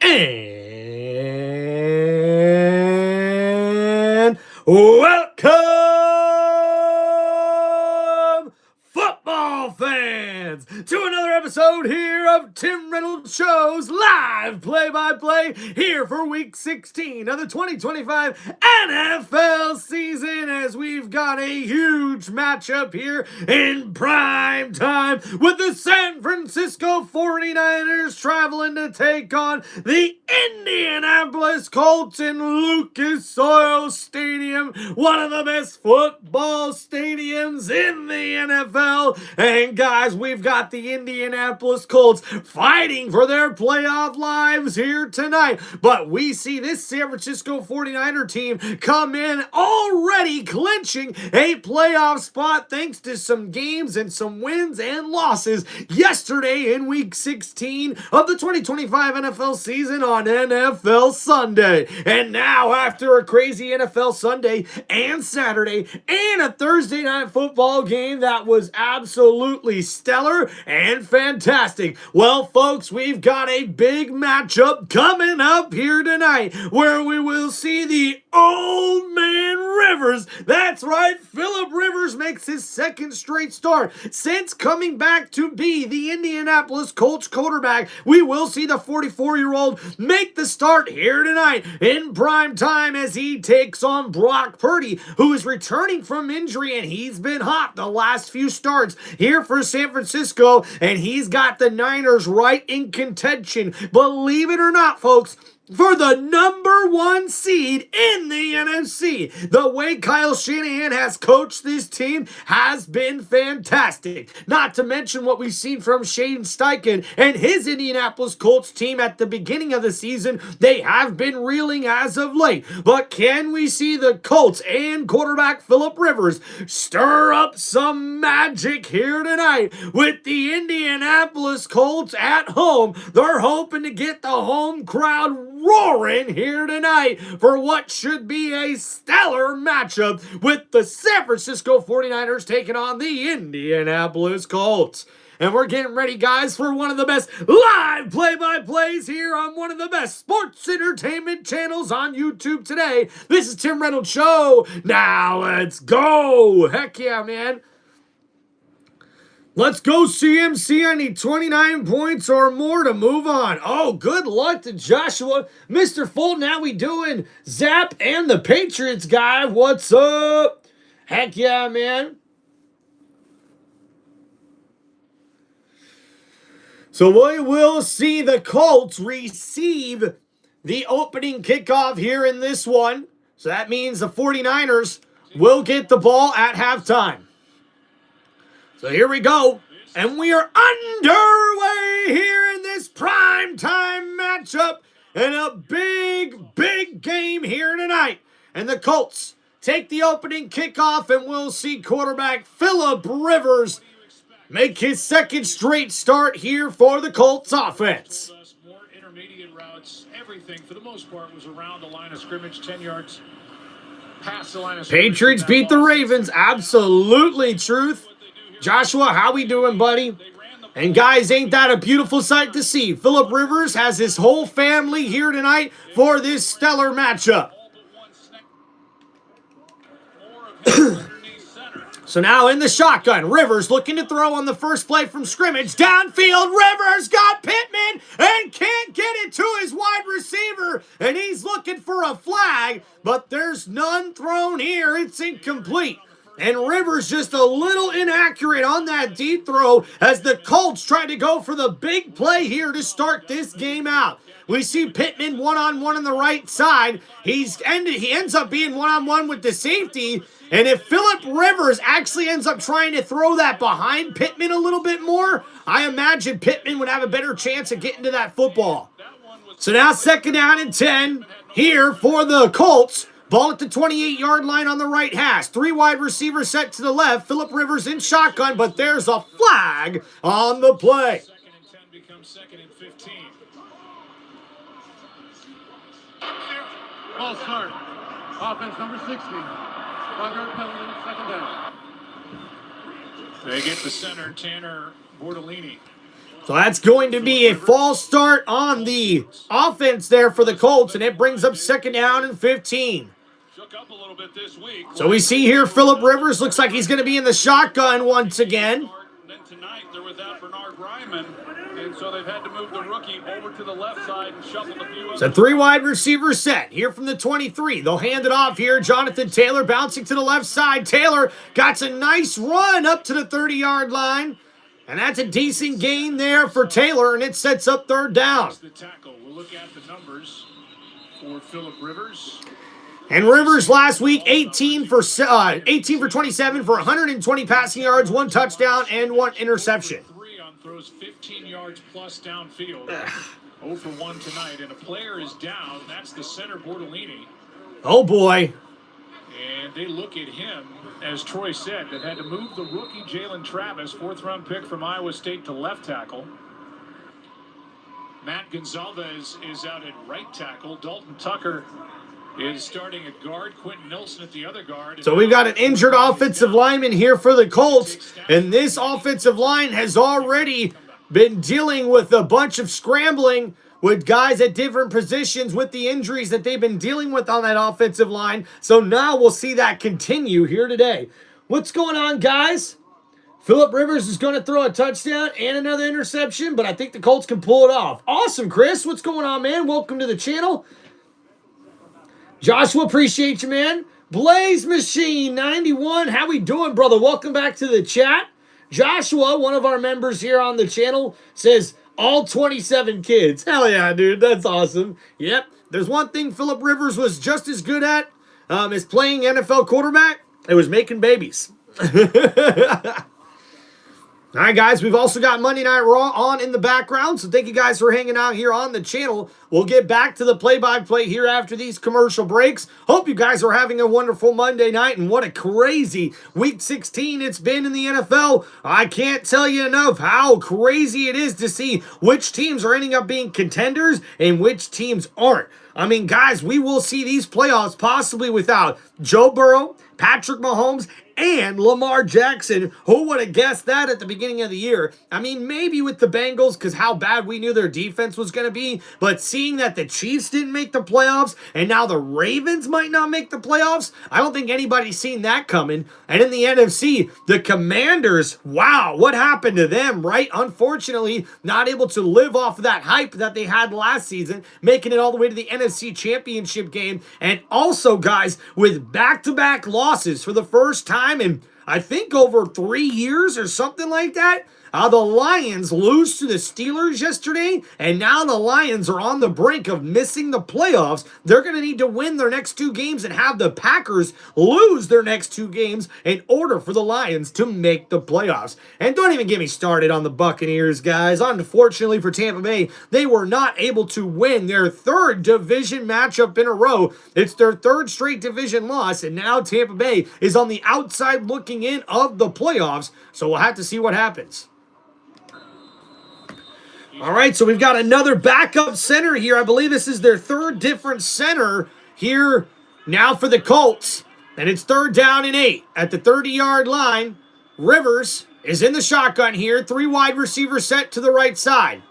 And welcome, football fans, to another episode here of Tim Reynolds Show's live play-by-play here for Week 16 of the 2025 NFL season, as we've got a huge matchup here in prime time with the San Francisco 49ers traveling to take on the Indianapolis Colts in Lucas Oil Stadium, one of the best football stadiums in the NFL. And guys, we've got the Indianapolis Colts fighting for their playoff lives here tonight. But we see this San Francisco 49er team come in already clinching a playoff spot thanks to some games and some wins and losses yesterday in Week 16 of the 2025 NFL season on NFL Sunday. And now, after a crazy NFL Sunday and Saturday and a Thursday night football game that was absolutely stellar and fantastic, well, folks, we've got a big matchup coming up here tonight where we will see the old man Rivers. That's right, Philip Rivers makes his second straight start since coming back to be the Indianapolis Colts quarterback. We will see the 44-year-old make the start here tonight in prime time as he takes on Brock Purdy, who is returning from injury, and he's been hot the last few starts here for San Francisco, and he's got the Niners right in contention, believe it or not, folks, for the number one seed in the NFC. The way Kyle Shanahan has coached this team has been fantastic. Not to mention what we've seen from Shane Steichen and his Indianapolis Colts team at the beginning of the season. They have been reeling as of late. But can we see the Colts and quarterback Philip Rivers stir up some magic here tonight with the Indianapolis Colts at home? They're hoping to get the home crowd roaring here tonight for what should be a stellar matchup with the San Francisco 49ers taking on the Indianapolis Colts. And we're getting ready, guys, for one of the best live play-by-plays here on one of the best sports entertainment channels on YouTube today. This is Tim Reynolds Show. Now let's go. Heck yeah, man. Let's go, CMC. I need 29 points or more to move on. Oh, good luck to Joshua. Mr. Fulton, how we doing? Zap and the Patriots guy, what's up? Heck yeah, man. So we will see the Colts receive the opening kickoff here in this one. So that means the 49ers will get the ball at halftime. So here we go, and we are underway here in this primetime matchup and a big, big game here tonight. And the Colts take the opening kickoff, and we'll see quarterback Philip Rivers make his second straight start here for the Colts offense. More intermediate routes, everything for the most part was around the line of scrimmage, 10 yards past the line of scrimmage. Patriots beat the Ravens, absolutely truth. Joshua, how we doing, buddy? And guys, ain't that a beautiful sight to see? Philip Rivers has his whole family here tonight for this stellar matchup. So now in the shotgun, Rivers looking to throw on the first play from scrimmage. Downfield, Rivers got Pittman and can't get it to his wide receiver. And he's looking for a flag, but there's none thrown here. It's incomplete. And Rivers just a little inaccurate on that deep throw as the Colts try to go for the big play here to start this game out. We see Pittman one-on-one on the right side. He ends up being one-on-one with the safety. And if Philip Rivers actually ends up trying to throw that behind Pittman a little bit more, I imagine Pittman would have a better chance of getting to that football. So now second down and 10 here for the Colts. Ball at the 28-yard line on the right hash. Three wide receivers set to the left. Philip Rivers in shotgun, but there's a flag on the play. Second and 10 becomes second and 15. Ball start. Offense number 16. 5-yard penalty, second down. They get the center, Tanner Bordellini. So that's going to be a false start on the offense there for the Colts, and it brings up 2nd down and 15. So we see here Phillip Rivers looks like he's going to be in the shotgun once again. Tonight they're without Bernard Ryman, and so they've had to move the rookie over to the left side and shuffle a few. It's a 3 wide receiver set here from the 23. They'll hand it off here. Jonathan Taylor bouncing to the left side. Taylor got a nice run up to the 30-yard line. And that's a decent gain there for Taylor, and it sets up 3rd down. The tackle. We'll look at the numbers for Phillip Rivers. And Rivers last week, 18 for 27 for 120 passing yards, 1 touchdown, and 1 interception. 3 on throws, 15 yards plus downfield. 0 for 1 tonight, and a player is down. That's the center, Bortolini. Oh, boy. And they look at him, as Troy said, that had to move the rookie Jalen Travis, 4th-round pick from Iowa State, to left tackle. Matt Gonzalez is out at right tackle. Dalton Tucker is starting at guard. Quentin Nelson at the other guard. So we've got an injured offensive lineman here for the Colts, and this offensive line has already been dealing with a bunch of scrambling with guys at different positions with the injuries that they've been dealing with on that offensive line. So now we'll see that continue here today. What's going on, guys? Phillip Rivers is going to throw a touchdown and another interception, but I think the Colts can pull it off. Awesome, Chris. What's going on, man? Welcome to the channel. Joshua, appreciate you, man. Blaze Machine 91. How we doing, brother? Welcome back to the chat. Joshua, one of our members here on the channel, says, all 27 kids. Hell yeah, dude. That's awesome. Yep. There's one thing Phillip Rivers was just as good at as playing NFL quarterback. It was making babies. All right, guys, we've also got Monday Night Raw on in the background, so thank you guys for hanging out here on the channel. We'll get back to the play-by-play here after these commercial breaks. Hope you guys are having a wonderful Monday night, and what a crazy Week 16 it's been in the NFL. I can't tell you enough how crazy it is to see which teams are ending up being contenders and which teams aren't. I mean, guys, we will see these playoffs possibly without Joe Burrow, Patrick Mahomes, and Lamar Jackson. Who would have guessed that at the beginning of the year? I mean, maybe with the Bengals because how bad we knew their defense was going to be, but seeing that the Chiefs didn't make the playoffs and now the Ravens might not make the playoffs, I don't think anybody's seen that coming. And in the NFC, the Commanders, wow, what happened to them, right? Unfortunately, not able to live off of that hype that they had last season, making it all the way to the NFC Championship game. And also, guys, with back-to-back losses for the first time in, I think, over 3 years or something like that. The Lions lose to the Steelers yesterday, and now the Lions are on the brink of missing the playoffs. They're going to need to win their next 2 games and have the Packers lose their next 2 games in order for the Lions to make the playoffs. And don't even get me started on the Buccaneers, guys. Unfortunately for Tampa Bay, they were not able to win their 3rd division matchup in a row. It's their 3rd straight division loss, and now Tampa Bay is on the outside looking in of the playoffs, so we'll have to see what happens. All right, so we've got another backup center here. I believe this is their 3rd different center here now for the Colts. And it's 3rd down and 8 at the 30-yard line. Rivers is in the shotgun here. 3 wide receiver set to the right side.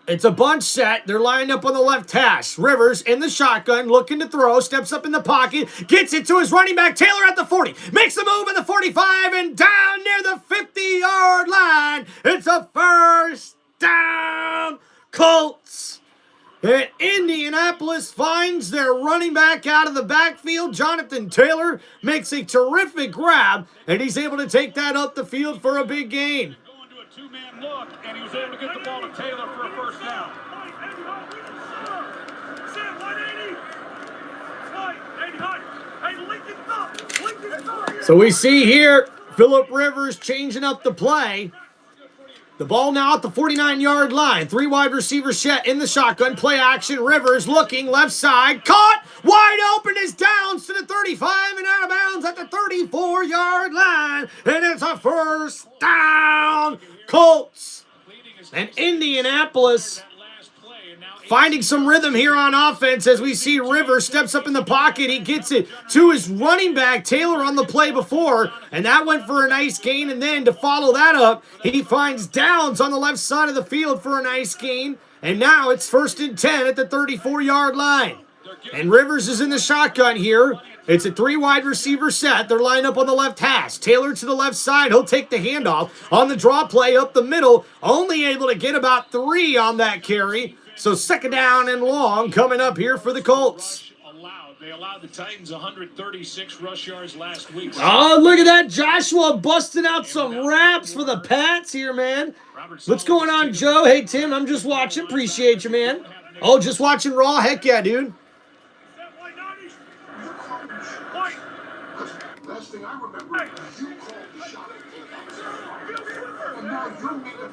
It's a bunch set. They're lined up on the left hash. Rivers in the shotgun, looking to throw, steps up in the pocket, gets it to his running back, Taylor at the 40, makes a move at the 45, and down near the 50-yard line. It's a 1st down, Colts. And Indianapolis finds their running back out of the backfield. Jonathan Taylor makes a terrific grab, and he's able to take that up the field for a big gain. Two-man look, and he was able to get the ball to Taylor for a 1st down. So we see here Phillip Rivers changing up the play. The ball now at the 49-yard line. 3 wide receivers set in the shotgun. Play action. Rivers looking left side. Caught. Wide open is downs to the 35 and out of bounds at the 34-yard line. And it's a 1st down, Colts. And Indianapolis finding some rhythm here on offense as we see Rivers steps up in the pocket. He gets it to his running back, Taylor, on the play before, and that went for a nice gain. And then to follow that up, he finds Downs on the left side of the field for a nice gain. And now it's 1st and 10 at the 34-yard line. And Rivers is in the shotgun here. It's a 3 wide receiver set. They're lined up on the left hash. Taylor to the left side. He'll take the handoff on the draw play up the middle. Only able to get about 3 on that carry. So 2nd down and long coming up here for the Colts. They allowed the Titans 136 rush yards last week. Oh, look at that. Joshua busting out some raps for the Pats here, man. What's going on, Joe? Hey, Tim, I'm just watching. Appreciate you, man. Oh, just watching Raw? Heck yeah, dude. Last thing I remember is you called the shot. And now you're making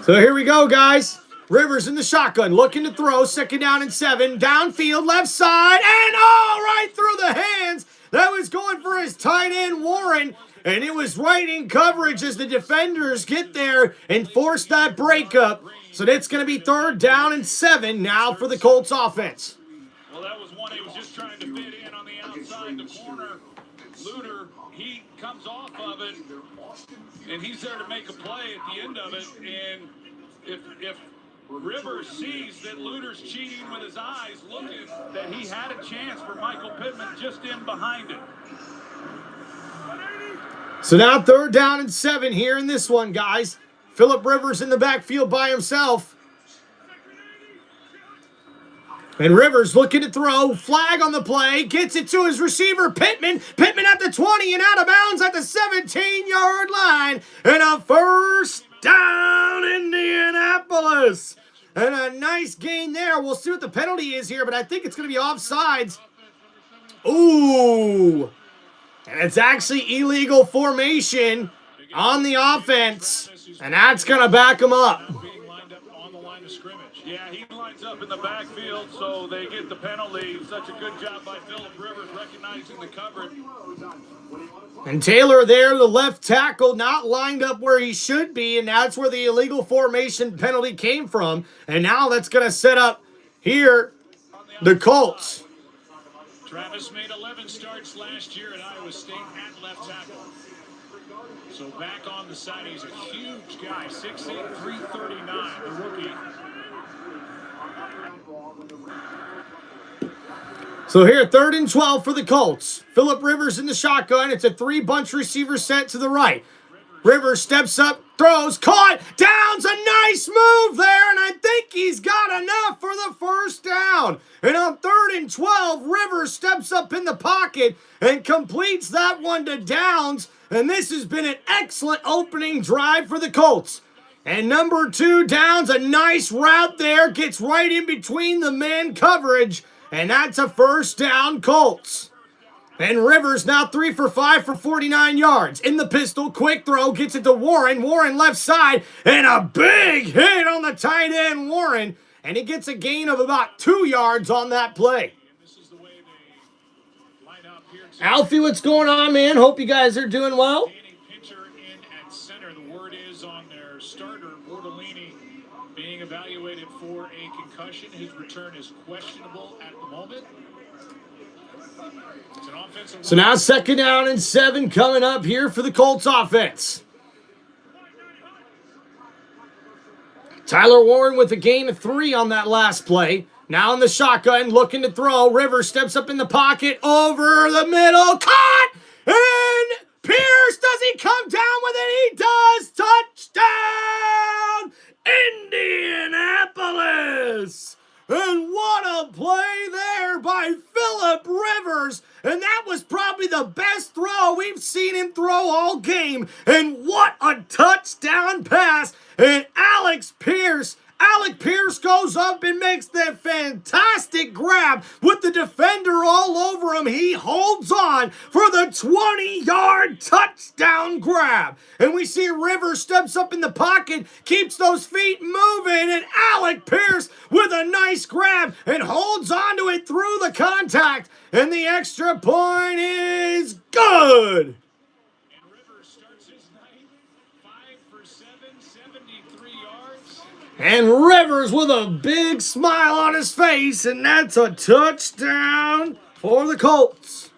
So here we go, guys. Rivers in the shotgun, looking to throw, 2nd down and 7, downfield, left side, and right through the hands. That was going for his tight end, Warren, and it was right in coverage as the defenders get there and force that breakup. So that's going to be 3rd down and 7 now for the Colts offense. Well, that was one he was just trying to fit in on the outside, the corner. Luter, he comes off of it, and he's there to make a play at the end of it. And if Rivers sees that Luter's cheating with his eyes, looking that he had a chance for Michael Pittman just in behind it. So now 3rd down and 7 here in this one, guys. Phillip Rivers in the backfield by himself. And Rivers looking to throw, flag on the play, gets it to his receiver, Pittman. Pittman at the 20 and out of bounds at the 17-yard line. And a 1st down, Indianapolis. And a nice gain there. We'll see what the penalty is here, but I think it's going to be offsides. Ooh. And it's actually illegal formation on the offense. And that's going to back him up. Yeah, he lines up in the backfield, so they get the penalty. Such a good job by Phillip Rivers recognizing the coverage. And Taylor there, the left tackle, not lined up where he should be, and that's where the illegal formation penalty came from. And now that's going to set up here the Colts. Travis made 11 starts last year at Iowa State at left tackle. So back on the side, he's a huge guy, 6'8", 339, the rookie. So here, 3rd and 12 for the Colts. Phillip Rivers in the shotgun. It's a 3-bunch receiver set to the right. Rivers steps up, throws, caught, Downs, a nice move there, and I think he's got enough for the 1st down. And on 3rd and 12, Rivers steps up in the pocket and completes that one to Downs, and this has been an excellent opening drive for the Colts. And number 2, Downs, a nice route there, gets right in between the man coverage, and that's a 1st down, Colts. And Rivers now 3 for 5 for 49 yards. In the pistol, quick throw, gets it to Warren. Warren left side, and a big hit on the tight end, Warren. And he gets a gain of about 2 yards on that play. Alfie, what's going on, man? Hope you guys are doing well. Pitcher in at center. The word is on their starter, Bortolini, being evaluated for a concussion. His return is questionable at the moment. So now 2nd down and 7 coming up here for the Colts offense. Tyler Warren with a gain of 3 on that last play. Now in the shotgun, looking to throw. Rivers steps up in the pocket, over the middle, caught! And Pierce, does he come down with it? He does! Touchdown! Indianapolis! And what a play there by Phillip Rivers. And that was probably the best throw we've seen him throw all game. And what a touchdown pass. And Alec Pierce goes up and makes that fantastic grab with the defender all over him. He holds on for the 20-yard touchdown grab. And we see Rivers steps up in the pocket, keeps those feet moving, and Alec Pierce with a nice grab and holds on to it through the contact. And the extra point is good. And Rivers with a big smile on his face, and that's a touchdown for the Colts.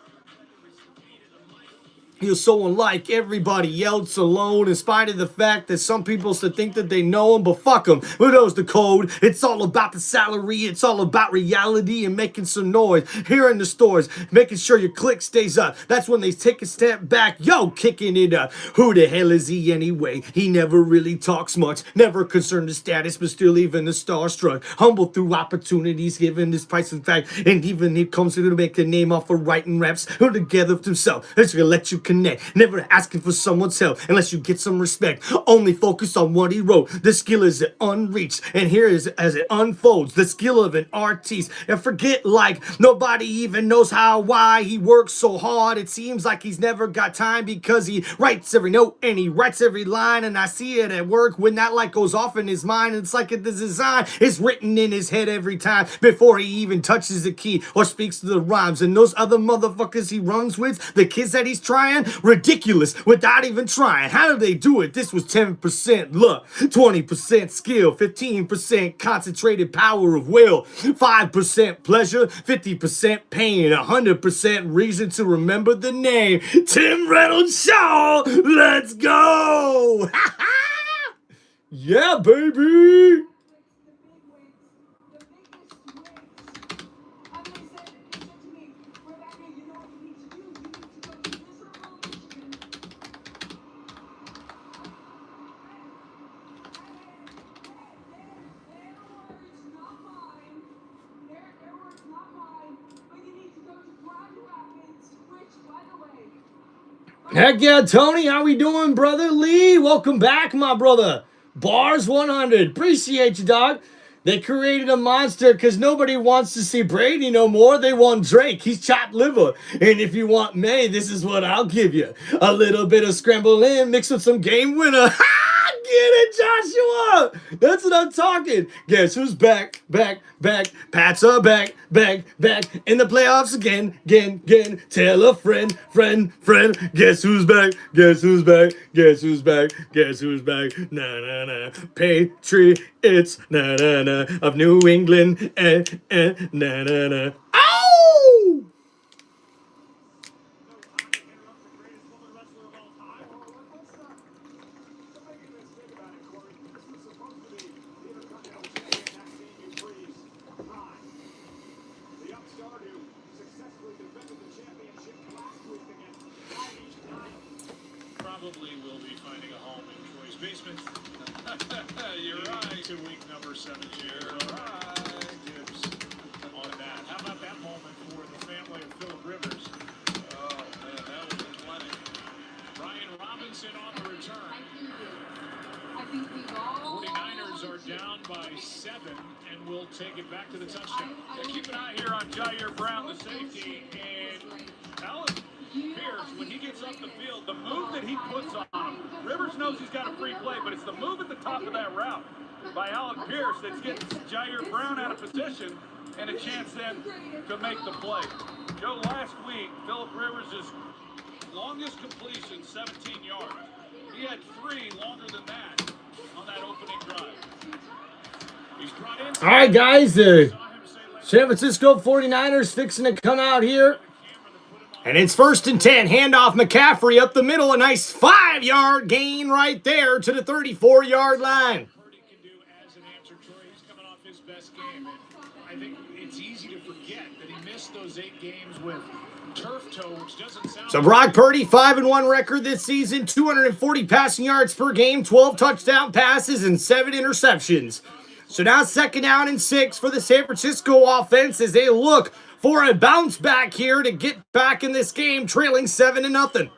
He's so unlike everybody else alone, in spite of the fact that some people still think that they know him, but fuck him. Who knows the code? It's all about the salary. It's all about reality and making some noise here in the stores, making sure your click stays up. That's when they take a step back. Yo, kicking it up. Who the hell is he anyway? He never really talks much, never concerned with status, but still even the starstruck. Humble through opportunities, given this price in fact, and even it comes to make a name off of writing raps. Who together with himself, it's gonna let you connect. Never asking for someone's help unless you get some respect. Only focus on what he wrote. The skill is unreached, and here is as it unfolds. The skill of an artiste. And forget like nobody even knows how, why he works so hard. It seems like he's never got time because he writes every note and he writes every line. And I see it at work when that light goes off in his mind. It's like the design is written in his head every time before he even touches the key or speaks to the rhymes. And those other motherfuckers he runs with, the kids that he's trying, ridiculous without even trying. How do they do it? This was 10% luck, 20% skill, 15% concentrated power of will, 5% pleasure, 50% pain, 100% reason to remember the name. Tim Reynolds Show. Let's go. Yeah, baby. Heck yeah, Tony. How we doing, brother? Lee, welcome back, my brother. Bars 100. Appreciate you, dog. They created a monster because nobody wants to see Brady no more. They want Drake. He's chopped liver. And if you want May, this is what I'll give you. A little bit of scramble in mixed with some game winner. Get it, Joshua. That's what I'm talking. Guess who's back, back, back. Pats are back, back, back. In the playoffs again, again, again. Tell a friend, friend, friend. Guess who's back, guess who's back, guess who's back, guess who's back. Na, na, na. Patriots, na, na, na. Of New England, na, na, na. Ow! Probably will be finding a home in Troy's basement. You're right. To week number 7. You're right. Dibs on that. How about that moment for the family of Philip Rivers? Oh, man, that was plenty. Brian Robinson on the return. 49ers are down by 7 and will take it back to the touchdown. Keep an eye here on Jair Brown, the safety, and Alan Pierce, when he gets up the field, the move that he puts on him, Rivers knows he's got a free play, but it's the move at the top of that route by Alan Pierce that gets Jair Brown out of position and a chance then to make the play. Joe, last week, Philip Rivers' longest completion, 17 yards. He had 3 longer than that on that opening drive. He's brought in. All right, guys. San Francisco 49ers fixing to come out here. And it's 1st and 10. Handoff McCaffrey up the middle. A nice 5-yard gain right there to the 34-yard line. Purdy can do as an answer, Troy. He's coming off his best game. And I think it's easy to forget that he missed those 8 games with turf toe, which doesn't sound. So Brock Purdy, 5-1 record this season, 240 passing yards per game, 12 touchdown passes, and 7 interceptions. So now 2nd down and 6 for the San Francisco offense as they look for a bounce back here to get back in this game, trailing 7-0.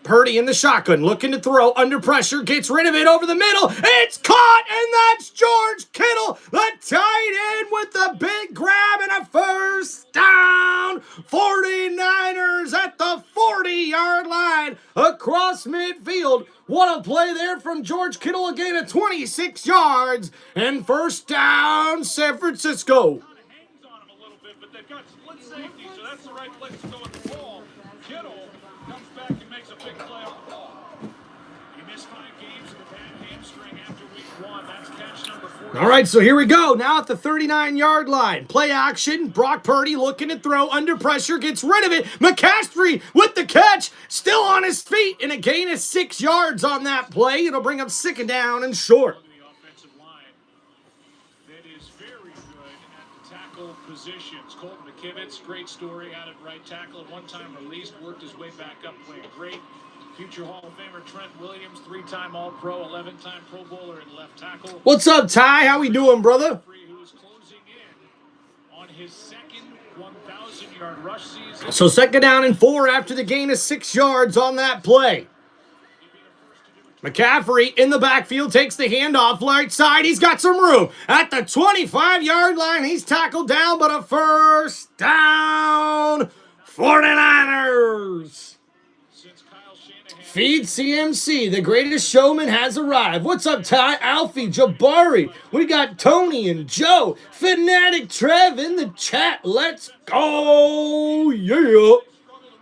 Purdy in the shotgun, looking to throw, under pressure, gets rid of it over the middle. It's caught, and that's George Kittle, the tight end, with the big grab and a 1st down. 49ers at the 40-yard line across midfield. What a play there from George Kittle, a gain of 26 yards, and 1st down, San Francisco. They've got split safety, so that's the right place to go with the ball. Kittle comes back and makes a big play on the ball. He missed 5 games with a bad hamstring after week 1. That's All right, so here we go. Now at the 39-yard line. Play action. Brock Purdy looking to throw. Under pressure. Gets rid of it. McCaffrey with the catch. Still on his feet. And a gain of 6 yards on that play. It'll bring up 2nd down and short. The offensive line that is very good at the tackle positions. Colton McKivitz, great story out at right tackle. At one time released, worked his way back up, playing great. Future Hall of Famer Trent Williams, 3-time All-Pro, 11-time Pro Bowler at left tackle. What's up, Ty? How we doing, brother? Who's closing in on his second 1,000-yard rush season. So 2nd down and 4 after the gain of 6 yards on that play. McCaffrey in the backfield takes the handoff right side. He's got some room. At the 25-yard line, he's tackled down, but a 1st down. 49ers. Feed CMC, the greatest showman has arrived. What's up, Ty? Alfie, Jabari. We got Tony and Joe. Fanatic Trev in the chat. Let's go. Yeah. Struggle to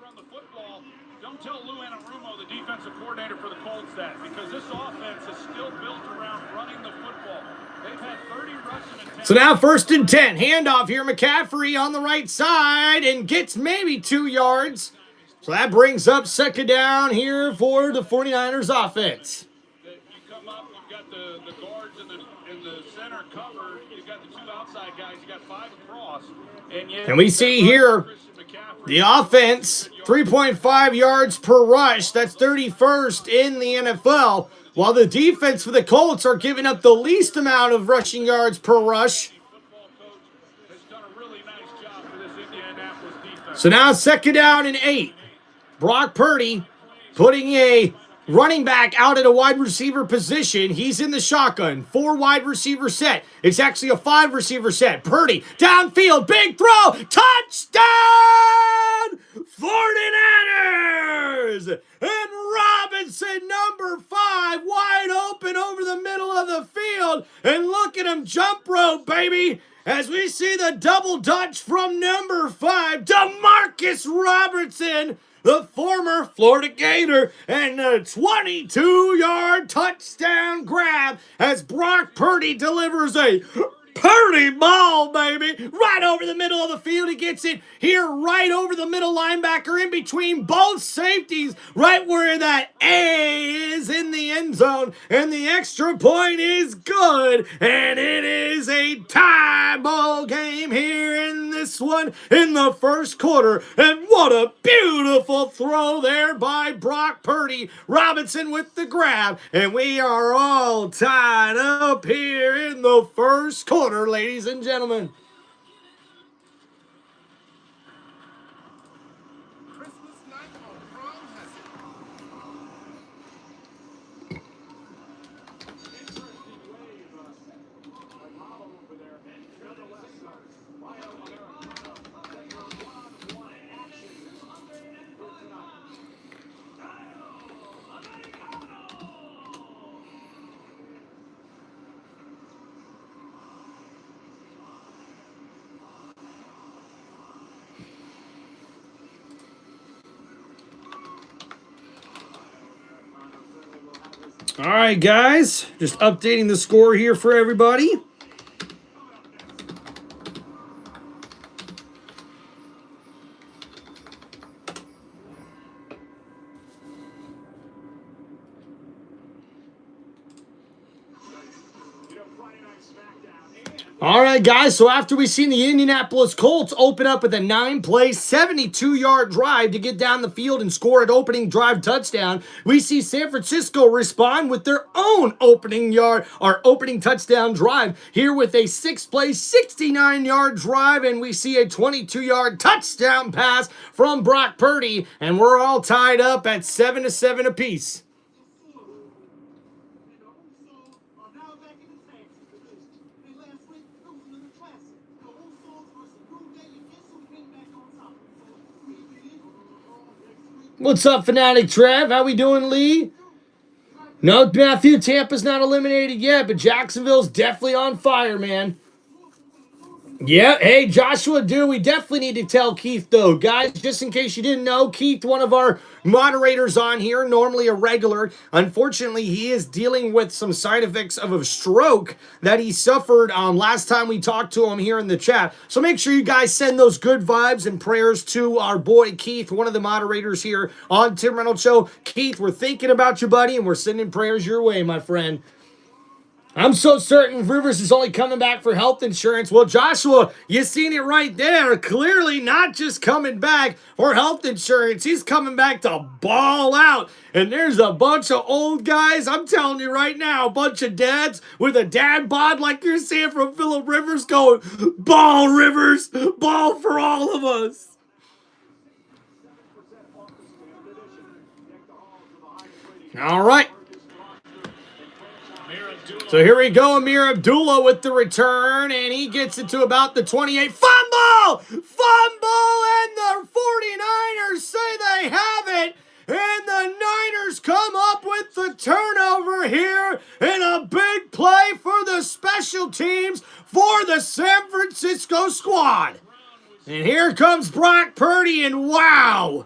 run the football. Don't tell Lou Anarumo, the defensive coordinator for the Colts, that, because this offense is still built around running the football. They've had 30 rushing attempts. So now 1st and 10. Handoff here. McCaffrey on the right side and gets maybe 2 yards. So that brings up 2nd down here for the 49ers offense. You come up, you've got the guards in the center covered. You've got the 2 outside guys. You've got 5 across. And we see here the offense, 3.5 yards per rush. That's 31st in the NFL. While the defense for the Colts are giving up the least amount of rushing yards per rush. Football coach has done a really nice job for this Indianapolis defense. So now 2nd down and 8. Brock Purdy putting a running back out at a wide receiver position. He's in the shotgun. 4 wide receiver set. It's actually a 5 receiver set. Purdy downfield. Big throw. Touchdown! 49ers! And Robinson, number 5, wide open over the middle of the field. And look at him jump rope, baby. As we see the double dutch from number 5, DeMarcus Robertson, the former Florida Gator, and a 22-yard touchdown grab as Brock Purdy delivers a Purdy ball, baby, right over the middle of the field. He gets it here right over the middle linebacker in between both safeties, right where that A is in the end zone, and the extra point is good, and it is a tie ball game here in this one in the 1st quarter, and what a beautiful throw there by Brock Purdy. Robinson with the grab, and we are all tied up here in the 1st quarter. Ladies and gentlemen. Christmas night on prom has All right, guys, just updating the score here for everybody. All right, guys, so after we've seen the Indianapolis Colts open up with a 9-play, 72-yard drive to get down the field and score an opening drive touchdown, we see San Francisco respond with their own opening touchdown drive here with a 6-play, 69-yard drive, and we see a 22-yard touchdown pass from Brock Purdy, and we're all tied up at 7-7 apiece. What's up, Fanatic Trev? How we doing, Lee? No, Matthew, Tampa's not eliminated yet, but Jacksonville's definitely on fire, man. Yeah, hey, Joshua, dude, we definitely need to tell Keith, though. Guys, just in case you didn't know, Keith, one of our moderators on here, normally a regular, unfortunately, he is dealing with some side effects of a stroke that he suffered last time we talked to him here in the chat. So make sure you guys send those good vibes and prayers to our boy Keith, one of the moderators here on Tim Reynolds Show. Keith, we're thinking about you, buddy, and we're sending prayers your way, my friend. I'm so certain Rivers is only coming back for health insurance. Well, Joshua, you seen it right there. Clearly not just coming back for health insurance. He's coming back to ball out. And there's a bunch of old guys, I'm telling you right now, a bunch of dads with a dad bod like you're seeing from Phillip Rivers going, ball Rivers, ball for all of us. All right. So here we go, Amir Abdullah with the return, and he gets it to about the 28. Fumble! Fumble, and the 49ers say they have it, and the Niners come up with the turnover here, and a big play for the special teams for the San Francisco squad. And here comes Brock Purdy, and wow!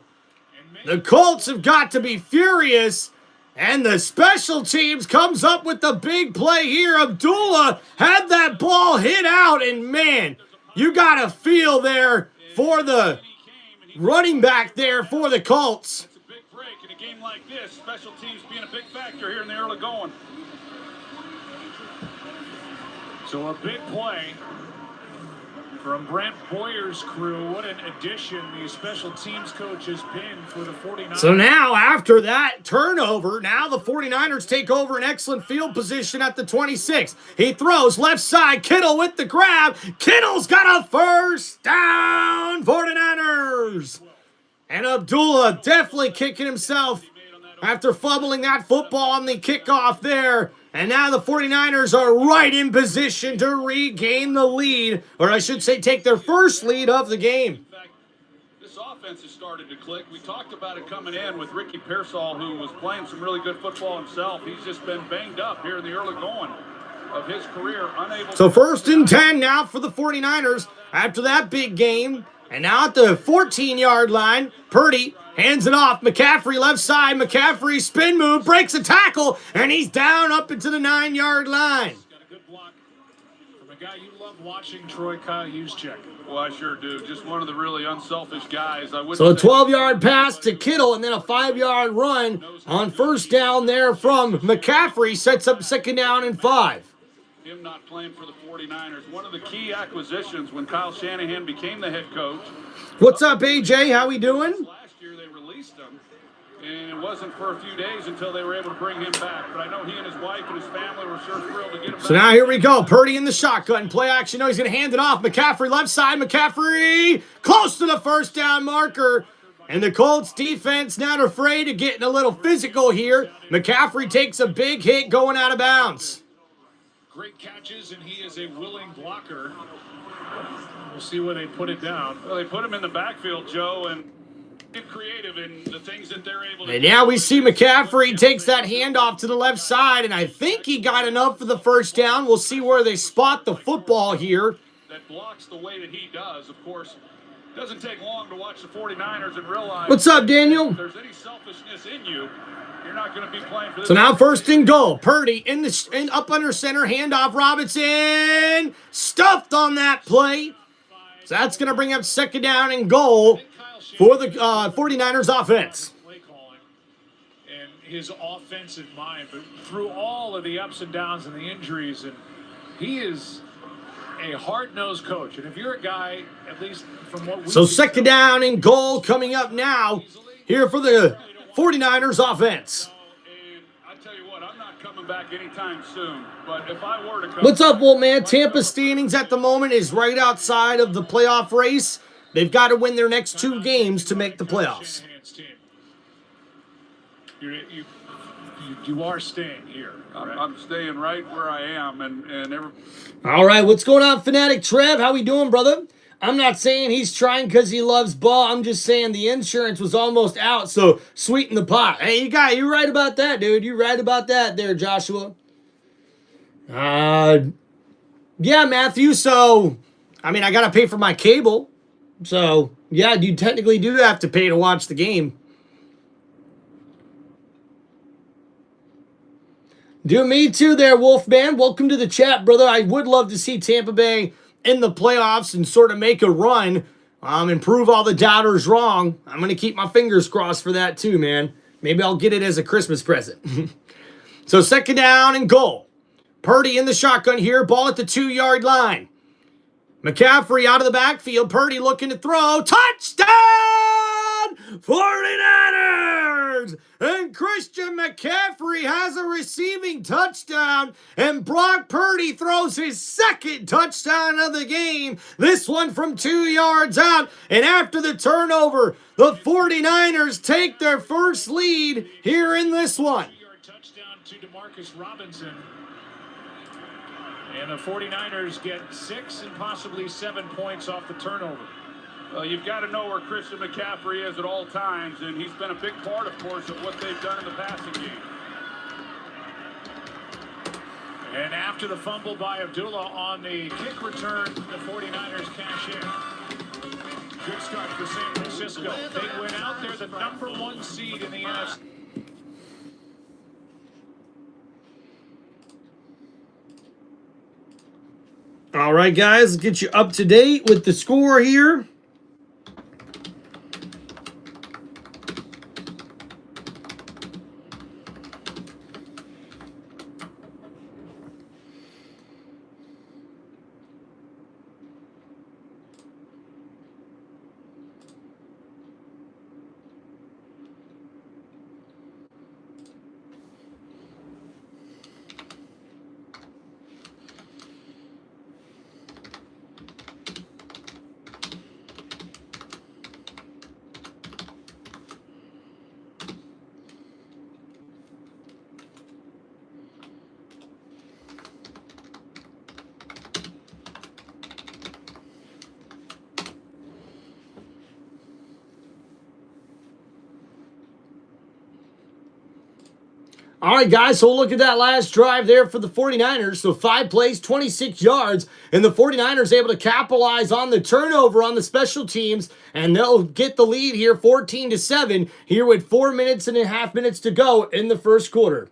The Colts have got to be furious. And the special teams comes up with the big play here. Abdullah had that ball hit out, and man, you got to feel there for the running back there for the Colts. It's a big break in a game like this. Special teams being a big factor here in the early going. So a big play from Brent Boyer's crew. What an addition the special teams coach has been for the 49ers. So now, after that turnover, now the 49ers take over an excellent field position at the 26. He throws left side, Kittle with the grab. Kittle's got a first down, 49ers. And Abdullah definitely kicking himself after fumbling that football on the kickoff there. And now the 49ers are right in position to regain the lead, or I should say take their first lead of the game. In fact, this offense has started to click. We talked about it coming in with Ricky Pearsall, who was playing some really good football himself. He's just been banged up here in the early going of his career. So first and 10 now for the 49ers after that big game. And now at the 14-yard line, Purdy hands it off. McCaffrey left side. McCaffrey spin move, breaks a tackle, and he's down up into the 9-yard line. Got a good block from a guy you love watching, Troy Juszczyk. Well, I sure do. Just one of the really unselfish guys. So a 12-yard pass to Kittle and then a 5-yard run on first down there from McCaffrey sets up second down and 5. Him not playing for the 49ers. One of the key acquisitions when Kyle Shanahan became the head coach. What's up, AJ? How we doing? Last year they released him, and it wasn't for a few days until they were able to bring him back. But I know he and his wife and his family were sure thrilled to get him back. So now here we go. Purdy in the shotgun. Play action. No, he's going to hand it off. McCaffrey left side. McCaffrey close to the first down marker. And the Colts defense not afraid of getting a little physical here. McCaffrey takes a big hit going out of bounds. Great catches, and he is a willing blocker. We'll see where they put it down. Well, they put him in the backfield, Joe, and get creative in the things that they're able to do. And now we see McCaffrey takes that handoff to the left side, and I think he got enough for the first down. We'll see where they spot the football here. That blocks the way that he does. Of course, it doesn't take long to watch the 49ers and realize. What's up, Daniel? If there's any selfishness in you, you're not going to be playing for this. So now first and goal. Purdy in up under center. Handoff. Robinson stuffed on that play. So that's going to bring up second down and goal for the 49ers offense. Play calling and his offensive mind, but through all of the ups and downs and the injuries, and he is a hard-nosed coach. And if you're a guy, at least from what we So second down and goal coming up now here for the 49ers offense. And I tell you what, I'm not coming back anytime soon. But if I were to come, What's up, Wolfman? Tampa standings at the moment is right outside of the playoff race. They've got to win their next 2 games to make the playoffs. You are staying here. I'm staying right where I am, and every. All right, what's going on, Fanatic Trev? How we doing, brother? I'm not saying he's trying because he loves ball. I'm just saying the insurance was almost out, so sweeten the pot. Hey, you're right about that, dude. You're right about that there, Joshua. Yeah, Matthew, so I mean, I got to pay for my cable. So, yeah, you technically do have to pay to watch the game. Do me too there, Wolfman. Welcome to the chat, brother. I would love to see Tampa Bay in the playoffs and sort of make a run, and prove all the doubters wrong. I'm going to keep my fingers crossed for that too, man. Maybe I'll get it as a Christmas present. So 2nd down and goal. Purdy in the shotgun here. Ball at the 2-yard line. McCaffrey out of the backfield. Purdy looking to throw. Touchdown! 49ers! And Christian McCaffrey has a receiving touchdown. And Brock Purdy throws his 2nd touchdown of the game. This one from 2 yards out. And after the turnover, the 49ers take their first lead here in this one. Touchdown to DeMarcus Robinson. And the 49ers get 6 and possibly 7 points off the turnover. Well, you've got to know where Christian McCaffrey is at all times, and he's been a big part, of course, of what they've done in the passing game. And after the fumble by Abdullah on the kick return, the 49ers cash in. Good start for San Francisco. They went out there the #1 seed in the NFC. All right, guys, let's get you up to date with the score here. All right, guys, so look at that last drive there for the 49ers. So 5 plays, 26 yards, and the 49ers able to capitalize on the turnover on the special teams, and they'll get the lead here 14-7 here with 4.5 minutes to go in the first quarter.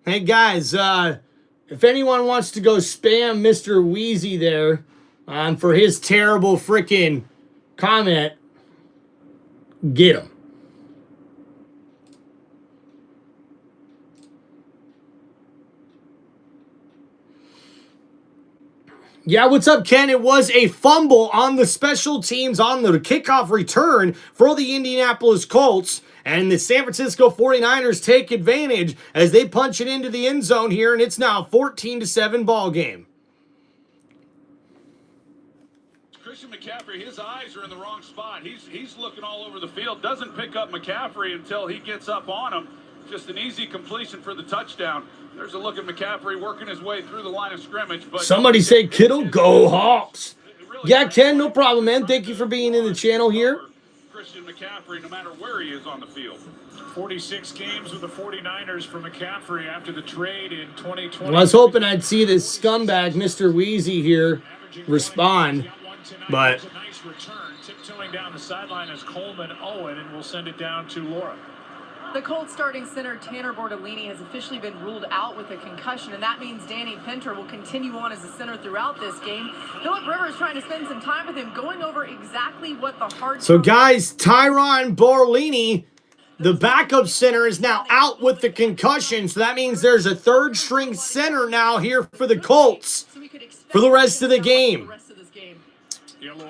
Hey, guys, if anyone wants to go spam Mr. Wheezy there for his terrible freaking comment, get him. Yeah, what's up, Ken? It was a fumble on the special teams on the kickoff return for the Indianapolis Colts. And the San Francisco 49ers take advantage as they punch it into the end zone here, and it's now a 14-7 ball game. Christian McCaffrey, his eyes are in the wrong spot. He's looking all over the field. Doesn't pick up McCaffrey until he gets up on him. Just an easy completion for the touchdown. There's a look at McCaffrey working his way through the line of scrimmage. But somebody say, Kittle, go Hawks. Yeah, Ken, no problem, man. Thank you for being in the channel here. Christian McCaffrey, no matter where he is on the field. 46 games with the 49ers for McCaffrey after the trade in 2020. Well, I was hoping I'd see this scumbag, Mr. Wheezy, here respond, but a nice return, tiptoeing down the sideline as Coleman Owen, and we'll send it down to Laura. The Colts starting center Tanner Bortolini has officially been ruled out with a concussion, and that means Danny Pinter will continue on as a center throughout this game. Phillip Rivers trying to spend some time with him, going over exactly what the hard. So, guys, Tyron Bortolini, the backup center, is now out with the concussion. So that means there's a third-string center now here for the Colts for the rest of the game.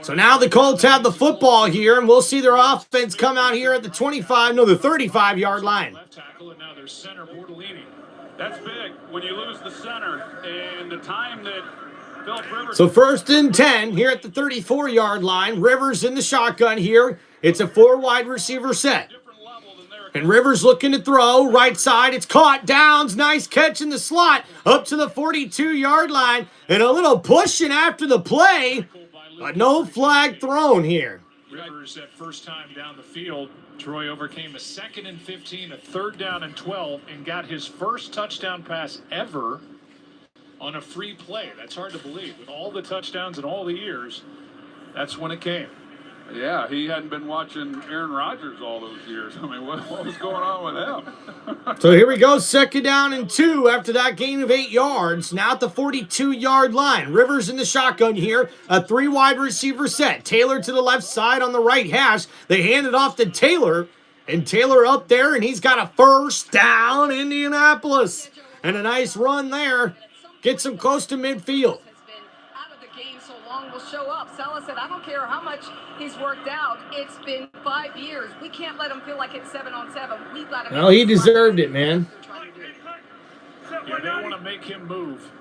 So now the Colts have the football here, and we'll see their offense come out here at the 35-yard line. Left tackle, and now their center Bortolini. That's big when you lose the center and the time that Phillip Rivers. So 1st and 10 here at the 34-yard line. Rivers in the shotgun here. It's a 4 wide receiver set. Different level than they're And Rivers looking to throw. Right side, it's caught. Downs, nice catch in the slot. Up to the 42-yard line. And a little pushing after the play. But no flag thrown here. Rivers that first time down the field. Troy overcame a 2nd and 15, a 3rd down and 12, and got his first touchdown pass ever on a free play. That's hard to believe. With all the touchdowns in all the years, that's when it came. Yeah, he hadn't been watching Aaron Rodgers all those years. I mean, what was going on with him? So here we go, 2nd down and 2 after that gain of 8 yards. Now at the 42-yard line. Rivers in the shotgun here. A 3 wide receiver set. Taylor to the left side on the right hash. They hand it off to Taylor. And Taylor up there, and he's got a first down, Indianapolis. And a nice run there. Gets him close to midfield. Will show up. Sella said, I don't care how much he's worked out. It's been 5 years. We can't let him feel like it's 7-on-7. We've got to. Well, he deserved it, man. Yeah, they want to make him move.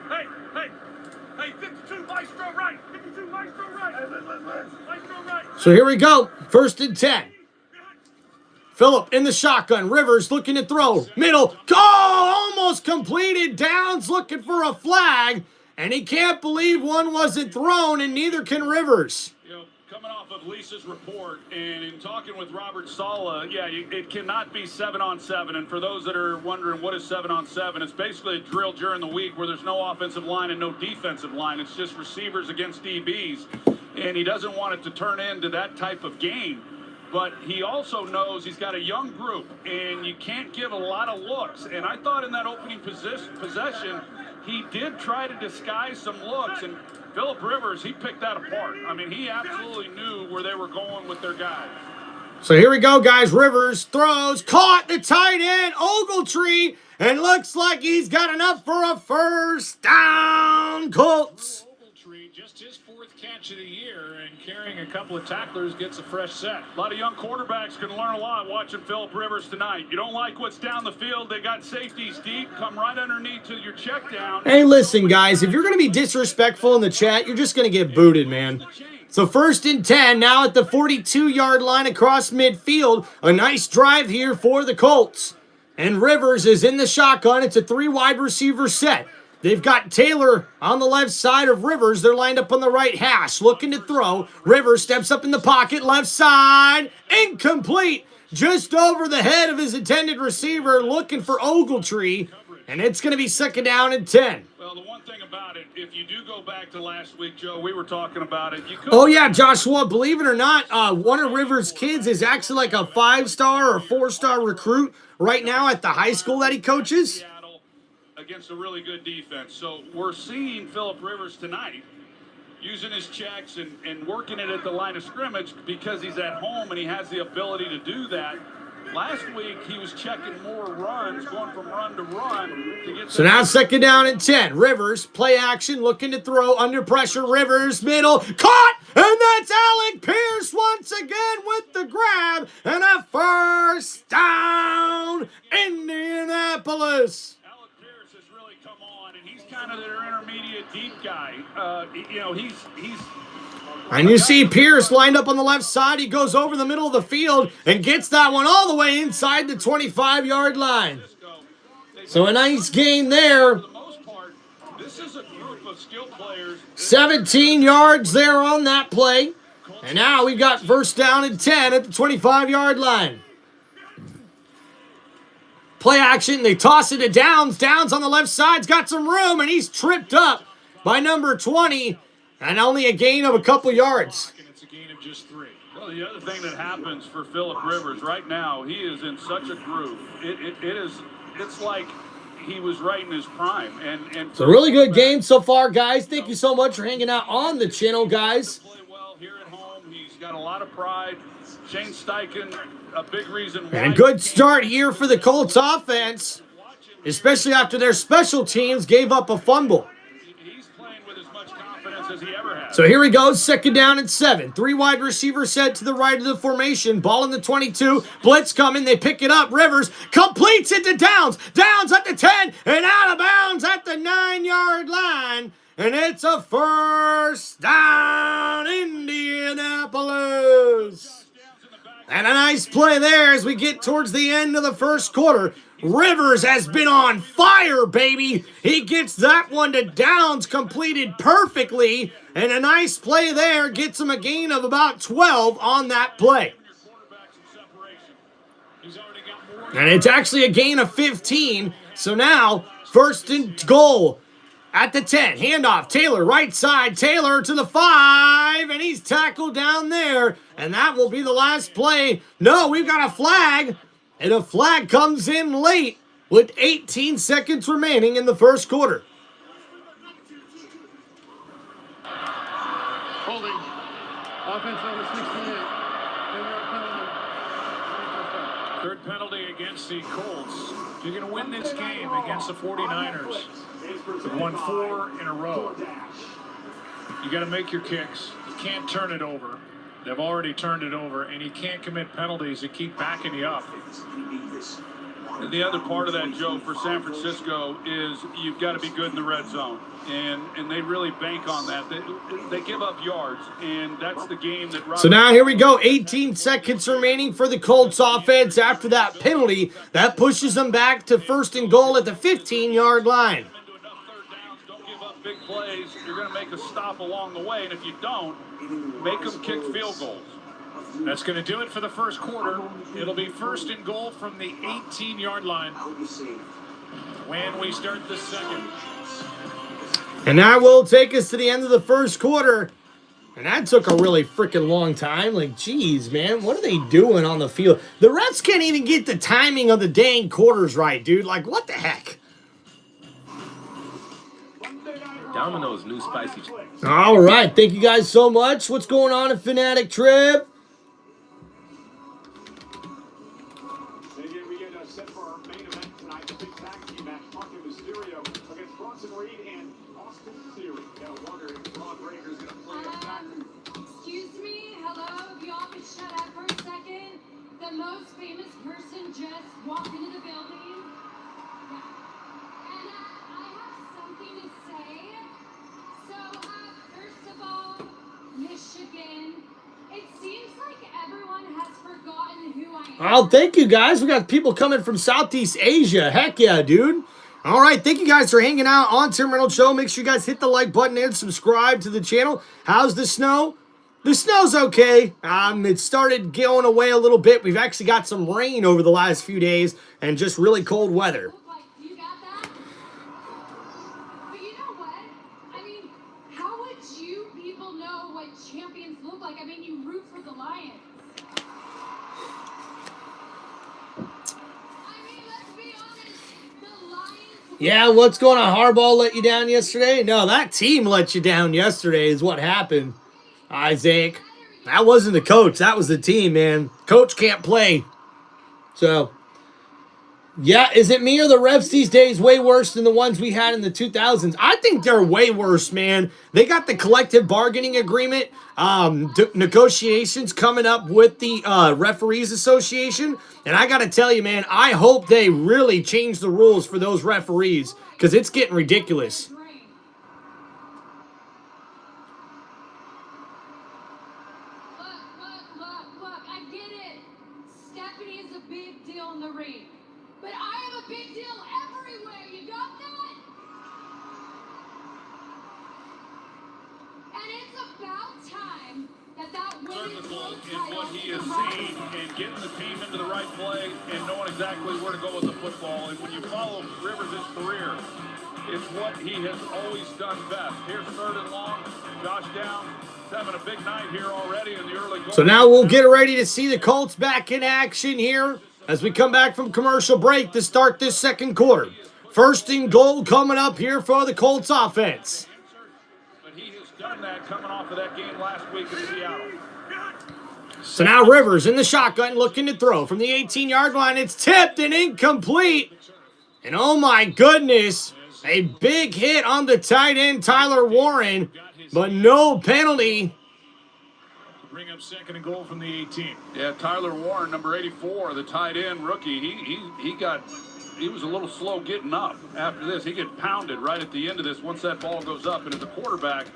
Hey, 52, Maestro right. 52, Maestro right. Maestro right. So here we go. 1st and 10. Phillip in the shotgun. Rivers looking to throw. Middle. Oh, almost completed. Downs looking for a flag. And he can't believe one wasn't thrown, and neither can Rivers. You know, coming off of Lisa's report and in talking with Robert Saleh, yeah, it cannot be 7-on-7. And for those that are wondering what is 7-on-7, it's basically a drill during the week where there's no offensive line and no defensive line. It's just receivers against DBs. And he doesn't want it to turn into that type of game. But he also knows he's got a young group, and you can't give a lot of looks. And I thought in that opening possession, he did try to disguise some looks, and Phillip Rivers, he picked that apart. I mean, he absolutely knew where they were going with their guys. So here we go, guys. Rivers throws, caught the tight end, Ogletree, and looks like he's got enough for a first down, Colts. Ogletree, just his 4th catch of the year, and carrying a couple of tacklers gets a fresh set. A lot of young quarterbacks can learn a lot watching Phillip Rivers tonight. You don't like what's down the field, they got safeties deep, come right underneath to your check down. Hey, listen, guys, if you're going to be disrespectful in the chat, you're just going to get booted, man. So 1st and 10, now at the 42-yard line across midfield. A nice drive here for the Colts. And Rivers is in the shotgun. It's a 3 wide receiver set. They've got Taylor on the left side of Rivers. They're lined up on the right hash, looking to throw. Rivers steps up in the pocket, left side, incomplete. Just over the head of his intended receiver, looking for Ogletree. And it's going to be 2nd down and 10. Well, the one thing about it, if you do go back to last week, Joe, we were talking about it. Oh, yeah, Joshua, believe it or not, one of Rivers' kids is actually like a 5-star or 4-star recruit right now at the high school that he coaches. Against a really good defense. So we're seeing Phillip Rivers tonight using his checks and working it at the line of scrimmage because he's at home and he has the ability to do that. Last week, he was checking more runs, going from run to run. So now 2nd down and 10. Rivers, play action, looking to throw, under pressure. Rivers, middle, caught! And that's Alec Pierce once again with the grab. And a first down, Indianapolis. Alec Pierce has really come on, and he's kind of their intermediate deep guy. He's And you see Pierce lined up on the left side. He goes over the middle of the field and gets that one all the way inside the 25-yard line. So a nice gain there. For the most part, this is a group of skill players. 17 yards there on that play. And now we've got 1st down and 10 at the 25-yard line. Play action. They toss it to Downs. Downs on the left side's got some room, and he's tripped up by number 20. And only a gain of a couple yards. It's a gain of just 3. Well, the other thing that happens for Phillip Rivers right now, he is in such a groove. It's like he was right in his prime. And it's a really good game so far, guys. Thank you so much for hanging out on the channel, guys. Play well here at home. He's got a lot of pride. Shane Steichen, a big reason why. And a good start here for the Colts offense, especially after their special teams gave up a fumble. As he ever has. So here he goes, 2nd down and 7. 3 wide receivers set to the right of the formation. Ball in the 22. Blitz coming. They pick it up. Rivers completes it to Downs. Downs at the 10 and out of bounds at the 9-yard line. And it's a first down, Indianapolis. And a nice play there as we get towards the end of the first quarter. Rivers has been on fire, baby. He gets that one to Downs, completed perfectly. And a nice play there gets him a gain of about 12 on that play. And it's actually a gain of 15. So now, first and goal at the 10. Handoff, Taylor, right side. Taylor to the 5. And he's tackled down there. And that will be the last play. No, we've got a flag. And a flag comes in late with 18 seconds remaining in the first quarter. Holding. Offense number 68. Third penalty against the Colts. If you're going to win this game against the 49ers, they've won 4 in a row. You got to make your kicks. You can't turn it over. They've already turned it over, and you can't commit penalties that keep backing you up. And the other part of that, Joe, for San Francisco is you've got to be good in the red zone. And they really bank on that. They give up yards, and that's the game that... So now here we go. 18 seconds remaining for the Colts offense after that penalty. That pushes them back to first and goal at the 15-yard line. Don't give up big plays. You're going to make a stop along the way, and if you don't, make them kick field goals. That's going to do it for the first quarter. It'll be first and goal from the 18-yard line when we start the second. And that will take us to the end of the first quarter. And that took a really freaking long time. Like, geez, man, what are they doing on the field? The refs can't even get the timing of the dang quarters right, dude. Like, what the heck? Domino's new spicy chicken. All right, thank you guys so much. What's going on at Fanatic Trip? We get set for our main event tonight. The big tag team match. Martin Mysterio against Bronson Reed and Austin Theory. Gotta wonder if Ron Breaker's gonna play attack. Excuse me, hello, if y'all could shut up for a second. The most famous person just walked into the building. Yeah. And I have something to say. So, first of all, Michigan. It seems like everyone has forgotten who I am. Oh, thank you guys. We got people coming from Southeast Asia. Heck yeah, dude. All right, thank you guys for hanging out on Tim Reynolds Show. Make sure you guys hit the like button and subscribe to the channel. How's the snow? The snow's okay. It started going away a little bit. We've actually got some rain over the last few days and just really cold weather. You got that? But you know what? I mean, how would you people know what champions look like? I mean, you root for the Lions. I mean, let's be honest. The Lions... Yeah, what's going on? Harbaugh let you down yesterday? No, that team let you down yesterday is what happened, Isaac. That wasn't the coach. That was the team, man. Coach can't play. So, yeah, is it me or the refs these days way worse than the ones we had in the 2000s? I think they're way worse, man. They got the collective bargaining agreement negotiations coming up with the Referees Association. And I got to tell you, man, I hope they really change the rules for those referees because it's getting ridiculous. Look, I get it. Stephanie is a big deal in the ring. But I am a big deal everywhere. You got that? And it's about time that women's Surgical world in what title he is has right. seen and getting the team into the right play and knowing exactly where to go with the football. And when you follow Rivers' career, it's what he has always done best. Here's third and long. Josh Downs having a big night here already in the early goal. So now we'll get ready to see the Colts back in action here as we come back from commercial break to start this second quarter. First and goal coming up here for the Colts offense. But he has done that coming off of that game last week in Seattle. So now Rivers in the shotgun looking to throw from the 18-yard line. It's tipped and incomplete. And oh my goodness, a big hit on the tight end Tyler Warren, but no penalty. Bring up second and goal from the 18. Yeah, Tyler Warren, number 84, the tight end rookie. He was a little slow getting up after this. He get pounded right at the end of this once that ball goes up. And as a quarterback,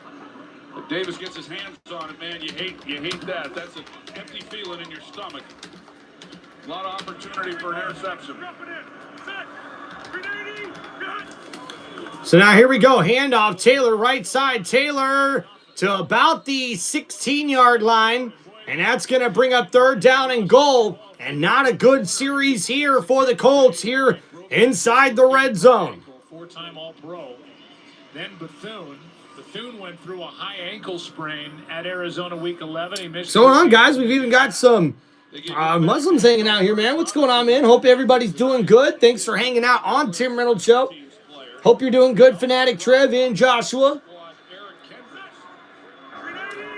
If Davis gets his hands on it, man, you hate that. That's an empty feeling in your stomach. A lot of opportunity for an interception. So now here we go. Handoff. Taylor, right side. Taylor to about the 16-yard line. And that's going to bring up 3rd down and goal. And not a good series here for the Colts here inside the red zone. 4-time All-Pro. Then Bethune. Bethune went through a high ankle sprain at Arizona Week 11. He missed. What's going on, guys? We've even got some Muslims hanging out here, man. What's going on, man? Hope everybody's doing good. Thanks for hanging out on Tim Reynolds Show. Hope you're doing good, Fanatic Trev and Joshua.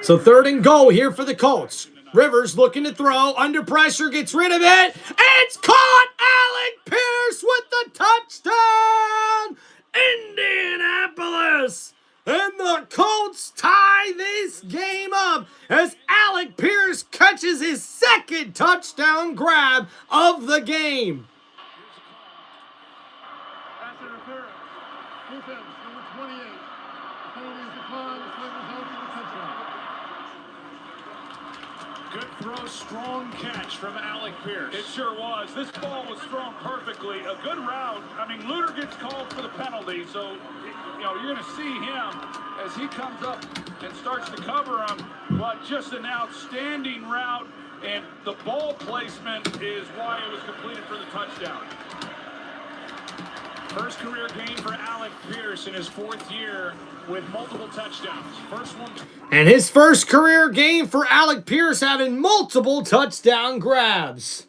So 3rd and goal here for the Colts. Rivers looking to throw. Under pressure, gets rid of it. It's caught! Alec Pierce with the touchdown! Indianapolis! And the Colts tie this game up as Alec Pierce catches his 2nd touchdown grab of the game. Pass interference. Defense, number 28. Penalties declined. Slivers out to the touchdown. Good throw, strong catch from Alec Pierce. It sure was. This ball was thrown perfectly. A good route. I mean, Luter gets called for the penalty, so you're going to see him as he comes up and starts to cover him. But just an outstanding route, and the ball placement is why it was completed for the touchdown. First career game for Alec Pierce in his 4th year with multiple touchdowns. First one. And his first career game for Alec Pierce having multiple touchdown grabs.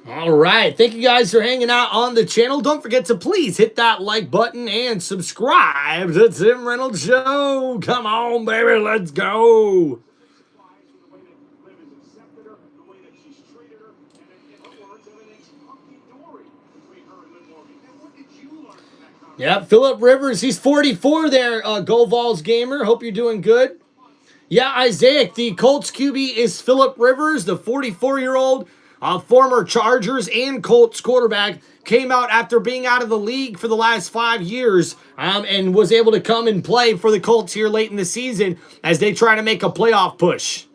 All right. Thank you guys for hanging out on the channel. Don't forget to please hit that like button and subscribe to Tim Reynolds Show. Come on, baby. Let's go. Yeah, Phillip Rivers, he's 44 there, Go Vols gamer. Hope you're doing good. Yeah, Isaiah, the Colts QB is Phillip Rivers, the 44-year-old former Chargers and Colts quarterback. Came out after being out of the league for the last 5 years and was able to come and play for the Colts here late in the season as they try to make a playoff push.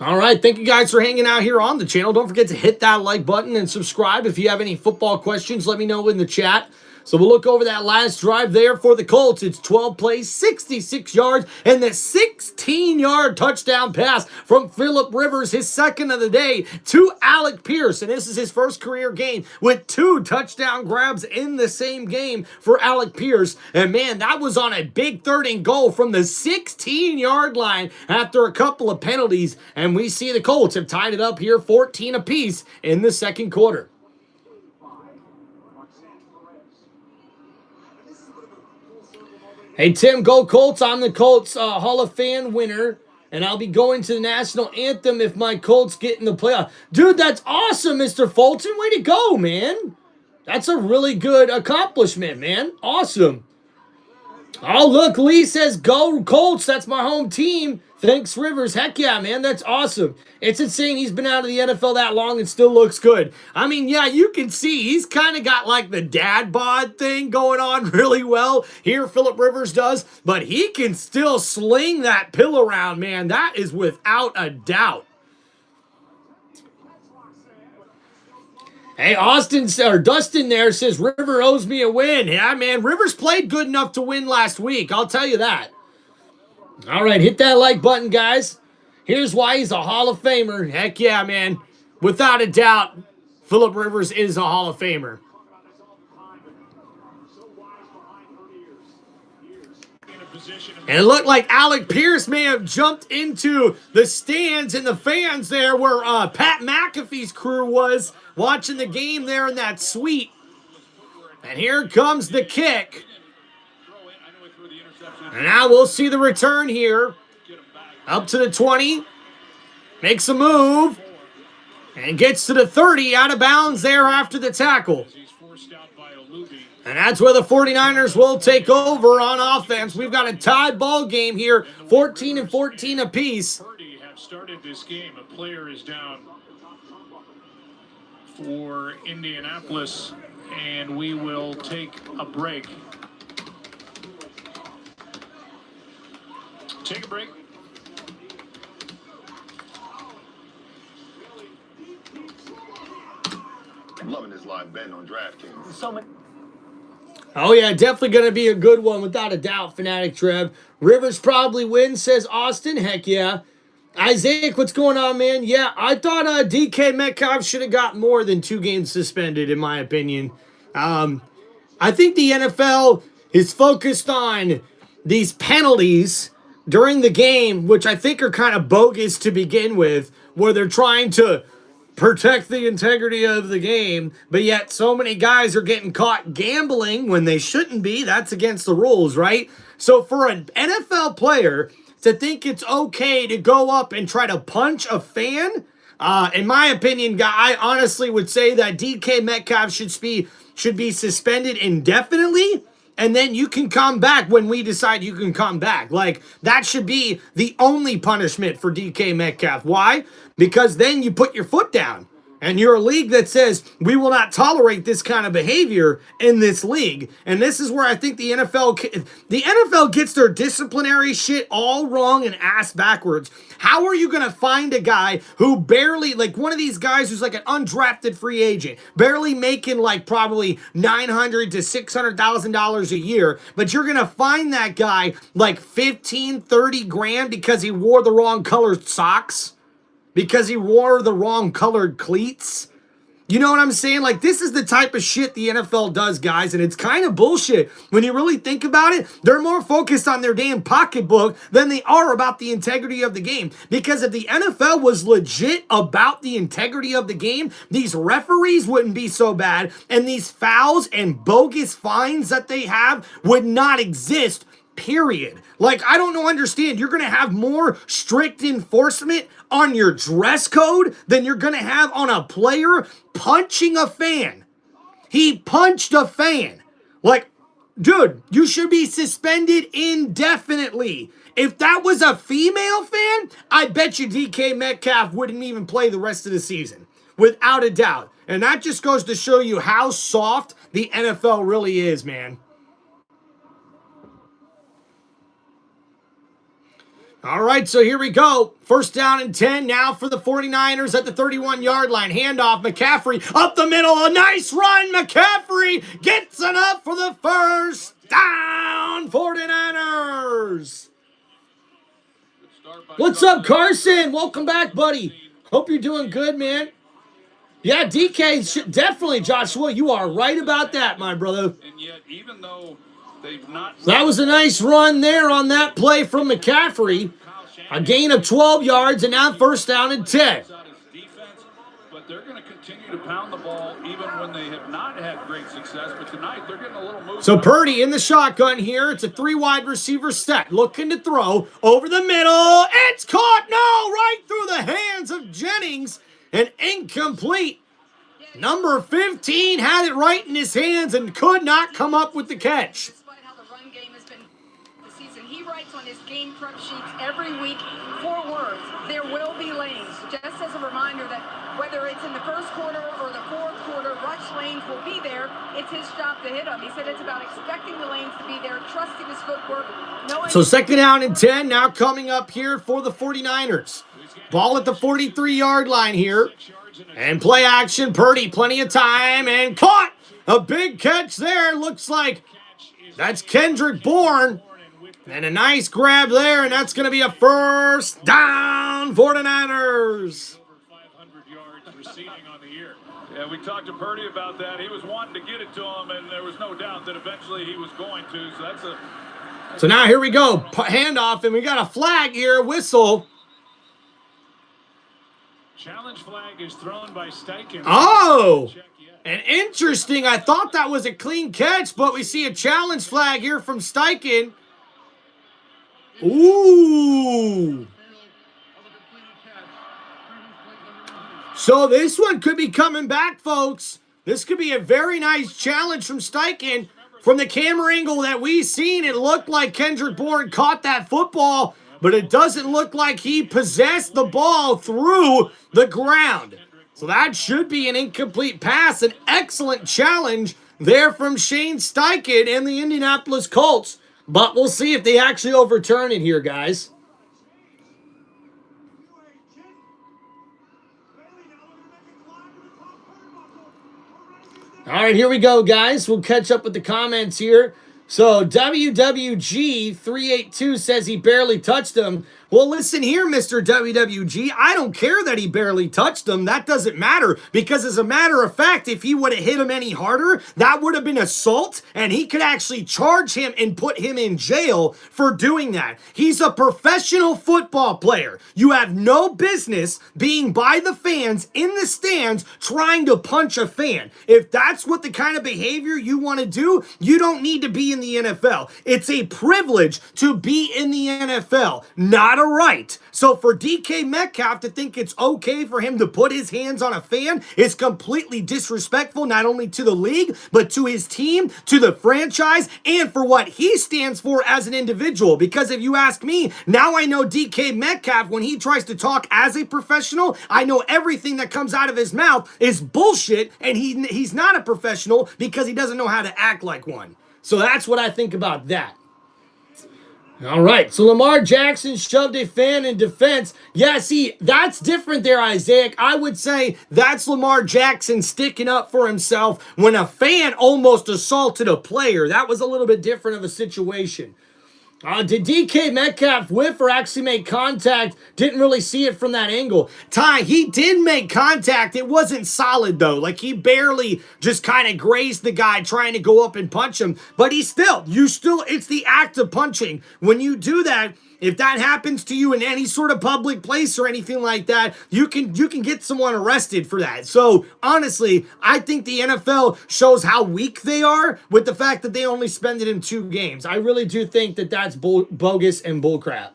All right, thank you guys for hanging out here on the channel. Don't forget to hit that like button and subscribe. If you have any football questions, let me know in the chat. So we'll look over that last drive there for the Colts. It's 12 plays, 66 yards, and the 16-yard touchdown pass from Phillip Rivers, his 2nd of the day, to Alec Pierce. And this is his first career game with 2 touchdown grabs in the same game for Alec Pierce. And man, that was on a big 3rd and goal from the 16-yard line after a couple of penalties. And we see the Colts have tied it up here 14 apiece in the 2nd quarter. Hey, Tim, go Colts. I'm the Colts Hall of Fame winner, and I'll be going to the national anthem if my Colts get in the playoff. Dude, that's awesome, Mr. Fulton. Way to go, man. That's a really good accomplishment, man. Awesome. Oh, look, Lee says, go Colts. That's my home team. Thanks, Rivers. Heck yeah, man. That's awesome. It's insane he's been out of the NFL that long and still looks good. I mean, yeah, you can see he's kind of got like the dad bod thing going on really well. Here, Phillip Rivers does. But he can still sling that pill around, man. That is without a doubt. Hey, Dustin there says, River owes me a win. Yeah, man, Rivers played good enough to win last week. I'll tell you that. All right, hit that like button, guys. Here's why he's a Hall of Famer. Heck yeah, man. Without a doubt, Phillip Rivers is a Hall of Famer. And it looked like Alec Pierce may have jumped into the stands and the fans there where Pat McAfee's crew was watching the game there in that suite. And here comes the kick. And now we'll see the return here. Up to the 20. Makes a move. And gets to the 30 out of bounds there after the tackle. And that's where the 49ers will take over on offense. We've got a tied ball game here, 14-14 apiece. Purdy have started this game. A player is down. for Indianapolis, and we will take a break. Take a break. I'm loving this live bet on DraftKings. Oh, yeah, definitely going to be a good one, without a doubt, Fanatic Trev. Rivers probably wins, says Austin. Heck yeah. Isaac, what's going on, man? Yeah, I thought DK Metcalf should have got more than 2 games suspended, in my opinion. I think the NFL is focused on these penalties during the game, which I think are kind of bogus to begin with, where they're trying to protect the integrity of the game, but yet so many guys are getting caught gambling when they shouldn't be. That's against the rules, right? So for an NFL player to think it's okay to go up and try to punch a fan, in my opinion, I honestly would say that DK Metcalf should be suspended indefinitely, and then you can come back when we decide you can come back. Like, that should be the only punishment for DK Metcalf. Why? Because then you put your foot down. And you're a league that says, we will not tolerate this kind of behavior in this league. And this is where I think the NFL gets their disciplinary shit all wrong and ass backwards. How are you going to find a guy who barely, like one of these guys who's like an undrafted free agent, barely making like probably $900,000 to $600,000 a year, but you're going to find that guy like 15, 30 grand because he wore the wrong colored socks? Because he wore the wrong colored cleats? You know what I'm saying? Like, this is the type of shit the NFL does, guys, and it's kind of bullshit. When you really think about it, they're more focused on their damn pocketbook than they are about the integrity of the game. Because if the NFL was legit about the integrity of the game, these referees wouldn't be so bad, and these fouls and bogus fines that they have would not exist, period. Like, I don't understand. You're going to have more strict enforcement on your dress code than you're going to have on a player punching a fan. He punched a fan. Like, dude, you should be suspended indefinitely. If that was a female fan, I bet you DK Metcalf wouldn't even play the rest of the season, without a doubt. And that just goes to show you how soft the NFL really is, man. All right, so here we go. First down and 10 now for the 49ers at the 31-yard line. Handoff, McCaffrey up the middle. A nice run. McCaffrey gets enough for the first down. 49ers. What's up, Carson? Welcome back, buddy. Hope you're doing good, man. Yeah, DK, definitely, Joshua. You are right about that, my brother. And yet, even though they've not... That was a nice run there on that play from McCaffrey. A gain of 12 yards, and now first down and 10. But they're going to continue to pound the ball even when they have not had great success. But tonight, they're getting a little move. So Purdy in the shotgun here. It's a 3-wide receiver set. Looking to throw over the middle. It's caught. No, right through the hands of Jennings. And incomplete. Number 15 had it right in his hands and could not come up with the catch. Despite how the run game has been this season, he writes on his game prep sheets every week 4 words: there will be lanes. Just as a reminder that whether it's in the first quarter or the fourth quarter, rush lanes will be there. It's his job to hit them. He said it's about expecting the lanes to be there, trusting his footwork. So second down and 10 now coming up here for the 49ers. Ball at the 43-yard line here. And play action, Purdy, plenty of time, and caught! A big catch there. Looks like that's Kendrick Bourne. And a nice grab there, and that's going to be a first down, 49ers. Yeah, we talked to Purdy about that. He was wanting to get it to him, and there was no doubt that eventually he was going to. So now here we go. Handoff, and we got a flag here, whistle. Challenge flag is thrown by Steichen. Oh, and interesting. I thought that was a clean catch, but we see a challenge flag here from Steichen. Ooh. So this one could be coming back, folks. This could be a very nice challenge from Steichen. From the camera angle that we've seen, it looked like Kendrick Bourne caught that football, but it doesn't look like he possessed the ball through the ground. So that should be an incomplete pass. An excellent challenge there from Shane Steichen and the Indianapolis Colts. But we'll see if they actually overturn it here, guys. All right, here we go, guys. We'll catch up with the comments here. So WWG382 says he barely touched him. Well, listen here, Mr. WWG. I don't care that he barely touched him. That doesn't matter because, as a matter of fact, if he would have hit him any harder, that would have been assault, and he could actually charge him and put him in jail for doing that. He's a professional football player. You have no business being by the fans in the stands trying to punch a fan. If that's what the kind of behavior you want to do, you don't need to be in the NFL. It's a privilege to be in the NFL, not a right. So for DK Metcalf to think it's okay for him to put his hands on a fan is completely disrespectful, not only to the league, but to his team, to the franchise, and for what he stands for as an individual. Because if you ask me, now I know DK Metcalf, when he tries to talk as a professional, I know everything that comes out of his mouth is bullshit, and he's not a professional because he doesn't know how to act like one. So that's what I think about that. All right, so Lamar Jackson shoved a fan in defense. Yeah, see, that's different there, Isaac. I would say that's Lamar Jackson sticking up for himself when a fan almost assaulted a player. That was a little bit different of a situation. Did DK Metcalf whiff or actually make contact? Didn't really see it from that angle. Ty, he did make contact. It wasn't solid, though. Like, he barely just kind of grazed the guy trying to go up and punch him. But it's the act of punching. When you do that, if that happens to you in any sort of public place or anything like that, you can get someone arrested for that. So, honestly, I think the NFL shows how weak they are with the fact that they only spend it in 2 games. I really do think that that's bogus and bullcrap.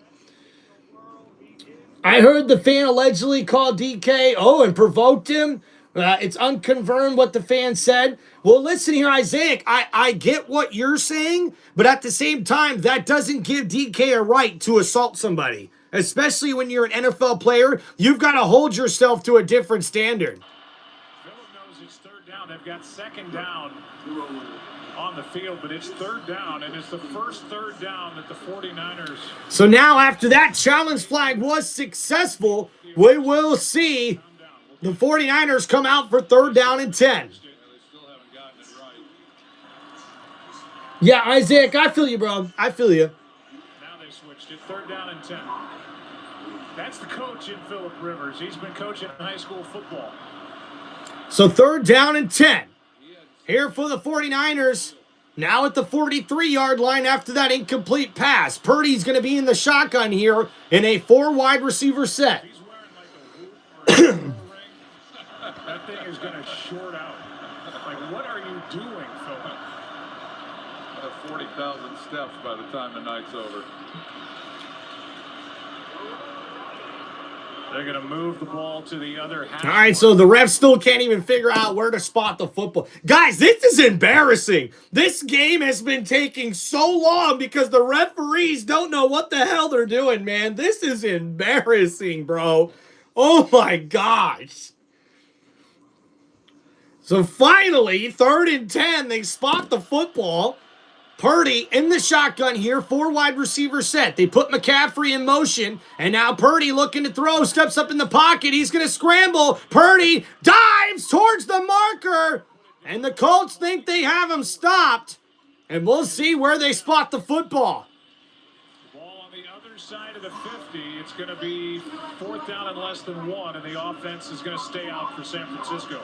I heard the fan allegedly called DK, and provoked him. It's unconfirmed what the fan said. Well, listen here, Isaac. I get what you're saying, but at the same time, that doesn't give DK a right to assault somebody. Especially when you're an NFL player, you've got to hold yourself to a different standard. Phillip knows it's third down. They've got second down on the field, but it's third down, and it's the first third down that the 49ers... So now, after that challenge flag was successful, we will see the 49ers come out for third down and 10. Yeah, Isaac, I feel you, bro. I feel you. Now they switched it. Third down and 10. That's the coach in Phillip Rivers. He's been coaching high school football. So third down and 10. Here for the 49ers. Now at the 43-yard line after that incomplete pass. Purdy's going to be in the shotgun here in a 4-wide receiver set. He's wearing like a hoop or a ring. That thing is going to short out. Like, what are you doing, Phillip? 40,000 steps by the time the night's over. They're going to move the ball to the other half. All right, so the refs still can't even figure out where to spot the football. Guys, this is embarrassing. This game has been taking so long because the referees don't know what the hell they're doing, man. This is embarrassing, bro. Oh, my gosh. So finally, third and 10, they spot the football. Purdy in the shotgun here, 4-wide receiver set. They put McCaffrey in motion, and now Purdy looking to throw, steps up in the pocket. He's going to scramble. Purdy dives towards the marker, and the Colts think they have him stopped, and we'll see where they spot the football. Ball on the other side of the 50. It's going to be fourth down and less than 1, and the offense is going to stay out for San Francisco.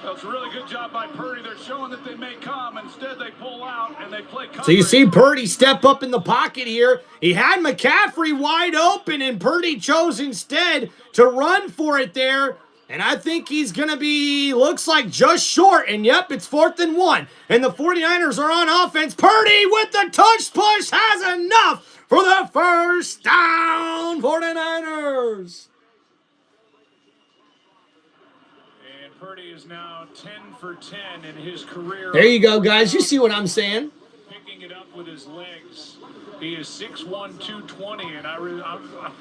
That's a really good job by Purdy. They're showing that they may come. Instead, they pull out and they play coverage. So you see Purdy step up in the pocket here. He had McCaffrey wide open, and Purdy chose instead to run for it there. And I think he's going to be, looks like just short. And yep, it's 4th and 1. And the 49ers are on offense. Purdy with the touch push has enough for the first down, 49ers. Purdy is now 10 for 10 in his career. There you go, guys. You see what I'm saying? Big picking it up with his legs. He is 6'1", 220, and I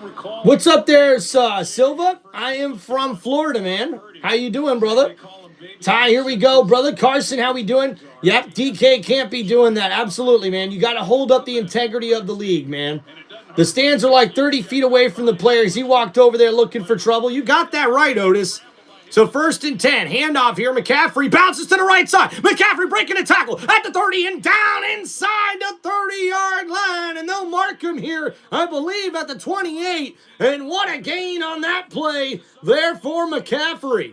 recall. What's up there, Silva? I am from Florida, man. How you doing, brother? Ty, here we go, brother. Carson, how we doing? Yep, DK can't be doing that. Absolutely, man. You got to hold up the integrity of the league, man. The stands are like 30 feet away from the players. He walked over there looking for trouble. You got that right, Otis. So 1st and 10, handoff here. McCaffrey bounces to the right side. McCaffrey breaking a tackle at the 30 and down inside the 30-yard line. And they'll mark him here, I believe, at the 28. And what a gain on that play there for McCaffrey.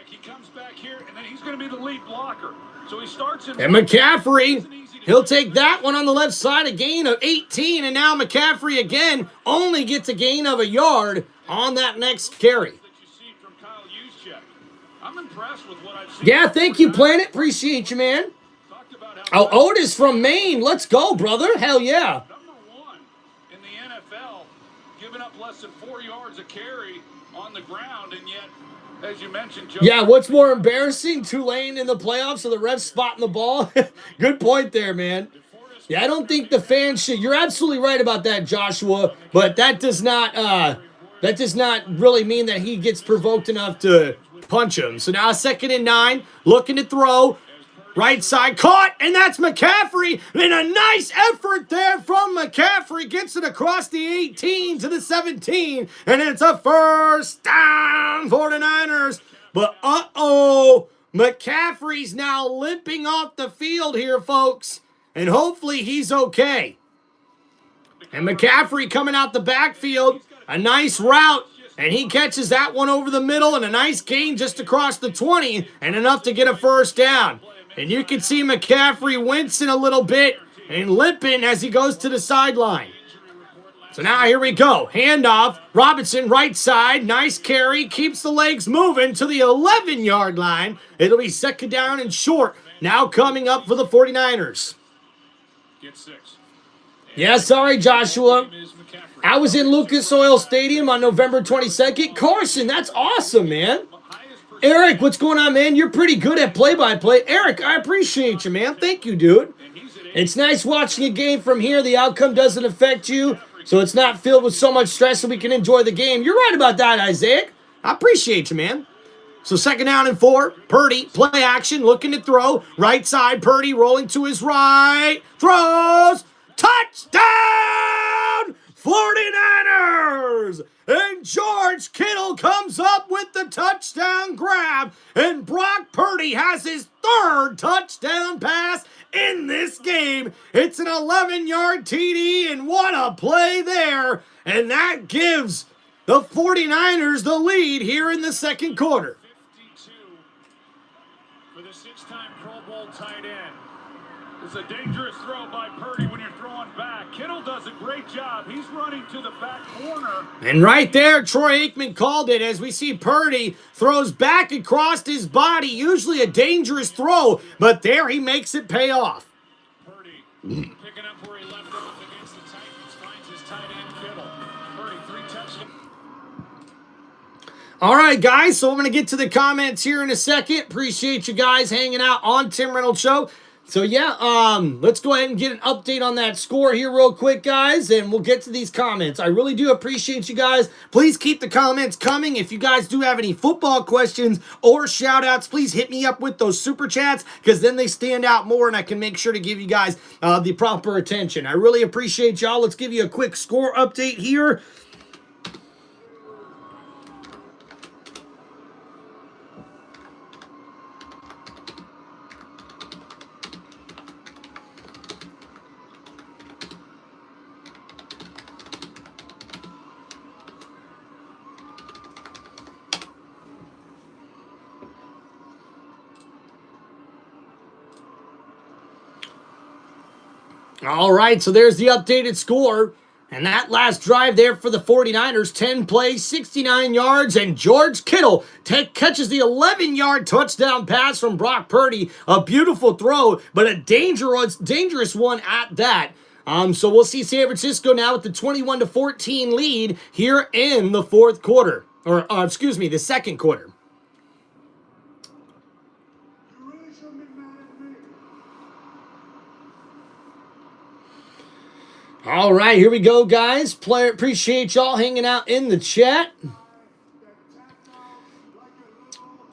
He comes back here, and then he's going to be the lead blocker. So he starts in. And McCaffrey, he'll take that one on the left side, a gain of 18. And now McCaffrey again only gets a gain of a yard on that next carry. I'm impressed with what I've seen. Yeah, thank you, Planet. Appreciate you, man. Oh, Otis from Maine. Let's go, brother. Hell yeah. Number 1 in the NFL, giving up less than 4 yards a carry on the ground, and yet, as you mentioned, Joe. Yeah, what's more embarrassing? Tulane in the playoffs or the refs spotting the ball? Good point there, man. Yeah, I don't think the fans should. You're absolutely right about that, Joshua, but that does not really mean that he gets provoked enough to punch him. So now 2nd and 9, looking to throw. Right side caught, and that's McCaffrey. And a nice effort there from McCaffrey. Gets it across the 18 to the 17. And it's a 1st down, 49ers. But McCaffrey's now limping off the field here, folks. And hopefully he's okay. And McCaffrey coming out the backfield. A nice route. And he catches that one over the middle, and a nice gain just across the 20, and enough to get a 1st down. And you can see McCaffrey wincing a little bit and limping as he goes to the sideline. So now here we go. Handoff. Robinson, right side. Nice carry. Keeps the legs moving to the 11-yard line. It'll be 2nd down and short. Now coming up for the 49ers. Get 6. Yeah, sorry, Joshua. I was in Lucas Oil Stadium on November 22nd. Carson, that's awesome, man. Eric, what's going on, man? You're pretty good at play-by-play. Eric, I appreciate you, man. Thank you, dude. It's nice watching a game from here. The outcome doesn't affect you, so it's not filled with so much stress so we can enjoy the game. You're right about that, Isaac. I appreciate you, man. So 2nd down and 4. Purdy, play action, looking to throw. Right side, Purdy rolling to his right. Throws. Touchdown! 49ers! And George Kittle comes up with the touchdown grab. And Brock Purdy has his 3rd touchdown pass in this game. It's an 11-yard TD, and what a play there. And that gives the 49ers the lead here in the 2nd quarter. 52 for the 6-time Pro Bowl tight end. It's a dangerous throw by Purdy when you're throwing back. Kittle does a great job. He's running to the back corner. And right there, Troy Aikman called it as we see Purdy throws back across his body. Usually a dangerous throw, but there he makes it pay off. Purdy picking up where he left off against the Titans. Finds his tight end Kittle. Purdy, 3 touchdowns. All right, guys, so I'm going to get to the comments here in a second. Appreciate you guys hanging out on Tim Reynolds Show. So, yeah, let's go ahead and get an update on that score here real quick, guys, and we'll get to these comments. I really do appreciate you guys. Please keep the comments coming. If you guys do have any football questions or shout-outs, please hit me up with those super chats, because then they stand out more, and I can make sure to give you guys the proper attention. I really appreciate y'all. Let's give you a quick score update here. All right, so there's the updated score. And that last drive there for the 49ers, 10 plays, 69 yards, and George Kittle catches the 11-yard touchdown pass from Brock Purdy. A beautiful throw, but a dangerous one at that. So we'll see San Francisco now with the 21-14 lead here in the fourth quarter. Or, excuse me, the second quarter. All right, here we go, guys. Appreciate y'all hanging out in the chat.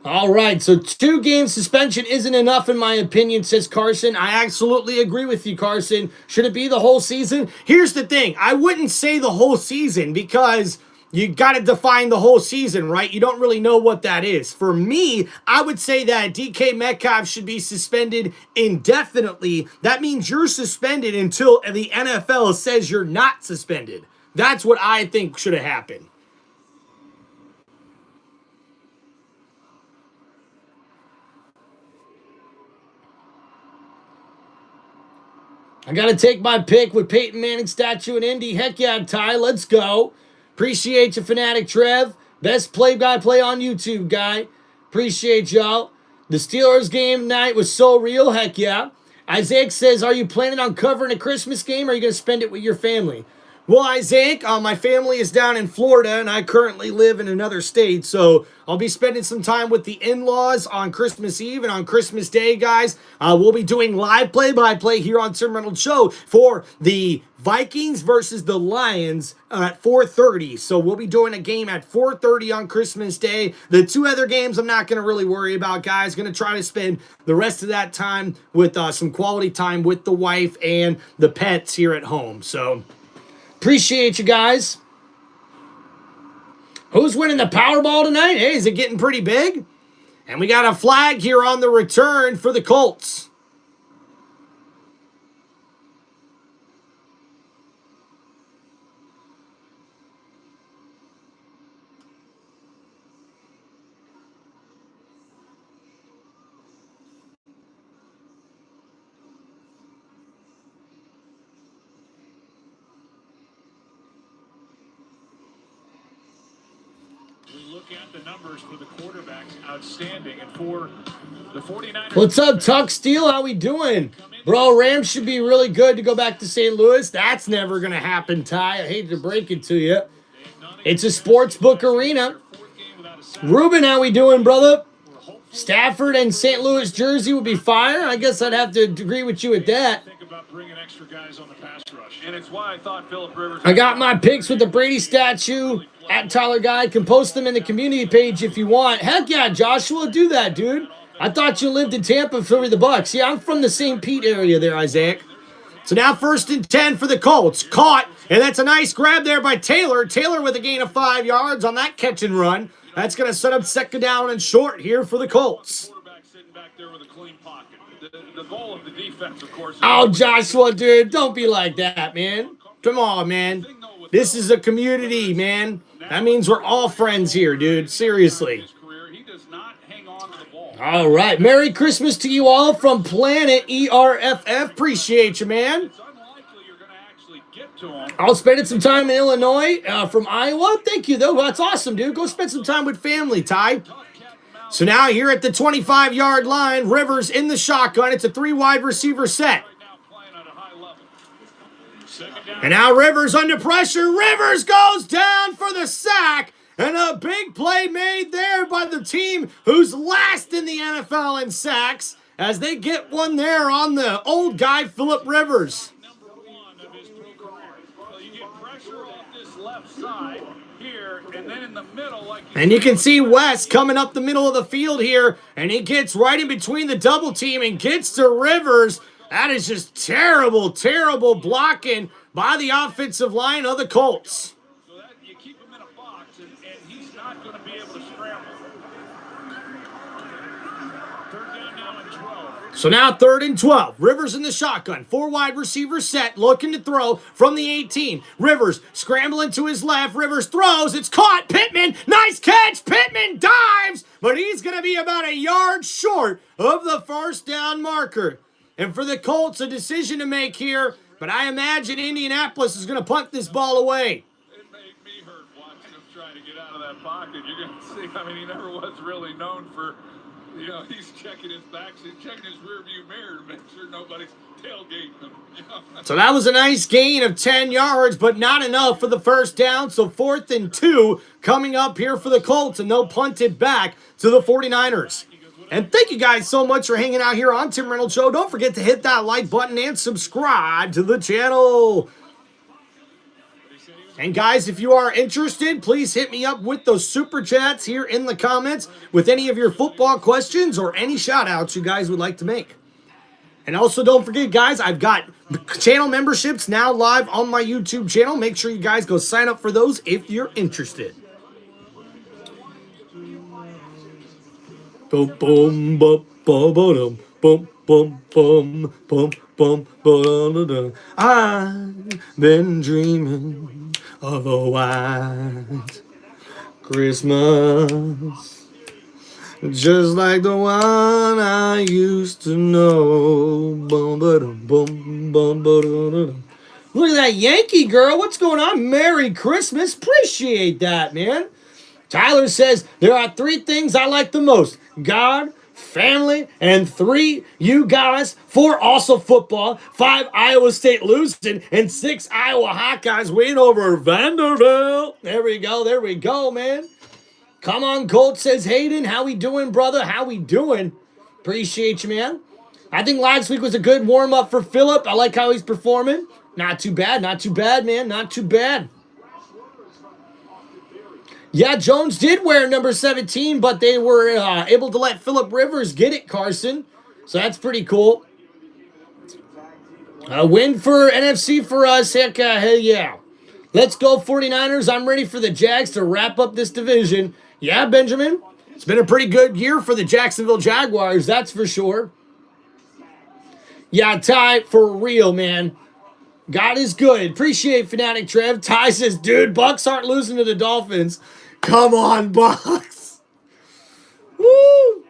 All right, so 2-game suspension isn't enough in my opinion, says Carson. I absolutely agree with you, Carson. Should it be the whole season? Here's the thing. I wouldn't say the whole season because you got to define the whole season, right? You don't really know what that is. For me, I would say that DK Metcalf should be suspended indefinitely. That means you're suspended until the NFL says you're not suspended. That's what I think should have happened. I got to take my pick with Peyton Manning statue in Indy. Heck yeah, Ty. Let's go. Appreciate you, Fanatic Trev. Best play-by-play on YouTube, guy. Appreciate y'all. The Steelers game night was so real. Heck yeah. Isaac says, are you planning on covering a Christmas game or are you going to spend it with your family? Well, Isaac, my family is down in Florida, and I currently live in another state, so I'll be spending some time with the in-laws on Christmas Eve and on Christmas Day, guys. We'll be doing live play-by-play here on Tim Reynolds Show for the Vikings versus the Lions at 4:30. So we'll be doing a game at 4:30 on Christmas Day. The 2 other games I'm not going to really worry about, guys. Going to try to spend the rest of that time with some quality time with the wife and the pets here at home. So appreciate you guys. Who's winning the Powerball tonight? Hey, is it getting pretty big? And we got a flag here on the return for the Colts. Look at the numbers for the quarterbacks, outstanding. And for the 49ers. What's up, Tuck Steele? How we doing? Bro, Rams should be really good to go back to St. Louis. That's never going to happen, Ty. I hate to break it to you. It's a sports book arena. Ruben, how we doing, brother? Stafford and St. Louis jersey would be fire. I guess I'd have to agree with you with that. Think about bringing extra guys on the pass rush. And it's why I thought Phillip Rivers. I got my picks with the Brady statue at Tyler Guy. Can post them in the community page if you want. Heck yeah, Joshua, do that, dude. I thought you lived in Tampa for the Bucks. Yeah, I'm from the St. Pete area there, Isaac. So now 1st and 10 for the Colts. Caught, and that's a nice grab there by Taylor. Taylor with a gain of 5 yards on that catch and run. That's going to set up 2nd down and short here for the Colts. The goal of the defense, of course. Oh, Joshua, dude, don't be like that, man. Come on, man. This is a community, man. That means we're all friends here, dude. Seriously. All right. Merry Christmas to you all from Planet ERFF. Appreciate you, man. I'll spend some time in Illinois from Iowa. Thank you, though. That's awesome, dude. Go spend some time with family, Ty. So now here at the 25-yard line, Rivers in the shotgun. It's a 3-wide receiver set. And now Rivers under pressure. Rivers goes down for the sack. And a big play made there by the team who's last in the NFL in sacks as they get one there on the old guy, Phillip Rivers. And you can see West coming up the middle of the field here, and he gets right in between the double team and gets to Rivers. That is just terrible, terrible blocking by the offensive line of the Colts. So that you keep him in a box, and he's not going to be able to scramble. 3rd down now and 12. So now 3rd and 12. Rivers in the shotgun. 4-wide receiver set, looking to throw from the 18. Rivers scrambling to his left. Rivers throws. It's caught. Pittman, nice catch. Pittman dives, but he's going to be about a yard short of the 1st down marker. And for the Colts, a decision to make here, but I imagine Indianapolis is going to punt this ball away. It made me hurt watching him trying to get out of that pocket. You're going to see, I mean, he never was really known for, you know, he's checking his back, he's checking his rearview mirror to make sure nobody's tailgating him. You know? So that was a nice gain of 10 yards, but not enough for the 1st down. So 4th and 2 coming up here for the Colts, and they'll punt it back to the 49ers. And thank you guys so much for hanging out here on Tim Reynolds Show. Don't forget to hit that like button and subscribe to the channel. And guys, if you are interested, please hit me up with those super chats here in the comments with any of your football questions or any shout outs you guys would like to make. And also don't forget, guys, I've got channel memberships now live on my YouTube channel. Make sure you guys go sign up for those if you're interested. Boom, boom, boom, boom, boom, boom, boom, boom, boom, boom, boom. I've been dreaming of a white Christmas, just like the one I used to know. Boom, boom, boom, boom, boom. Look at that Yankee girl. What's going on? Merry Christmas. Appreciate that, man. Tyler says, there are 3 things I like the most. God, family, and 3, you guys. 4, also football. 5, Iowa State losing. And 6, Iowa Hawkeyes win over Vanderbilt. There we go, man. Come on, Colts, says Hayden. How we doing, brother? How we doing? Appreciate you, man. I think last week was a good warm-up for Phillip. I like how he's performing. Not too bad, man. Not too bad. Yeah, Jones did wear number 17, but they were able to let Phillip Rivers get it, Carson. So that's pretty cool. A win for NFC for us. Heck yeah. Let's go 49ers. I'm ready for the Jags to wrap up this division. Yeah, Benjamin. It's been a pretty good year for the Jacksonville Jaguars, that's for sure. Yeah, Ty, for real, man. God is good. Appreciate Fanatic Trev. Ty says, dude, Bucks aren't losing to the Dolphins. Come on, Bucks. Woo!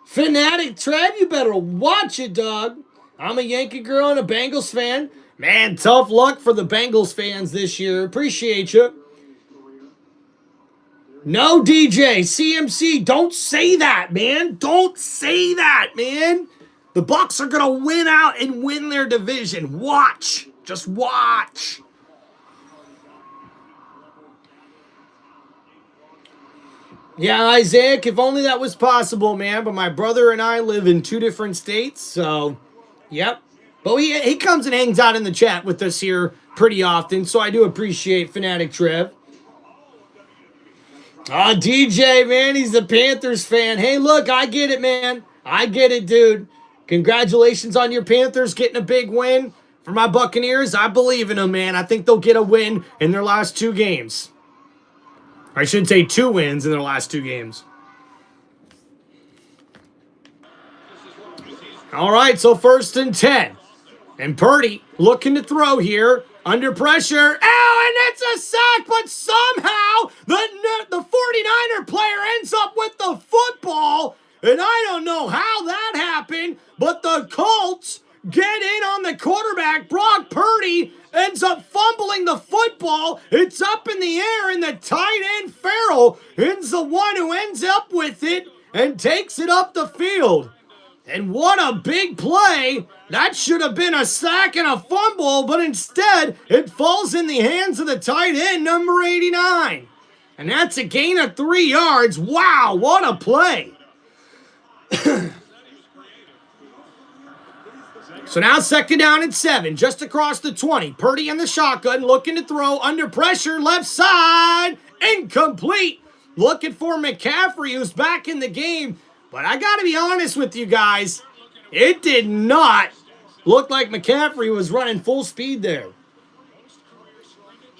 Fanatic Trev, you better watch it, dog. I'm a Yankee girl and a Bengals fan. Man, tough luck for the Bengals fans this year. Appreciate you. No, DJ. CMC, don't say that, man. Don't say that, man. The Bucks are going to win out and win their division. Watch. Just watch. Yeah, Isaac, if only that was possible, man. But my brother and I live in 2 different states, so, yep. But he comes and hangs out in the chat with us here pretty often, so I do appreciate Fanatic Trev. Oh, DJ, man, he's the Panthers fan. Hey, look, I get it, man. I get it, dude. Congratulations on your Panthers getting a big win. For my Buccaneers, I believe in them, man. I think they'll get a win in their last 2 games. I should say 2 wins in their last 2 games. All right, so 1st and 10. And Purdy looking to throw here. Under pressure. Oh, and it's a sack, but somehow the 49er player ends up with the football. And I don't know how that happened, but the Colts get in on the quarterback. Brock Purdy ends up fumbling the football. It's up in the air, and the tight end Farrell is the one who ends up with it and takes it up the field. And what a big play. That should have been a sack and a fumble, but instead it falls in the hands of the tight end, number 89. And that's a gain of 3 yards. Wow, what a play. So now 2nd down and 7, just across the 20. Purdy in the shotgun, looking to throw, under pressure, left side, incomplete. Looking for McCaffrey, who's back in the game. But I got to be honest with you guys, it did not look like McCaffrey was running full speed there.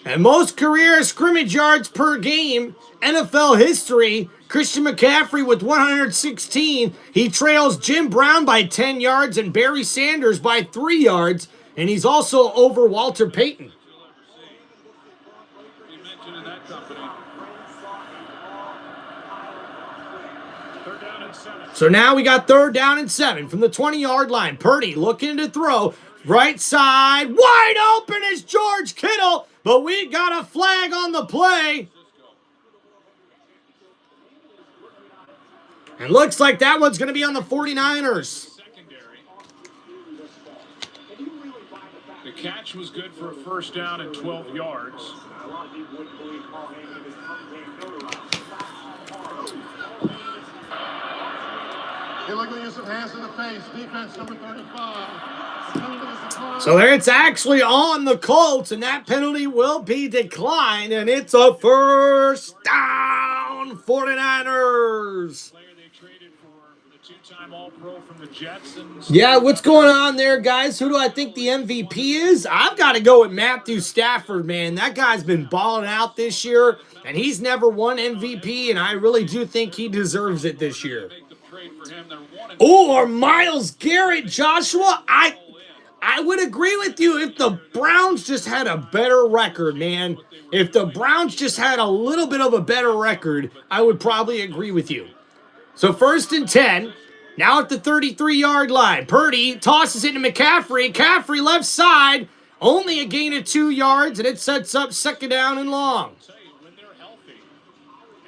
And most career scrimmage yards per game, NFL history, Christian McCaffrey with 116. He trails Jim Brown by 10 yards and Barry Sanders by 3 yards. And he's also over Walter Payton. So now we got 3rd down and 7 from the 20-yard line. Purdy looking to throw. Right side. Wide open is George Kittle. But we got a flag on the play. And looks like that one's going to be on the 49ers. The catch was good for a 1st down and 12 yards. Illegal use of hands in the face. Defense number 35. So there it's actually on the Colts, and that penalty will be declined, and it's a first down, 49ers. Yeah, what's going on there, guys? Who do I think the MVP is? I've got to go with Matthew Stafford, man. That guy's been balling out this year, and he's never won MVP, and I really do think he deserves it this year. Or Myles Garrett, Joshua. I would agree with you if the Browns just had a better record, man. If the Browns just had a little bit of a better record, I would probably agree with you. So 1st and 10. Now at the 33-yard line. Purdy tosses it to McCaffrey. McCaffrey left side. Only a gain of 2 yards, and it sets up 2nd down and long. When they're healthy,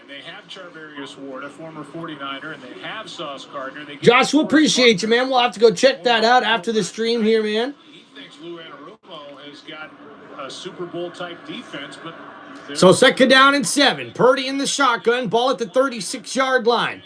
and they have Charvarius Ward, a former 49er, and they have Sauce Gardner. Josh, we'll appreciate you, man. We'll have to go check that out after the stream here, man. He thinks Lou Anarumo has got a Super Bowl-type defense, but... So 2nd down and 7. Purdy in the shotgun. Ball at the 36-yard line.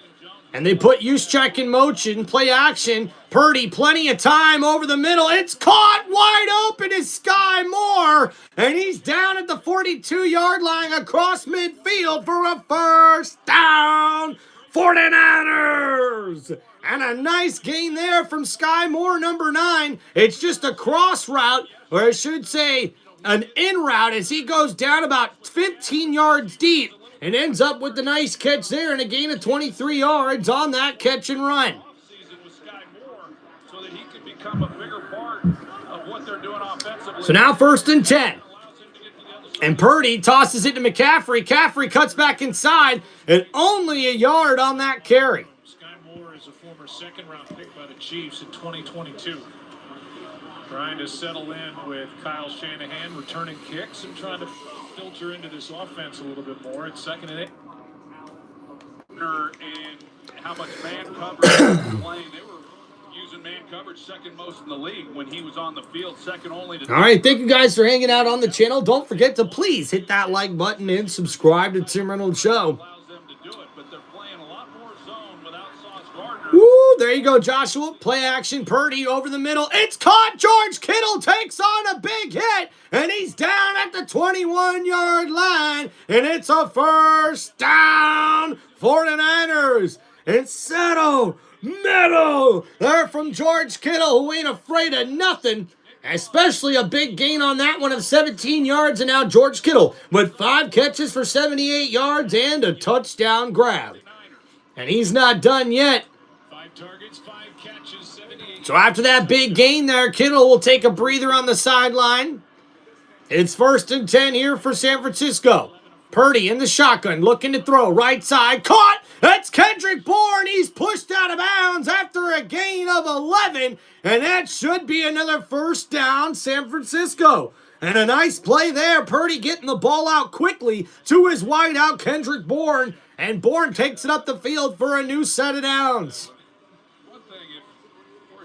And they put Juszczyk in motion, play action. Purdy, plenty of time over the middle. It's caught wide open is Sky Moore. And he's down at the 42-yard line across midfield for a first down. 49ers. And a nice gain there from Sky Moore, number 9. It's just a cross route, or I should say an in route, as he goes down about 15 yards deep. And ends up with the nice catch there and a gain of 23 yards on that catch and run. So now 1st and 10. And Purdy tosses it to McCaffrey. McCaffrey cuts back inside and only a yard on that carry. Sky Moore is a former 2nd-round pick by the Chiefs in 2022. Trying to settle in with Kyle Shanahan, returning kicks and trying to filter into this offense a little bit more. It's 2nd and 8. And how much man coverage they were playing. They were using man coverage 2nd most in the league when he was on the field, 2nd only to... All right, thank you guys for hanging out on the channel. Don't forget to please hit that like button and subscribe to Tim Reynolds Show. Woo, there you go, Joshua. Play action, Purdy over the middle. It's caught. George Kittle takes on a big hit, and he's down at the 21-yard line, and it's a first down. 49ers. It's settled. Meadow. They're from George Kittle, who ain't afraid of nothing, especially a big gain on that one of 17 yards, and now George Kittle with 5 catches for 78 yards and a touchdown grab. And he's not done yet. Targets, 5 catches, 78. So after that big gain there, Kittle will take a breather on the sideline. It's 1st and 10 here for San Francisco. Purdy in the shotgun, looking to throw. Right side, caught! That's Kendrick Bourne. He's pushed out of bounds after a gain of 11. And that should be another first down, San Francisco. And a nice play there. Purdy getting the ball out quickly to his wideout, Kendrick Bourne. And Bourne takes it up the field for a new set of downs.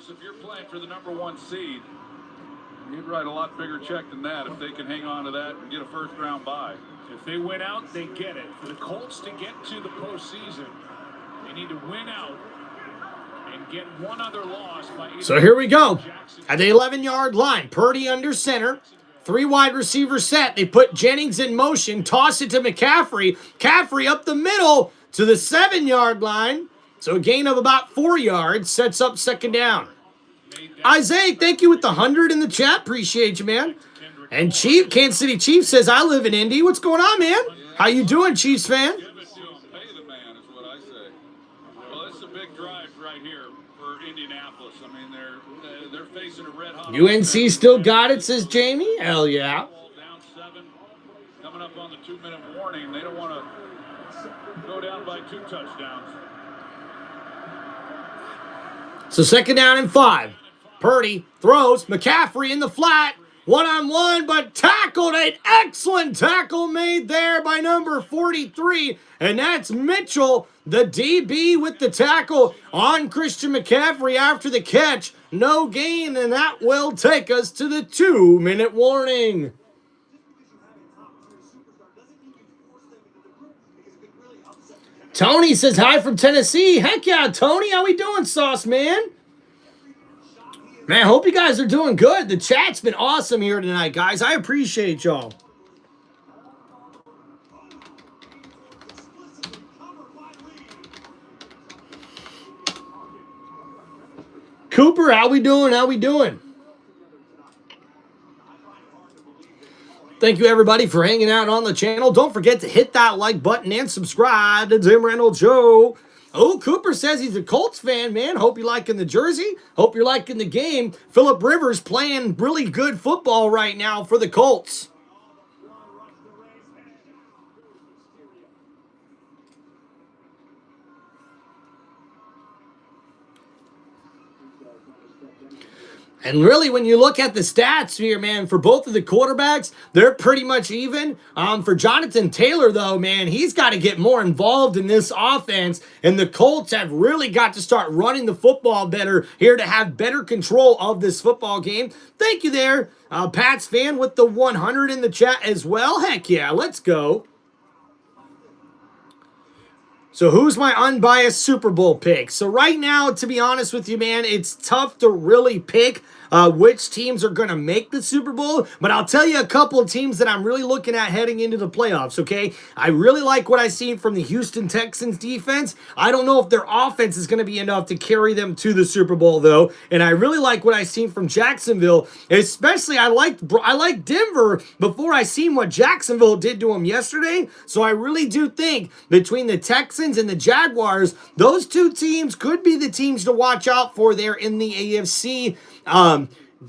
If you're playing for the number 1 seed, you'd write a lot bigger check than that if they can hang on to that and get a first-round bye. If they win out, they get it. For the Colts to get to the postseason, they need to win out and get one other loss by either. So here we go. At the 11-yard line, Purdy under center. 3 wide receivers set. They put Jennings in motion, toss it to McCaffrey. McCaffrey up the middle to the 7-yard line. So a gain of about 4 yards sets up 2nd down. Isaiah, thank you with the 100 in the chat. Appreciate you, man. And Chief, Kansas City Chiefs says, I live in Indy. What's going on, man? How you doing, Chiefs fan? Give it to him. Pay the man is what I say. Well, it's a big drive right here for Indianapolis. I mean, they're facing a red-hot... UNC still got it, says Jamie. Hell yeah. Down 7. Coming up on the 2-minute warning. They don't want to go down by 2 touchdowns. So 2nd down and 5. Purdy throws. McCaffrey in the flat. 1-on-1, but tackled. An excellent tackle made there by number 43. And that's Mitchell, the DB, with the tackle on Christian McCaffrey after the catch. No gain, and that will take us to the 2-minute warning. Tony says hi from Tennessee. Heck yeah, Tony. How we doing, Sauce Man? Man, I hope you guys are doing good. The chat's been awesome here tonight, guys. I appreciate y'all. Cooper, how we doing? How we doing? Thank you, everybody, for hanging out on the channel. Don't forget to hit that like button and subscribe to Tim Reynolds Show. Oh, Cooper says he's a Colts fan, man. Hope you're liking the jersey. Hope you're liking the game. Phillip Rivers playing really good football right now for the Colts. And really, when you look at the stats here, man, for both of the quarterbacks, they're pretty much even. For Jonathan Taylor, though, man, he's got to get more involved in this offense. And the Colts have really got to start running the football better here to have better control of this football game. Thank you there, Pats fan with the 100 in the chat as well. Heck yeah, let's go. So who's my unbiased Super Bowl pick? So right now, to be honest with you, man, it's tough to really pick which teams are going to make the Super Bowl. But I'll tell you a couple of teams that I'm really looking at heading into the playoffs, okay? I really like what I've seen from the Houston Texans defense. I don't know if their offense is going to be enough to carry them to the Super Bowl, though. And I really like what I've seen from Jacksonville. Especially, I liked Denver before I seen what Jacksonville did to them yesterday. So I really do think between the Texans and the Jaguars, those two teams could be the teams to watch out for there in the AFC.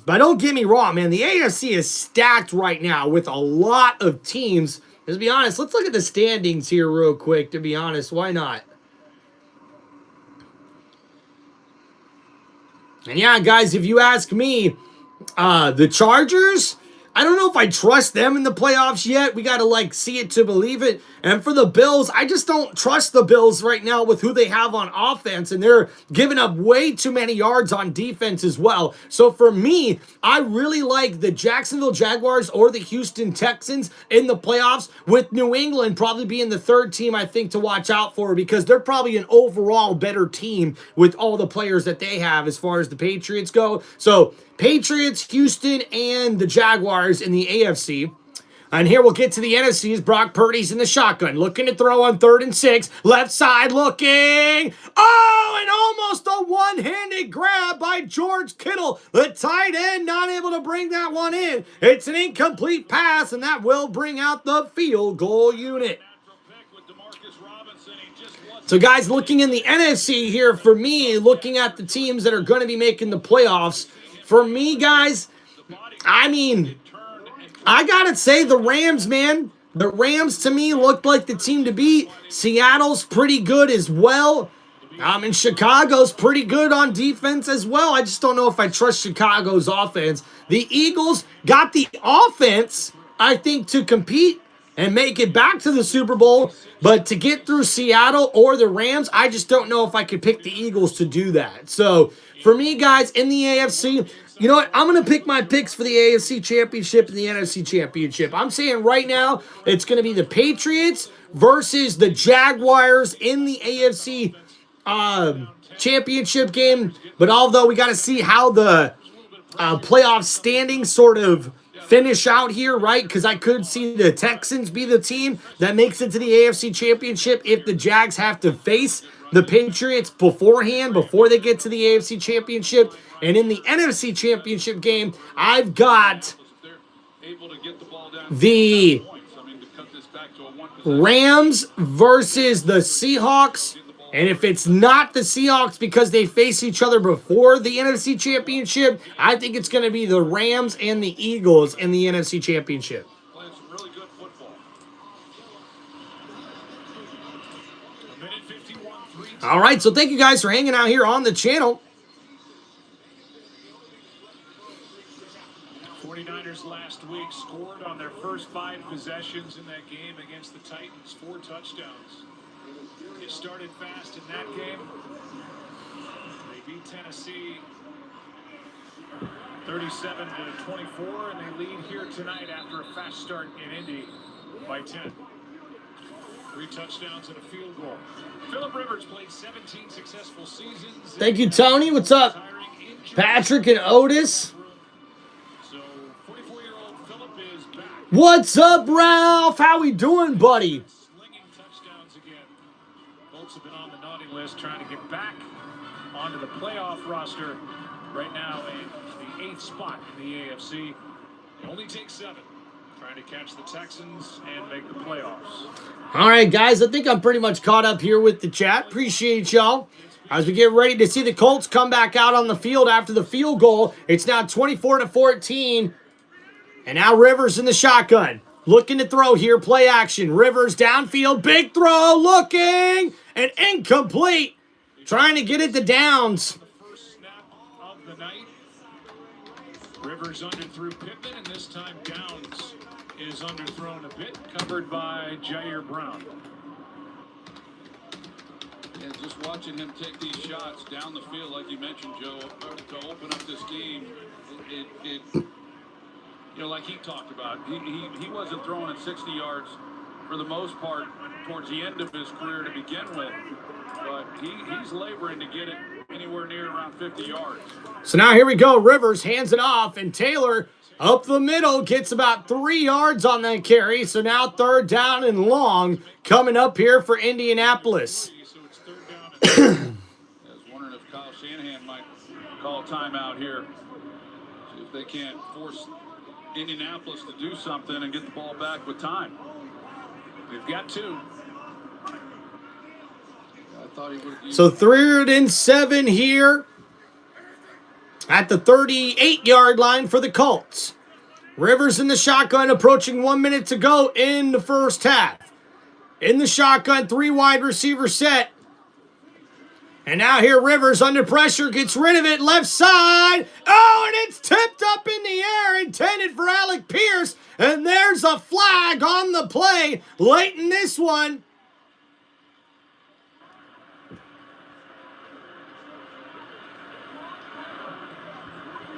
But don't get me wrong, man. The AFC is stacked right now with a lot of teams. Let's be honest. Let's look at the standings here real quick, to be honest. Why not? And yeah, guys, if you ask me, the Chargers, I don't know if I trust them in the playoffs yet. We got to, see it to believe it. And for the Bills, I just don't trust the Bills right now with who they have on offense. And they're giving up way too many yards on defense as well. So for me, I really like the Jacksonville Jaguars or the Houston Texans in the playoffs, with New England probably being the third team I think to watch out for, because they're probably an overall better team with all the players that they have as far as the Patriots go. So Patriots, Houston, and the Jaguars in the AFC. And here we'll get to the NFCs. Brock Purdy's in the shotgun, looking to throw on 3rd and 6. Left side looking. Oh, and almost a one-handed grab by George Kittle. The tight end not able to bring that one in. It's an incomplete pass, and that will bring out the field goal unit. So, guys, looking in the NFC here, for me, looking at the teams that are going to be making the playoffs, for me, guys, I mean, I got to say the Rams, man. The Rams, to me, looked like the team to beat. Seattle's pretty good as well. And Chicago's pretty good on defense as well. I just don't know if I trust Chicago's offense. The Eagles got the offense, I think, to compete and make it back to the Super Bowl. But to get through Seattle or the Rams, I just don't know if I could pick the Eagles to do that. So, for me, guys, in the AFC, you know what? I'm going to pick my picks for the AFC Championship and the NFC Championship. I'm saying right now it's going to be the Patriots versus the Jaguars in the AFC Championship game. But although we got to see how the playoff standings sort of finish out here, right? Because I could see the Texans be the team that makes it to the AFC Championship if the Jags have to face the Patriots beforehand, before they get to the AFC Championship. And in the NFC Championship game, I've got the Rams versus the Seahawks. And if it's not the Seahawks because they face each other before the NFC Championship, I think it's going to be the Rams and the Eagles in the NFC Championship. All right, so thank you guys for hanging out here on the channel. 49ers last week scored on their first 5 possessions in that game against the Titans, 4 touchdowns. They started fast in that game. They beat Tennessee 37-24, and they lead here tonight after a fast start in Indy by 10. 3 touchdowns and a field goal. Phillip Rivers played 17 successful seasons. Thank you, Tony. What's up? Retiring in Patrick and Otis. So 44-year-old Phillip is back. What's up, Ralph? How we doing, buddy? Slinging touchdowns again. Colts have been on the naughty list trying to get back onto the playoff roster. Right now in the 8th spot in the AFC. It only takes 7. Trying to catch the Texans and make the playoffs. All right, guys, I think I'm pretty much caught up here with the chat. Appreciate y'all. As we get ready to see the Colts come back out on the field after the field goal, it's now 24-14. And now Rivers in the shotgun. Looking to throw here, play action. Rivers downfield, big throw, looking, and incomplete. Trying to get it to Downs. The first snap of the night. Rivers underthrew Pittman, and this time Downs is underthrown a bit, covered by Jair Brown. And just watching him take these shots down the field, like you mentioned, Joe, to open up this game, it you know, like he talked about, he wasn't throwing it 60 yards for the most part towards the end of his career to begin with, but he's laboring to get it anywhere near around 50 yards. So now here we go. Rivers hands it off, and Taylor up the middle gets about 3 yards on that carry. So now 3rd down and long coming up here for Indianapolis. So it's 3rd down. I was wondering if Kyle Shanahan might call a timeout here. See if they can't force Indianapolis to do something and get the ball back with time. They've got 2. I thought he would have used So 3rd and 7 here at the 38-yard line for the Colts. Rivers in the shotgun, approaching 1 minute to go in the first half. In the shotgun, 3 wide receiver set. And now here Rivers under pressure, gets rid of it, left side. Oh, and it's tipped up in the air, intended for Alec Pierce. And there's a flag on the play late in this one.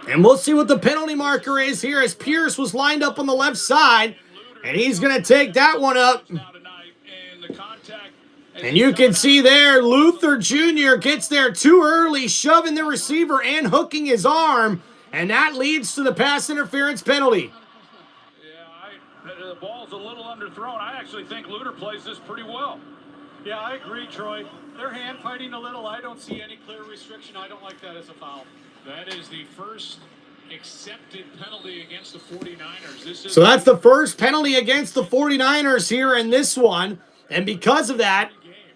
And we'll see what the penalty marker is here as Pierce was lined up on the left side. And he's going to take that one up. And you can see there, Luther Jr. gets there too early, shoving the receiver and hooking his arm. And that leads to the pass interference penalty. Yeah, the ball's a little underthrown. I actually think Luter plays this pretty well. Yeah, I agree, Troy. They're hand fighting a little. I don't see any clear restriction. I don't like that as a foul. That is the first accepted penalty against the 49ers. So that's the first penalty against the 49ers here in this one. And because of that,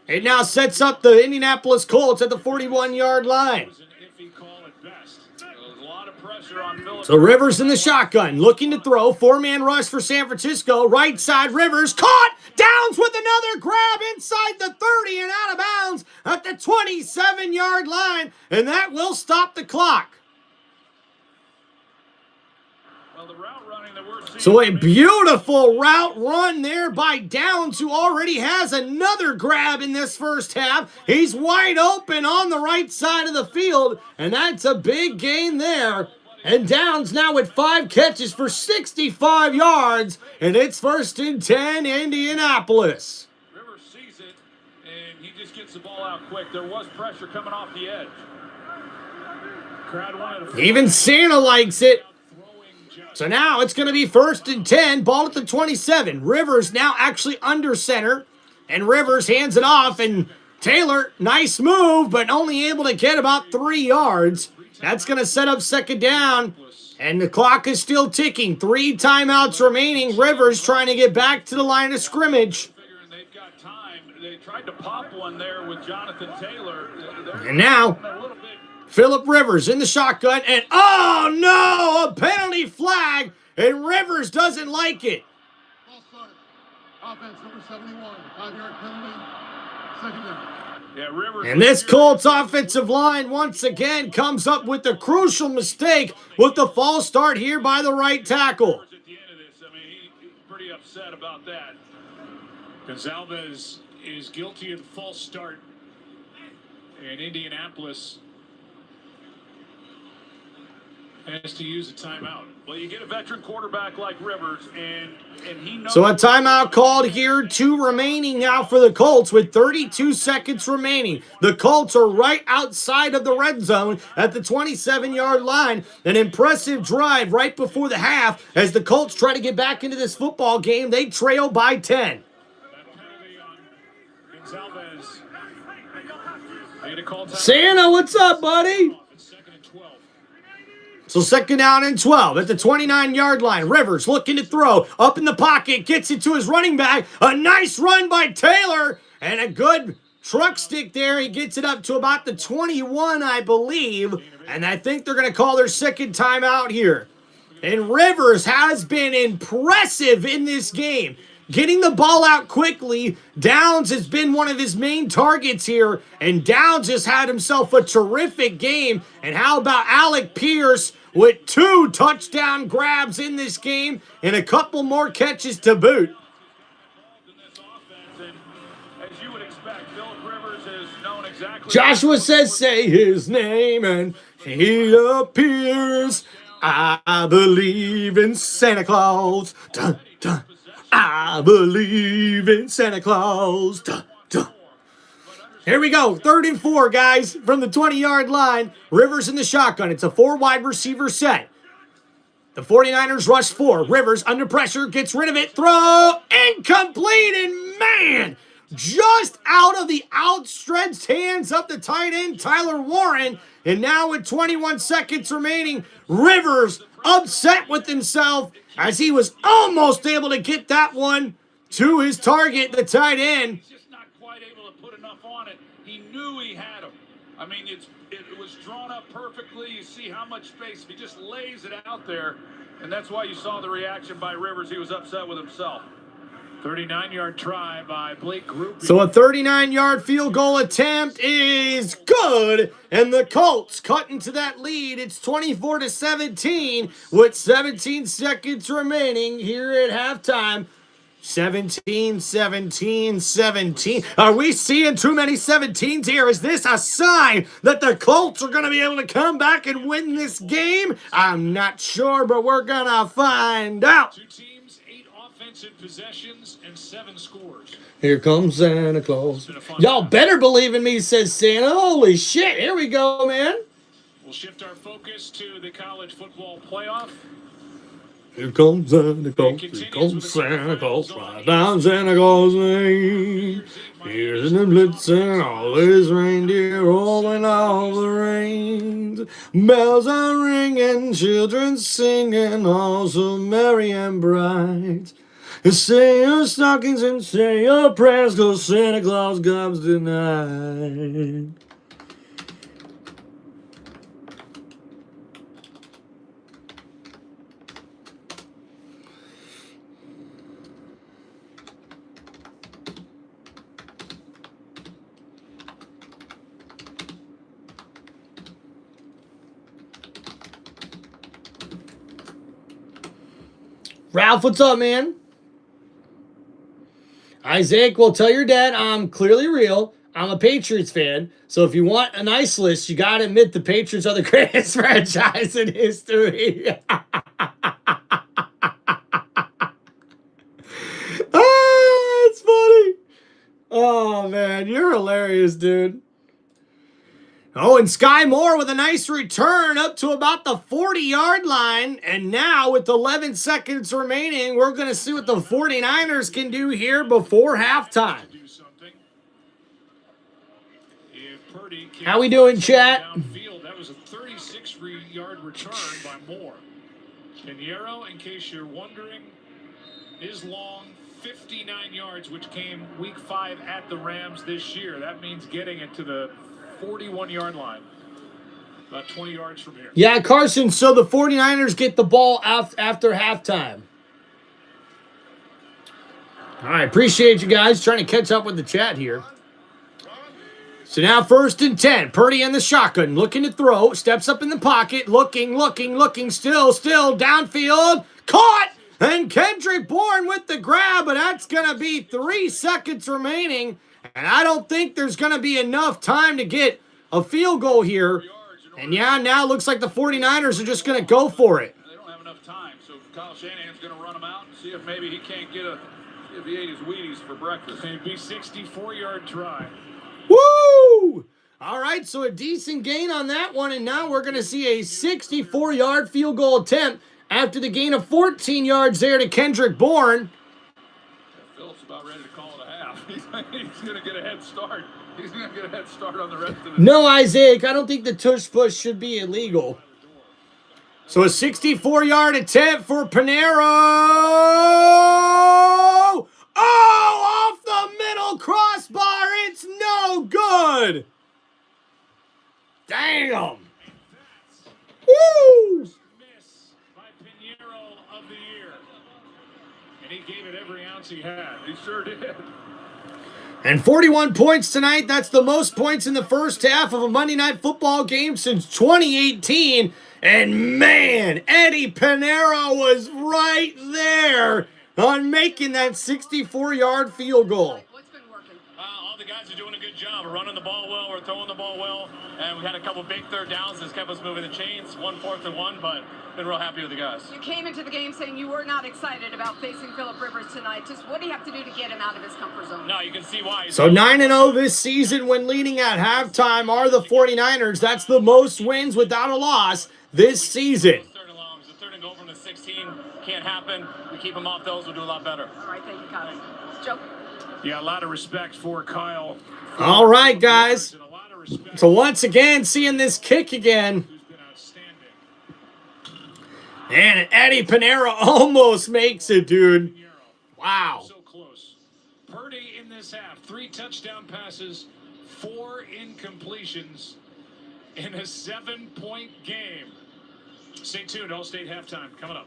it now sets up the Indianapolis Colts at the 41-yard line. So Rivers in the shotgun, looking to throw. 4-man rush for San Francisco. Right side, Rivers caught. Downs with another grab inside the 30 and out of bounds at the 27-yard line. And that will stop the clock. So a beautiful route run there by Downs, who already has another grab in this first half. He's wide open on the right side of the field, and that's a big gain there. And Downs now with 5 catches for 65 yards, and it's 1st and 10, Indianapolis. Rivers sees it, and he just gets the ball out quick. There was pressure coming off the edge. Crowd wanted to Even Santa likes it. So now it's going to be 1st and 10, ball at the 27. Rivers now actually under center, and Rivers hands it off, and Taylor, nice move, but only able to get about 3 yards. That's going to set up 2nd down, and the clock is still ticking. 3 timeouts remaining. Rivers trying to get back to the line of scrimmage. They've got time. They tried to pop one there with Jonathan Taylor. And now Phillip Rivers in the shotgun, and oh no, a penalty flag, and Rivers doesn't like it. False start. Offense number 71. 5-yard penalty. 2nd down. Yeah, Rivers. And this Colts offensive line once again comes up with the crucial mistake with the false start here by the right tackle. At the end of this, I mean, he's pretty upset about that. Gonzalez is guilty of false start. And Indianapolis has to use a timeout. Well, you get a veteran quarterback like Rivers, and he knows. So a timeout called here, 2 remaining now for the Colts with 32 seconds remaining. The Colts are right outside of the red zone at the 27-yard line. An impressive drive right before the half as the Colts try to get back into this football game. They trail by 10. Gonzalez. They get a call time. Santa, what's up, buddy? Second and 12. So 2nd down and 12 at the 29-yard line. Rivers looking to throw. Up in the pocket. Gets it to his running back. A nice run by Taylor. And a good truck stick there. He gets it up to about the 21, I believe. And I think they're going to call their 2nd timeout here. And Rivers has been impressive in this game. Getting the ball out quickly. Downs has been one of his main targets here. And Downs just had himself a terrific game. And how about Alec Pierce with 2 touchdown grabs in this game and a couple more catches to boot. As you would expect, Philip Rivers is known exactly. Joshua says, say his name and he appears. I believe in Santa Claus. Dun, dun. I believe in Santa Claus. Dun, dun. Here we go. 3rd and 4, guys, from the 20-yard line. Rivers in the shotgun. It's a 4 wide receiver set. The 49ers rush 4. Rivers under pressure, gets rid of it. Throw incomplete, and man, just out of the outstretched hands of the tight end, Tyler Warren. And now with 21 seconds remaining, Rivers upset with himself as he was almost able to get that one to his target, the tight end. He's just not quite able to put enough on it. He knew he had him. I mean, it was drawn up perfectly. You see how much space. He just lays it out there, and that's why you saw the reaction by Rivers. He was upset with himself. 39-yard try by Blake Grupe. So a 39-yard field goal attempt is good, and the Colts cut into that lead. It's 24-17 with 17 seconds remaining here at halftime. 17, 17, 17. Are we seeing too many 17s here? Is this a sign that the Colts are going to be able to come back and win this game? I'm not sure, but we're going to find out. 2 teams, 8 offensive possessions, and 7 scores. Here comes Santa Claus. Y'all better believe in me, says Santa. Holy shit. Here we go, man. We'll shift our focus to the college football playoff. Here comes Santa Claus. Here comes Santa Claus. Right down Santa Claus Lane. Here's the blitzing, all his reindeer rolling all the reins. Bells are ringing, children singing, all so merry and bright. Say your stockings and say your prayers, 'cause Santa Claus comes tonight. Ralph, what's up, man? Isaac, well, tell your dad I'm clearly real. I'm a Patriots fan. So if you want a nice list, you got to admit the Patriots are the greatest franchise in history. It's funny. Oh, man, you're hilarious, dude. Oh, and Sky Moore with a nice return up to about the 40-yard line. And now with 11 seconds remaining, we're going to see what the 49ers can do here before halftime. How we doing, chat? That was a 36-yard return by Moore. Pinheiro, in case you're wondering, is long 59 yards, which came week 5 at the Rams this year. That means getting it to the 41-yard line. About 20 yards from here. Yeah, Carson, so the 49ers get the ball after halftime. All right, appreciate you guys trying to catch up with the chat here. So now 1st and 10. Purdy in the shotgun, looking to throw. Steps up in the pocket, looking, still, downfield. Caught! And Kendrick Bourne with the grab, but that's going to be 3 seconds remaining. And I don't think there's going to be enough time to get a field goal here And yeah, now it looks like the 49ers are just going to go for it. They don't have enough time, so Kyle Shanahan's going to run them out and see if maybe he can't get if he ate his Wheaties for breakfast. It'd be 64-yard try. Woo! All right, so a decent gain on that one, and now we're going to see a 64-yard field goal attempt after the gain of 14 yards there to Kendrick Bourne. Phillips about ready to call it a half. He's going to get a head start. He's going to get a head start on the rest of it. No, Isaac, I don't think the tush push should be illegal. So a 64-yard attempt for Panero. Oh, off the middle crossbar. It's no good. Damn. Woo! Miss by Pinheiro of the year. And he gave it every ounce he had. He sure did. And 41 points tonight. That's the most points in the first half of a Monday Night Football game since 2018. And man, Eddie Pinheiro was right there on making that 64-yard field goal. What's been working? All the guys are doing a good job. We're running the ball well. We're throwing the ball well. And we had a couple big third downs that's kept us moving the chains. 1 4th and 1, but been real happy with the guys. You came into the game saying you were not excited about facing Phillip Rivers tonight. Just what do you have to do to get him out of his comfort zone? No, you can see why. So 9-0 this season when leading at halftime are the 49ers. That's the most wins without a loss this season. Third and longs. The third and go from the 16 can't happen. We keep them off those. We'll do a lot better. All right, thank you, Kyle. Joe? Yeah, a lot of respect for Kyle. All right, guys. And a lot of respect So once again, seeing this kick again. who's been outstanding. And Eddie Pinheiro almost makes it, dude. Wow. So close. Purdy in this half, 3 touchdown passes, 4 incompletions in a 7-point game. Stay tuned. All-State halftime coming up.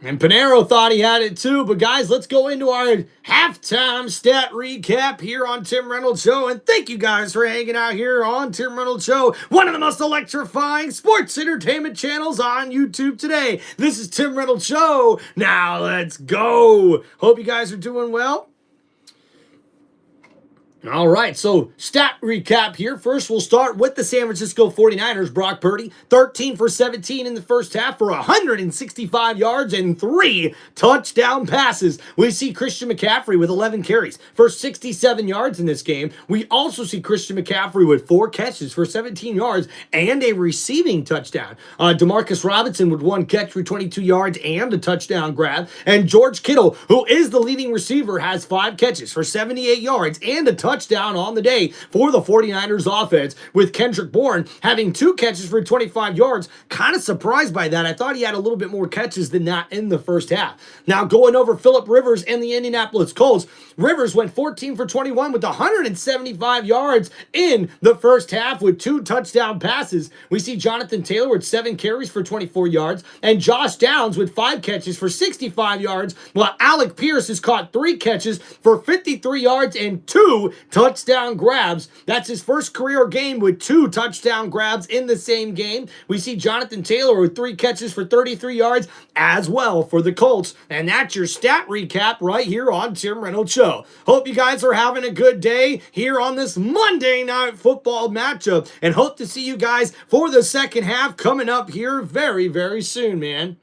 And Pinheiro thought he had it too. But guys, let's go into our halftime stat recap here on Tim Reynolds Show. And thank you guys for hanging out here on Tim Reynolds Show, one of the most electrifying sports entertainment channels on YouTube today. This is Tim Reynolds Show. Now let's go. Hope you guys are doing well. All right, so stat recap here. First, we'll start with the San Francisco 49ers. Brock Purdy, 13 for 17 in the first half for 165 yards and 3 touchdown passes. We see Christian McCaffrey with 11 carries for 67 yards in this game. We also see Christian McCaffrey with 4 catches for 17 yards and a receiving touchdown. Demarcus Robinson with 1 catch for 22 yards and a touchdown grab. And George Kittle, who is the leading receiver, has 5 catches for 78 yards and a touchdown on the day for the 49ers offense, with Kendrick Bourne having 2 catches for 25 yards. Kind of surprised by that. I thought he had a little bit more catches than that in the first half. Now going over Phillip Rivers and the Indianapolis Colts. Rivers went 14 for 21 with 175 yards in the first half with 2 touchdown passes. We see Jonathan Taylor with 7 carries for 24 yards and Josh Downs with 5 catches for 65 yards, while Alec Pierce has caught 3 catches for 53 yards and 2 touchdown grabs. That's his first career game with 2 touchdown grabs in the same game. We see Jonathan Taylor with 3 catches for 33 yards as well for the Colts. And that's your stat recap right here on Tim Reynolds Show. Hope you guys are having a good day here on this Monday Night Football matchup, and hope to see you guys for the second half coming up here very, very soon, man.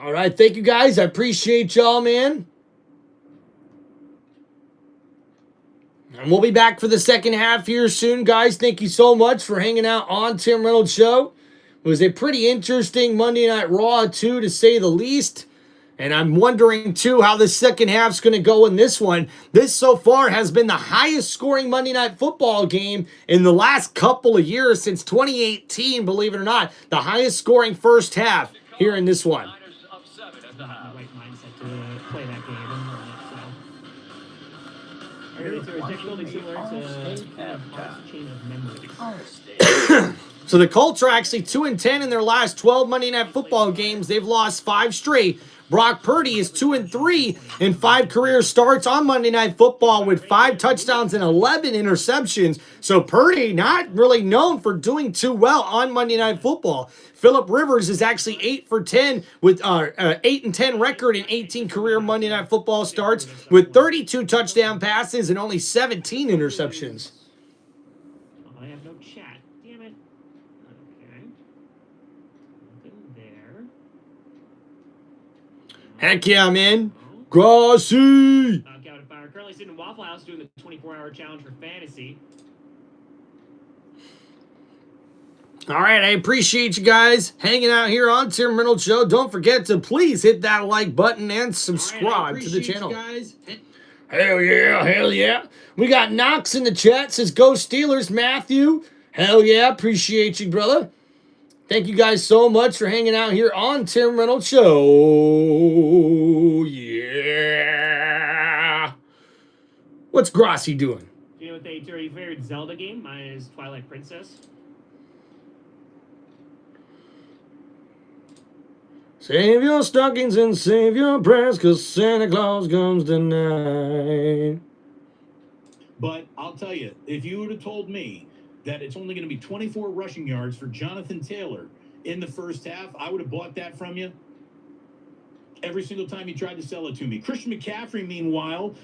All right, thank you guys. I appreciate y'all, man. And we'll be back for the second half here soon, guys. Thank you so much for hanging out on Tim Reynolds Show. It was a pretty interesting Monday Night Raw, too, to say the least. And I'm wondering, too, how the second half's going to go in this one. This, so far, has been the highest scoring Monday Night Football game in the last couple of years since 2018, believe it or not. The highest scoring first half here in this one. Right mindset to play that game and learn it. So it's ridiculously similar to change of memory. So the Colts are actually 2-10 in their last 12 Monday Night Football games. They've lost 5 straight Brock Purdy is 2-3 in 5 career starts on Monday Night Football with 5 touchdowns and 11 interceptions. So Purdy not really known for doing too well on Monday Night Football. Phillip Rivers is actually 8 for 10 with 8-10 record in 18 career Monday Night Football starts with 32 touchdown passes and only 17 interceptions. Oh, I have no chat. Damn it. Okay. Nothing there. Heck yeah, man. Grassy. Captain Fire currently sitting in Waffle House doing the 24-hour challenge for fantasy. All right, I appreciate you guys hanging out here on Tim Reynolds Show. Don't forget to please hit that like button and subscribe to the channel. Guys. Hell yeah, hell yeah. We got Knox in the chat, says go Steelers, Matthew. Hell yeah, appreciate you, brother. Thank you guys so much for hanging out here on Tim Reynolds Show. Yeah. What's Grossi doing? You know what they your favorite Zelda game? Mine is Twilight Princess. Save your stockings and save your prayers, because Santa Claus comes tonight. But I'll tell you, if you would have told me that it's only going to be 24 rushing yards for Jonathan Taylor in the first half, I would have bought that from you every single time you tried to sell it to me. Christian McCaffrey, meanwhile.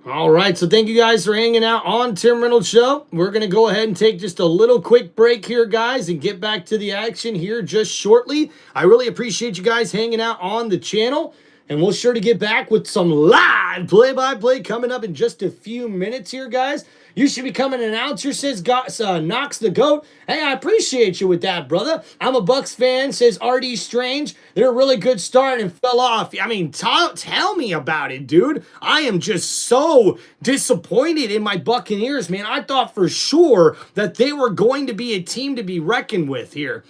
All right, so thank you guys for hanging out on Tim Reynolds Show. We're going to go ahead and take just a little quick break here, guys, and get back to the action here just shortly. I really appreciate you guys hanging out on the channel, and we'll sure to get back with some live play-by-play coming up in just a few minutes here, guys. You should become an announcer, says Knox the GOAT. Hey, I appreciate you with that, brother. I'm a Bucks fan, says RD Strange. They're a really good start and fell off. I mean, tell me about it, dude. I am just so disappointed in my Buccaneers, man. I thought for sure that they were going to be a team to be reckoned with here.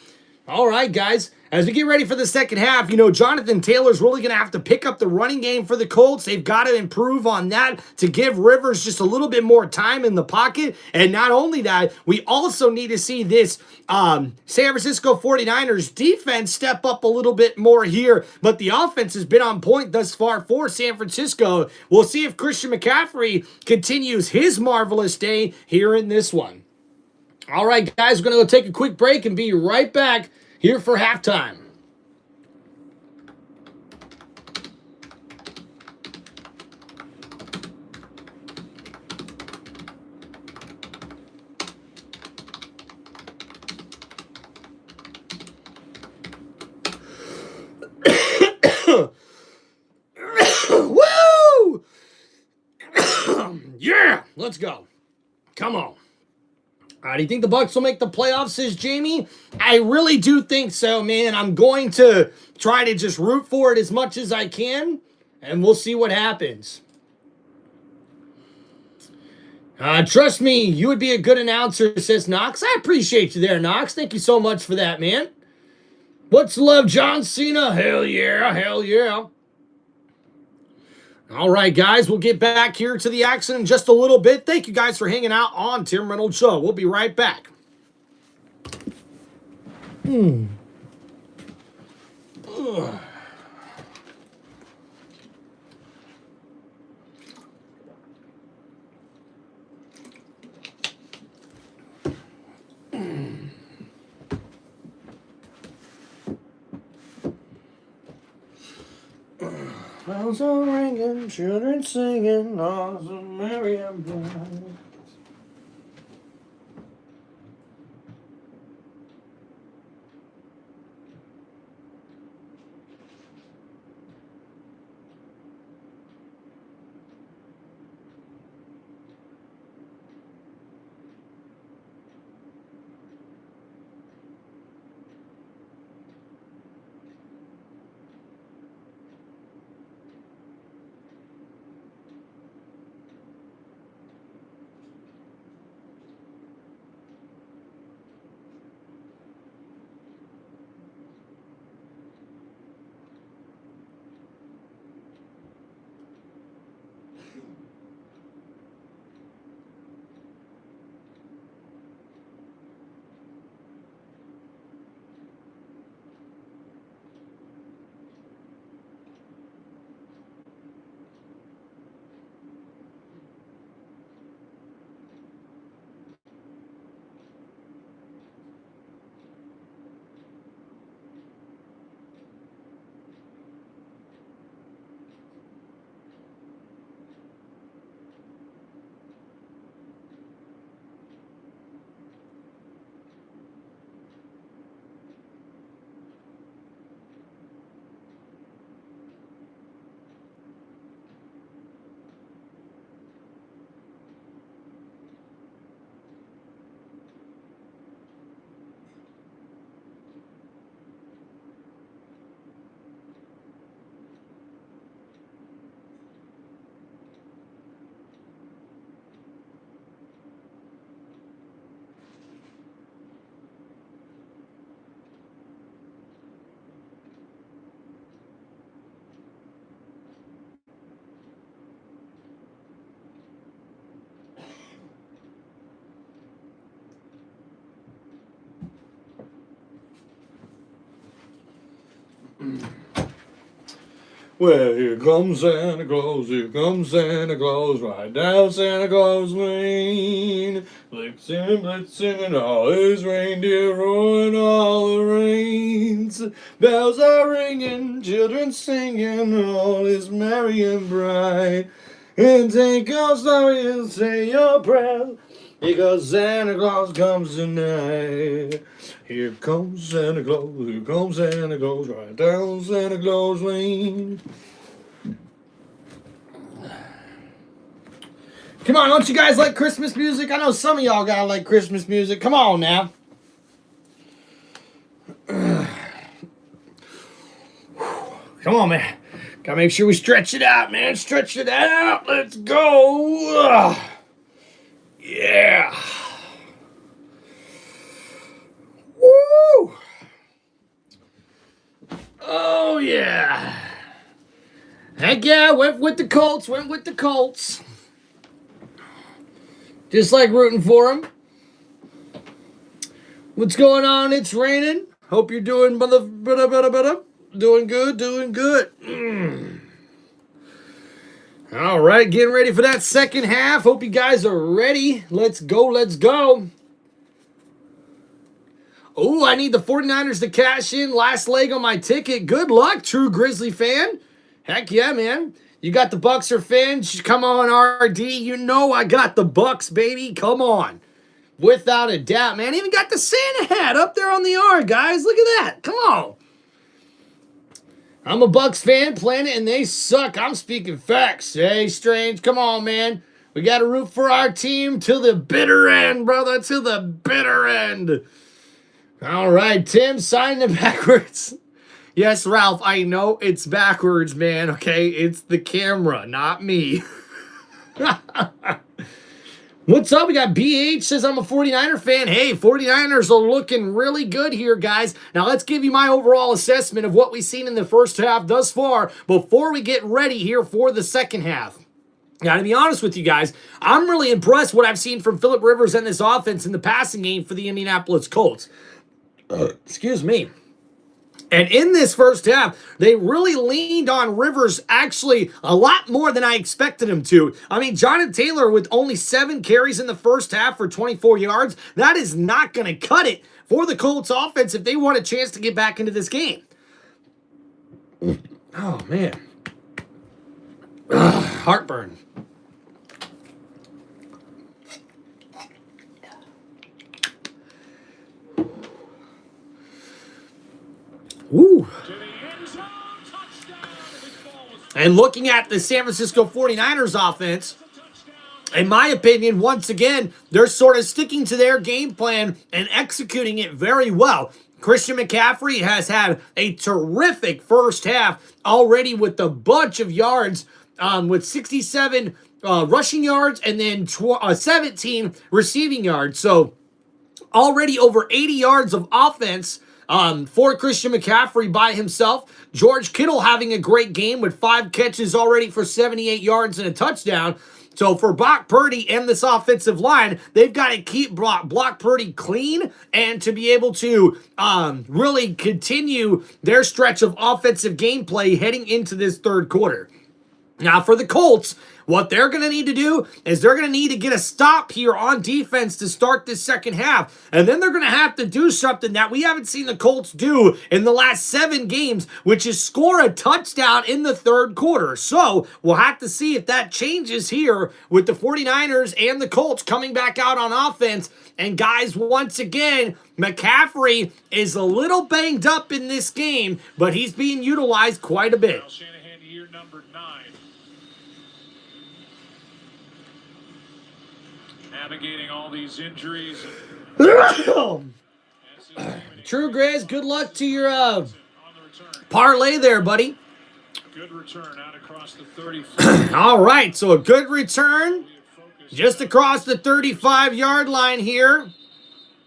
All right, guys. As we get ready for the second half, you know, Jonathan Taylor's really going to have to pick up the running game for the Colts. They've got to improve on that to give Rivers just a little bit more time in the pocket. And not only that, we also need to see this San Francisco 49ers defense step up a little bit more here. But the offense has been on point thus far for San Francisco. We'll see if Christian McCaffrey continues his marvelous day here in this one. All right, guys, we're going to go take a quick break and be right back here for halftime. Woo! Yeah, let's go. Come on. Do you think the Bucs will make the playoffs, says Jamie? I really do think so, man. I'm going to try to just root for it as much as I can, and we'll see what happens. Trust me, you would be a good announcer, says Knox. I appreciate you there, Knox. Thank you so much for that, man. What's love, John Cena? Hell yeah, hell yeah. All right, guys, we'll get back here to the action in just a little bit. Thank you guys for hanging out on Tim Reynolds Show. We'll be right back. Ugh. Bells are ringing, children singing, all's a merry and bright. Well, here comes Santa Claus, right down Santa Claus Lane. Blitzing, blitzing, and all his reindeer roaring all the reins. Bells are ringing, children singing, all is merry and bright. And take your story and say your prayer, because Santa Claus comes tonight. Here comes Santa Claus, right down Santa Claus Lane. Come on, don't you guys like Christmas music? I know some of y'all gotta like Christmas music. Come on now. Come on, man. Gotta make sure we stretch it out, man. Stretch it out. Let's go. Yeah. Woo! Oh, yeah. Heck yeah, went with the Colts. Just like rooting for them. What's going on? It's raining. Hope you're doing better. Doing good. All right, getting ready for that second half. Hope you guys are ready. Let's go. Oh, I need the 49ers to cash in. Last leg on my ticket. Good luck, true Grizzly fan. Heck yeah, man. You got the Bucks or fans? Come on, RD. You know I got the Bucks, baby. Come on. Without a doubt, man. Even got the Santa hat up there on the R, guys. Look at that. Come on. I'm a Bucks fan, playing it, and they suck. I'm speaking facts. Hey, Strange, come on, man. We got to root for our team till the bitter end, brother. Till the bitter end. All right, Tim, signing it backwards. Yes, Ralph, I know it's backwards, man, okay? It's the camera, not me. What's up? We got BH says I'm a 49er fan. Hey, 49ers are looking really good here, guys. Now, let's give you my overall assessment of what we've seen in the first half thus far before we get ready here for the second half. Now, to be honest with you guys, I'm really impressed what I've seen from Phillip Rivers and this offense in the passing game for the Indianapolis Colts. Excuse me. And in this first half, they really leaned on Rivers actually a lot more than I expected him to. I mean, Jonathan Taylor with only 7 carries in the first half for 24 yards, that is not going to cut it for the Colts offense if they want a chance to get back into this game. Oh, man. Heartburn. Woo. And looking at the San Francisco 49ers offense, in my opinion, once again, they're sort of sticking to their game plan and executing it very well. Christian McCaffrey has had a terrific first half already with a bunch of yards, with 67 rushing yards and then 17 receiving yards. So already over 80 yards of offense for Christian McCaffrey by himself. George Kittle having a great game with 5 catches already for 78 yards and a touchdown. So for Brock Purdy and this offensive line, they've got to keep Brock Purdy clean and to be able to really continue their stretch of offensive gameplay heading into this third quarter. Now for the Colts, what they're going to need to do is they're going to need to get a stop here on defense to start this second half. And then they're going to have to do something that we haven't seen the Colts do in the last 7 games, which is score a touchdown in the third quarter. So we'll have to see if that changes here with the 49ers and the Colts coming back out on offense. And guys, once again, McCaffrey is a little banged up in this game, but he's being utilized quite a bit. Shanahan, year number 9. Navigating all these injuries. True, Grizz, good luck to your parlay there, buddy. Good return out across the 35. All right, so a good return just across the 35-yard line here.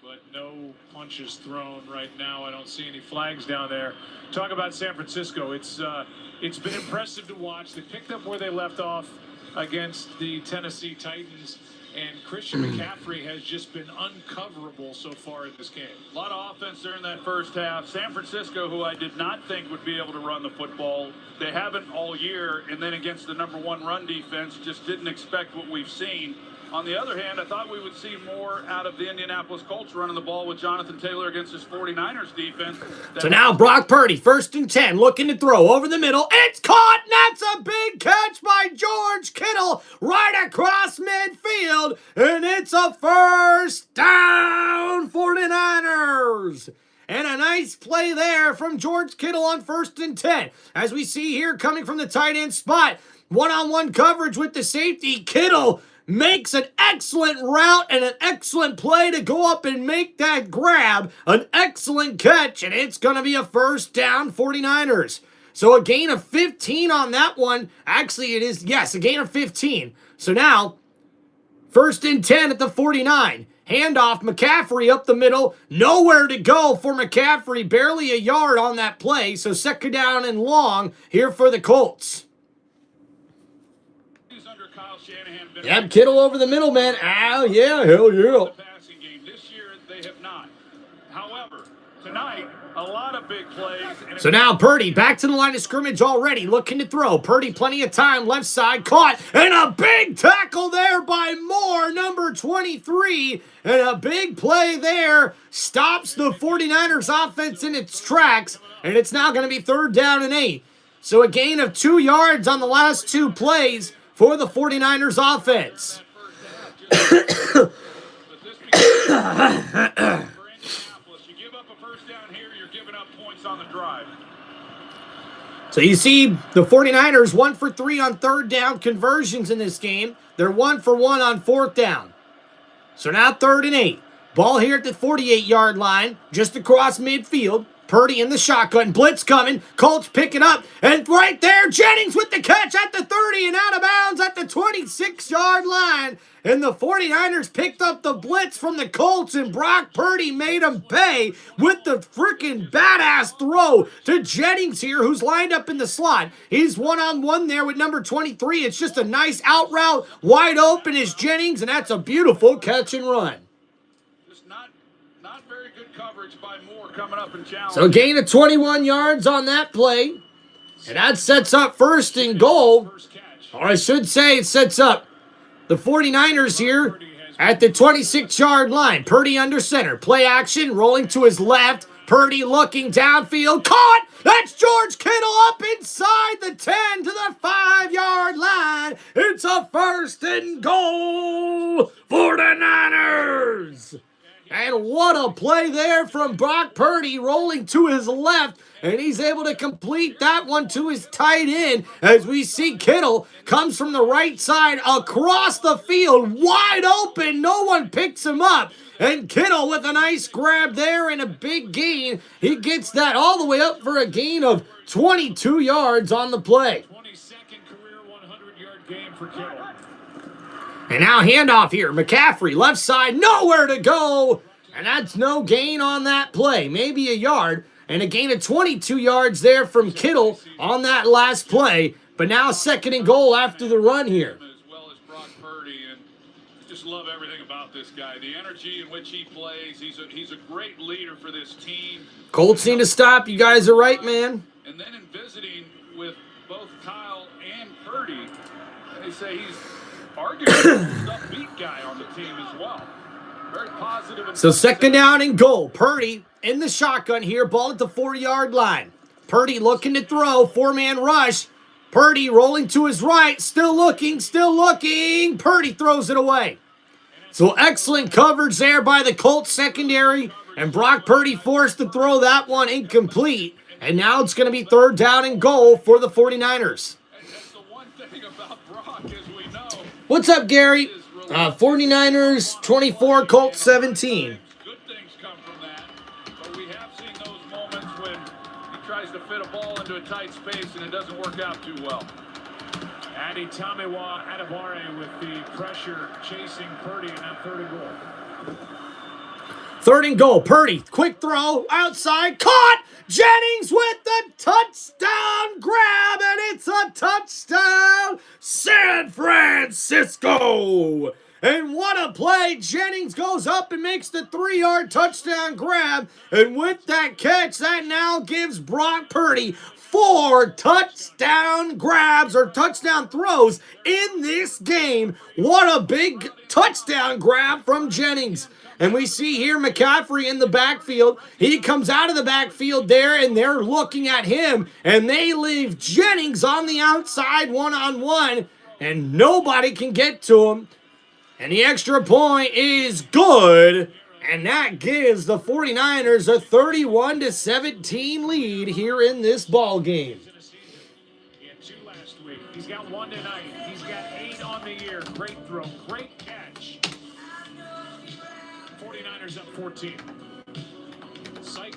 But no punches thrown right now. I don't see any flags down there. Talk about San Francisco. It's been impressive to watch. They picked up where they left off against the Tennessee Titans. And Christian McCaffrey has just been uncoverable so far in this game. A lot of offense during that first half. San Francisco, who I did not think would be able to run the football, they haven't all year. And then against the #1 run defense, just didn't expect what we've seen. On the other hand, I thought we would see more out of the Indianapolis Colts running the ball with Jonathan Taylor against his 49ers defense. So now Brock Purdy, 1st and 10, looking to throw over the middle. It's caught, and that's a big catch by George Kittle right across midfield, and it's a 1st down, 49ers. And a nice play there from George Kittle on 1st and 10. As we see here, coming from the tight end spot, one-on-one coverage with the safety, Kittle makes an excellent route and an excellent play to go up and make that grab. An excellent catch, and it's going to be a 1st down, 49ers. So a gain of 15 on that one. Actually, it is, yes, a gain of 15. So now, 1st and 10 at the 49. Handoff, McCaffrey up the middle. Nowhere to go for McCaffrey. Barely a yard on that play. So 2nd down and long here for the Colts. Yep, Kittle over the middle, man. Oh, yeah, hell yeah. This year, they have not. However, tonight, a lot of big plays. So now Purdy back to the line of scrimmage already, looking to throw. Purdy plenty of time, left side, caught, and a big tackle there by Moore, number 23. And a big play there stops the 49ers offense in its tracks, and it's now going to be 3rd down and 8. So a gain of 2 yards on the last 2 plays for the 49ers offense. So you see the 49ers 1 for 3 on 3rd down conversions in this game. They're 1 for 1 on 4th down. So now 3rd and 8. Ball here at the 48-yard line, just across midfield. Purdy in the shotgun, blitz coming, Colts pick it up, and right there, Jennings with the catch at the 30 and out of bounds at the 26-yard line. And the 49ers picked up the blitz from the Colts, and Brock Purdy made them pay with the freaking badass throw to Jennings here, who's lined up in the slot. He's one-on-one there with number 23. It's just a nice out route, wide open is Jennings, and that's a beautiful catch and run. Not very good coverage by Moore coming up and challenging. So a gain of 21 yards on that play. And that sets up 1st and goal. Or I should say it sets up the 49ers here at the 26-yard line. Purdy under center. Play action, rolling to his left. Purdy looking downfield. Caught! That's George Kittle up inside the 10 to the 5-yard line. It's a 1st and goal for the Niners. And what a play there from Brock Purdy, rolling to his left, and he's able to complete that one to his tight end as we see Kittle comes from the right side across the field, wide open. No one picks him up. And Kittle with a nice grab there and a big gain. He gets that all the way up for a gain of 22 yards on the play. 22nd career 100-yard game for Kittle. And now handoff here. McCaffrey, left side, nowhere to go. And that's no gain on that play. Maybe a yard. And a gain of 22 yards there from Kittle on that last play. But now 2nd and goal after the run here. As well as Brock Purdy. And just love everything about this guy. The energy in which he plays. He's a great leader for this team. Colts need to stop. You guys are right, man. And then in visiting with both Kyle and Purdy, they say he's arguably the upbeat guy on the team as well. Very positive. So 2nd down and goal. Purdy in the shotgun here. Ball at the 4-yard line. Purdy looking to throw. 4-man rush. Purdy rolling to his right. Still looking. Purdy throws it away. So excellent coverage there by the Colts secondary. And Brock Purdy forced to throw that one incomplete. And now it's going to be 3rd down and goal for the 49ers. That's the one thing about Brock, as we know. What's up, Gary? 49ers 24, Colts 17. Good things come from that. But we have seen those moments when he tries to fit a ball into a tight space and it doesn't work out too well. Adi Tamiwa Adibare with the pressure chasing Purdy in that 3rd and goal. 3rd and goal. Purdy, quick throw, outside, caught! Jennings with the touchdown grab, and it's It's a touchdown, San Francisco. And what a play. Jennings goes up and makes the 3-yard touchdown grab. And with that catch, that now gives Brock Purdy 4 touchdown grabs or touchdown throws in this game. What a big touchdown grab from Jennings. And we see here McCaffrey in the backfield. He comes out of the backfield there, and they're looking at him. And they leave Jennings on the outside one-on-one, and nobody can get to him. And the extra point is good. And that gives the 49ers a 31-17 lead here in this ball game. He had 2 last week. He's got 1 tonight. He's got 8 on the year. Great throw. Great catch. 49ers up 14. Psych.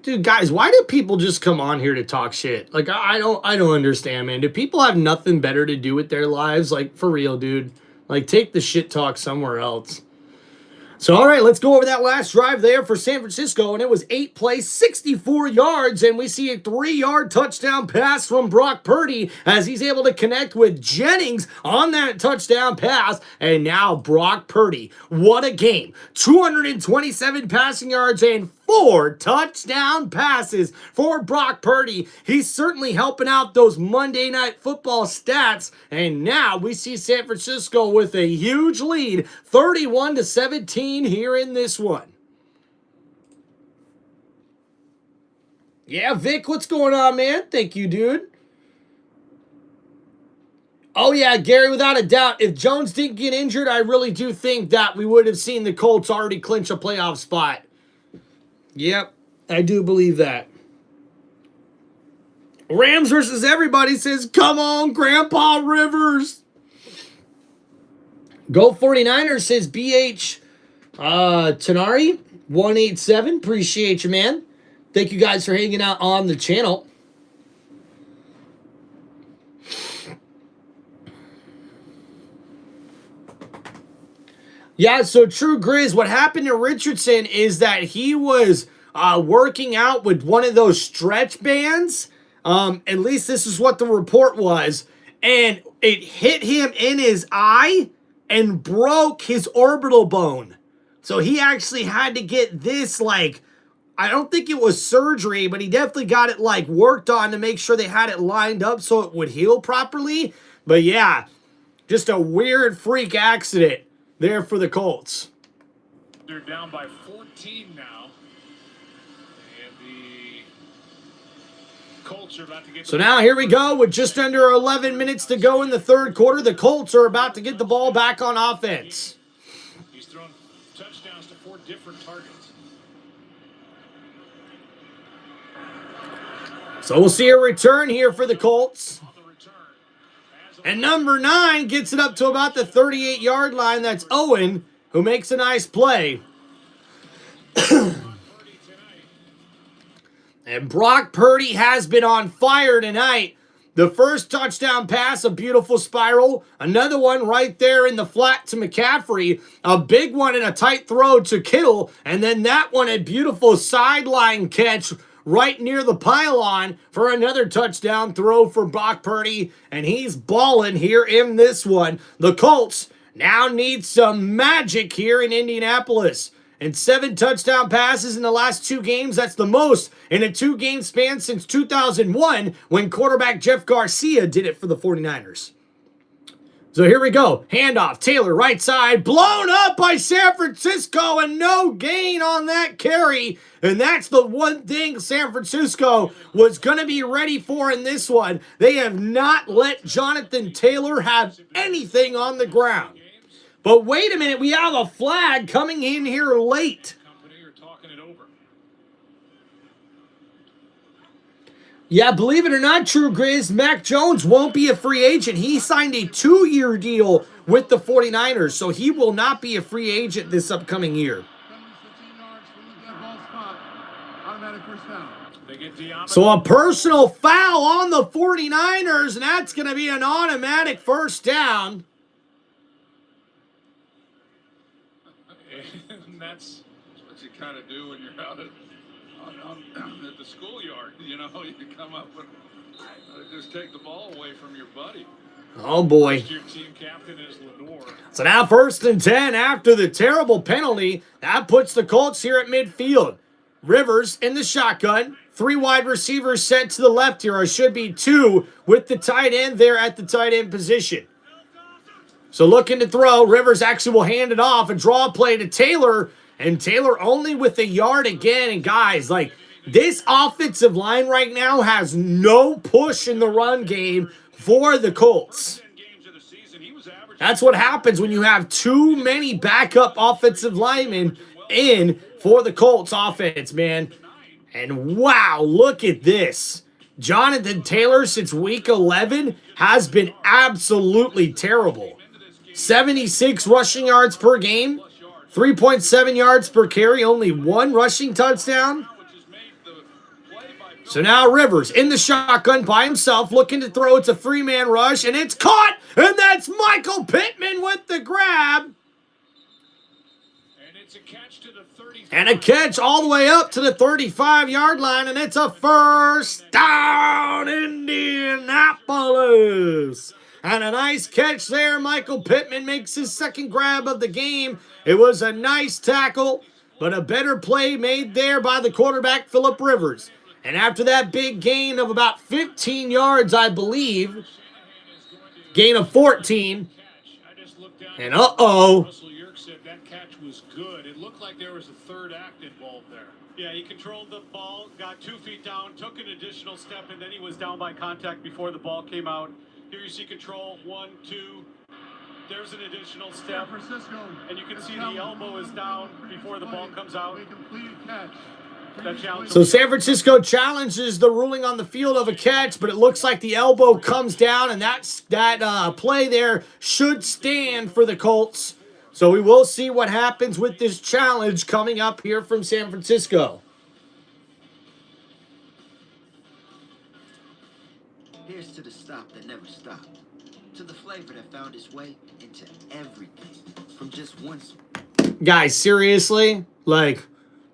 Dude, guys, why do people just come on here to talk shit? Like, I don't understand, man. Do people have nothing better to do with their lives? Like, for real, dude. Like, take the shit talk somewhere else. So, all right, let's go over that last drive there for San Francisco, and it was 8 plays, 64 yards, and we see a 3-yard touchdown pass from Brock Purdy as he's able to connect with Jennings on that touchdown pass, and now Brock Purdy. What a game. 227 passing yards and 4 touchdown passes for Brock Purdy. He's certainly helping out those Monday Night Football stats, and now we see San Francisco with a huge lead, 31-17 here in this one. Yeah, Vic, what's going on, man? Thank you, dude. Oh, yeah, Gary, without a doubt, if Jones didn't get injured, I really do think that we would have seen the Colts already clinch a playoff spot. Yep, I do believe that. Rams versus everybody says, come on, Grandpa Rivers. Go 49ers says BH Tanari 187. Appreciate you, man. Thank you guys for hanging out on the channel. Yeah, so True Grizz, what happened to Richardson is that he was working out with one of those stretch bands. At least this is what the report was. And it hit him in his eye and broke his orbital bone. So he actually had to get this, like, I don't think it was surgery, but he definitely got it, like, worked on to make sure they had it lined up so it would heal properly. But yeah, just a weird freak accident there for the Colts. They're down by 14 now. And the Colts are about to get... So now here we go with just under 11 minutes to go in the third quarter. The Colts are about to get the ball back on offense. He's thrown touchdowns to 4 different targets. So we'll see a return here for the Colts. And number 9 gets it up to about the 38-yard line. That's Owen, who makes a nice play. And Brock Purdy has been on fire tonight. The first touchdown pass, a beautiful spiral. Another one right there in the flat to McCaffrey. A big one and a tight throw to Kittle. And then that one, a beautiful sideline catch right near the pylon for another touchdown throw for Brock Purdy, and he's balling here in this one. The Colts now need some magic here in Indianapolis. And 7 touchdown passes in the last 2 games. That's the most in a 2-game span since 2001 when quarterback Jeff Garcia did it for the 49ers. So here we go. Handoff. Taylor, right side. Blown up by San Francisco and no gain on that carry. And that's the one thing San Francisco was going to be ready for in this one. They have not let Jonathan Taylor have anything on the ground. But wait a minute. We have a flag coming in here late. Yeah, believe it or not, True Grizz, Mac Jones won't be a free agent. He signed a 2-year deal with the 49ers, so he will not be a free agent this upcoming year. 15 yards from the dead ball spot. Automatic first down. They get Diamond. So a personal foul on the 49ers, and that's going to be an automatic first down. And that's what you kind of do when you're out at the schoolyard. You know, you come up and just take the ball away from your buddy. Oh, boy. Your team captain is Lenore. So now 1st and 10 after the terrible penalty. That puts the Colts here at midfield. Rivers in the shotgun. 3 wide receivers set to the left here. Or should be 2 with the tight end there at the tight end position. So looking to throw. Rivers actually will hand it off. A draw play to Taylor. And Taylor only with a yard again. And guys, like, this offensive line right now has no push in the run game for the Colts. That's what happens when you have too many backup offensive linemen in for the Colts offense, man. And wow, look at this. Jonathan Taylor since week 11 has been absolutely terrible. 76 rushing yards per game, 3.7 yards per carry, only 1 rushing touchdown. So now Rivers in the shotgun by himself, looking to throw. It's a 3-man rush, and it's caught, and that's Michael Pittman with the grab. And it's a catch to the 35. And a catch all the way up to the 35-yard line, and it's a first down, Indianapolis. And a nice catch there. Michael Pittman makes his 2nd grab of the game. It was a nice tackle, but a better play made there by the quarterback, Phillip Rivers. And after that big gain of about 15 yards, I believe, gain of 14, and Russell Yerk said that catch was good. It looked like there was a 3rd act involved there. Yeah, he controlled the ball, got 2 feet down, took an additional step, and then he was down by contact before the ball came out. Here you see control, 1, 2. There's an additional step, and you can see the elbow is down before the ball comes out. A completed catch. So San Francisco challenges the ruling on the field of a catch, but it looks like the elbow comes down, and that play there should stand for the Colts. So we will see what happens with this challenge coming up here from San Francisco. Here's to the stop that never stopped, to the flavor that found its way into everything, from just one. Guys, seriously, like,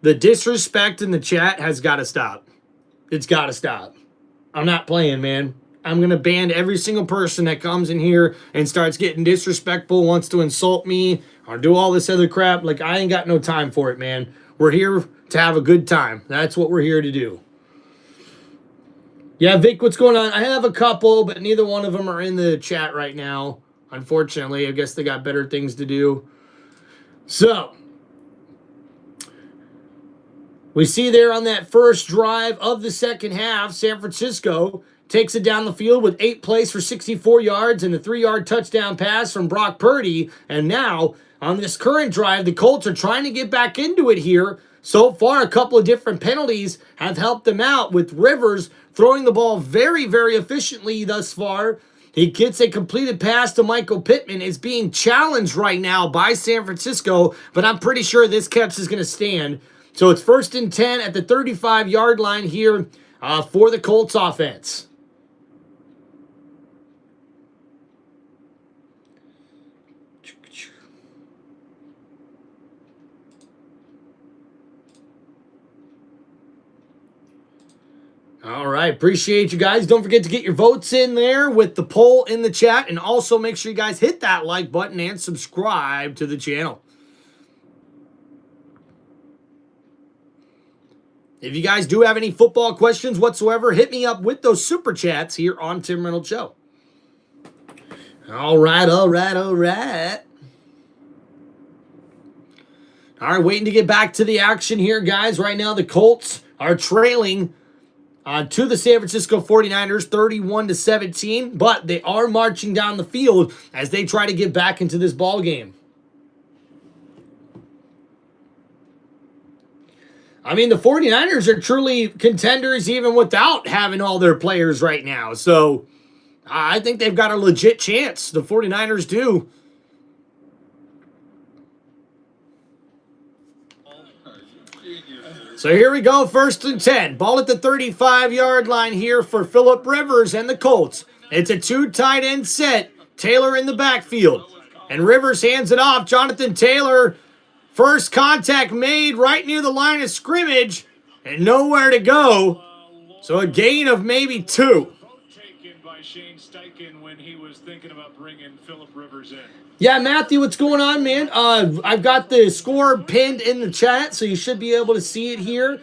the disrespect in the chat has got to stop. It's got to stop. I'm not playing, man. I'm going to ban every single person that comes in here and starts getting disrespectful, wants to insult me, or do all this other crap. Like, I ain't got no time for it, man. We're here to have a good time. That's what we're here to do. Yeah, Vic, what's going on? I have a couple, but neither one of them are in the chat right now. Unfortunately, I guess they got better things to do. So, we see there on that first drive of the second half, San Francisco takes it down the field with 8 plays for 64 yards and a 3-yard touchdown pass from Brock Purdy. And now, on this current drive, the Colts are trying to get back into it here. So far, a couple of different penalties have helped them out, with Rivers throwing the ball very, very efficiently thus far. He gets a completed pass to Michael Pittman. Is being challenged right now by San Francisco, but I'm pretty sure this catch is going to stand. So it's 1st and 10 at the 35-yard line here for the Colts offense. All right, appreciate you guys. Don't forget to get your votes in there with the poll in the chat, and also make sure you guys hit that like button and subscribe to the channel. If you guys do have any football questions whatsoever, hit me up with those super chats here on Tim Reynolds Show. All right. All right, waiting to get back to the action here, guys. Right now, the Colts are trailing to the San Francisco 49ers, 31-17, but they are marching down the field as they try to get back into this ball game. I mean, the 49ers are truly contenders even without having all their players right now. So I think they've got a legit chance. The 49ers do. So here we go, 1st and 10. Ball at the 35-yard line here for Phillip Rivers and the Colts. It's a 2 tight end set. Taylor in the backfield. And Rivers hands it off. Jonathan Taylor, first contact made right near the line of scrimmage and nowhere to go. So a gain of maybe 2. Taken by Shane Steichen when he was thinking about bringing Phillip Rivers in. Yeah, Matthew, what's going on, man? I've got the score pinned in the chat, so you should be able to see it here.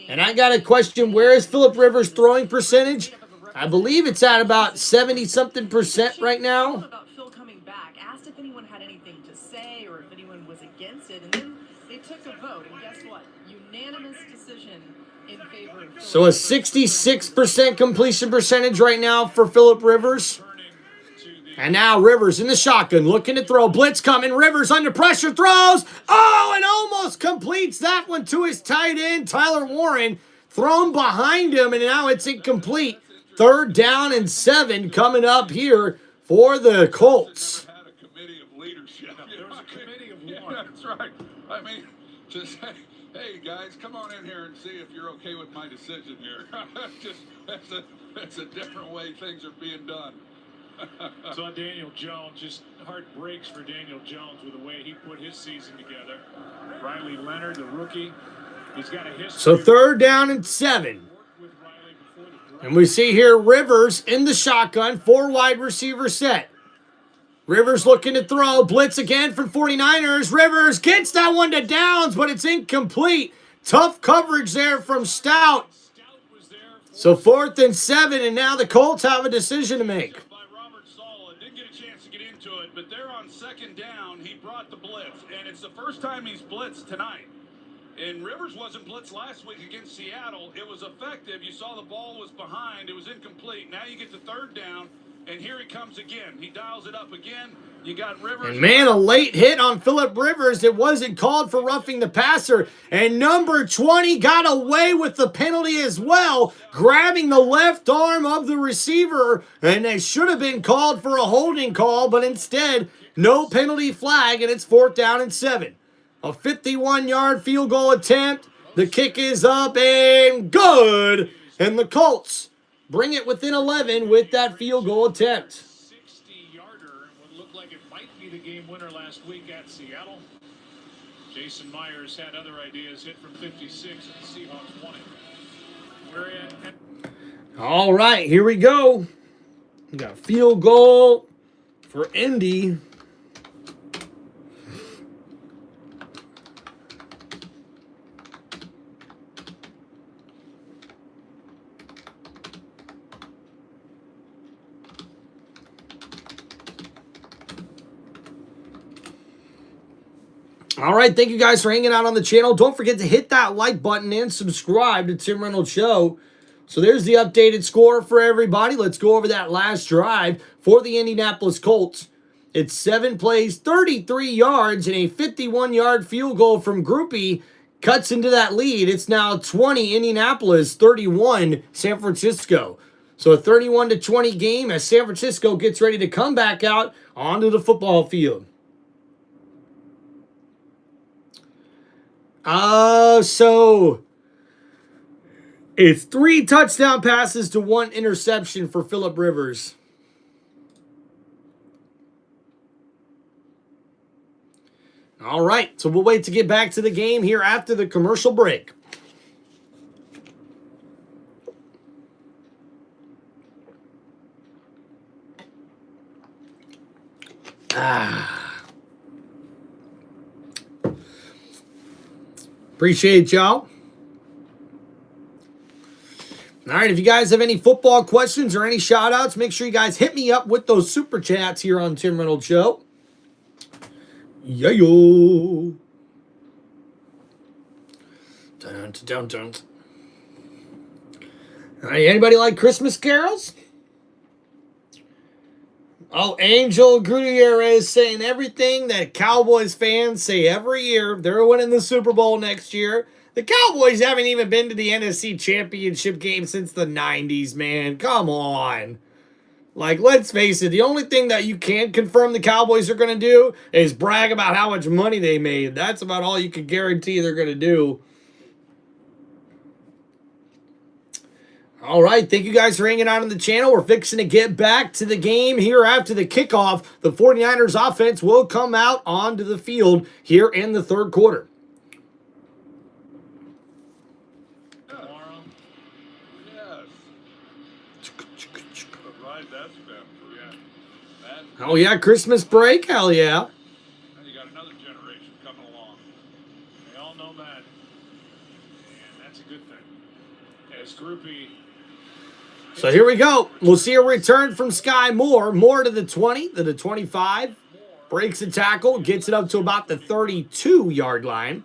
And I got a question. Where is Phillip Rivers' throwing percentage? I believe it's at about 70-something% right now. About Phil coming back, asked if anyone had anything to say or if anyone was against it, and then they took a vote, and guess what? Unanimous decision in favor of Phillip. So a 66% completion percentage right now for Phillip Rivers. And now Rivers in the shotgun, looking to throw. Blitz coming. Rivers under pressure, throws. Oh, and almost completes that one to his tight end, Tyler Warren. Thrown behind him, and now it's incomplete. 3rd down and 7 coming up here for the Colts. Had a committee of leadership. There was a committee of one. Yeah, that's right. I mean, to say, hey guys, come on in here and see if you're okay with my decision here. That's a different way things are being done. So Daniel Jones, just heart breaks for Daniel Jones with the way he put his season together. Riley Leonard, the rookie, he's got a history. So 3rd down and 7. And we see here Rivers in the shotgun, 4 wide receiver set. Rivers looking to throw. Blitz again from 49ers. Rivers gets that one to Downs, but it's incomplete. Tough coverage there from Stout. So 4th and 7, and now the Colts have a decision to make. Didn't get a chance to get into it, but they're on 2nd down. He brought the blitz, and it's the first time he's blitzed tonight. And Rivers wasn't blitzed last week against Seattle. It was effective. You saw the ball was behind. It was incomplete. Now you get the 3rd down, and here he comes again. He dials it up again. You got Rivers. And man, a late hit on Phillip Rivers. It wasn't called for roughing the passer. And number 20 got away with the penalty as well, grabbing the left arm of the receiver. And they should have been called for a holding call, but instead, no penalty flag, and it's 4th down and 7. A 51-yard field goal attempt. The kick is up and good. And the Colts bring it within 11 with that field goal attempt. 60-yarder would look like it might be the game winner last week at Seattle. Jason Myers had other ideas, hit from 56, and the Seahawks won it. We're at... All right, here we go. We got a field goal for Indy. All right, thank you guys for hanging out on the channel. Don't forget to hit that like button and subscribe to Tim Reynolds Show. So there's the updated score for everybody. Let's go over that last drive for the Indianapolis Colts. It's 7 plays, 33 yards, and a 51-yard field goal from Groupie cuts into that lead. It's now 20 Indianapolis, 31 San Francisco. So a 31-20 game as San Francisco gets ready to come back out onto the football field. So it's 3 touchdown passes to 1 interception for Phillip Rivers. All right, so we'll wait to get back to the game here after the commercial break. Appreciate y'all. All right, if you guys have any football questions or any shout-outs, make sure you guys hit me up with those super chats here on Tim Reynolds Show. Yeah-yo. Dun, dun, dun. All right, anybody like Christmas carols? Oh, Angel Gutierrez saying everything that Cowboys fans say every year. They're winning the Super Bowl next year. The Cowboys haven't even been to the NFC Championship game since the 90s, man. Come on. Like, let's face it, the only thing that you can confirm the Cowboys are going to do is brag about how much money they made. That's about all you can guarantee they're going to do. All right, thank you guys for hanging out on the channel. We're fixing to get back to the game here after the kickoff. The 49ers offense will come out onto the field here in the third quarter. Tomorrow. Yes. The ride that's been for Oh, yeah, Christmas break? Hell yeah. And you got another generation coming along. They all know that. And that's a good thing. As Groupie. So here we go. We'll see a return from Sky Moore. Moore to the 20, to the 25. Breaks a tackle, gets it up to about the 32-yard line.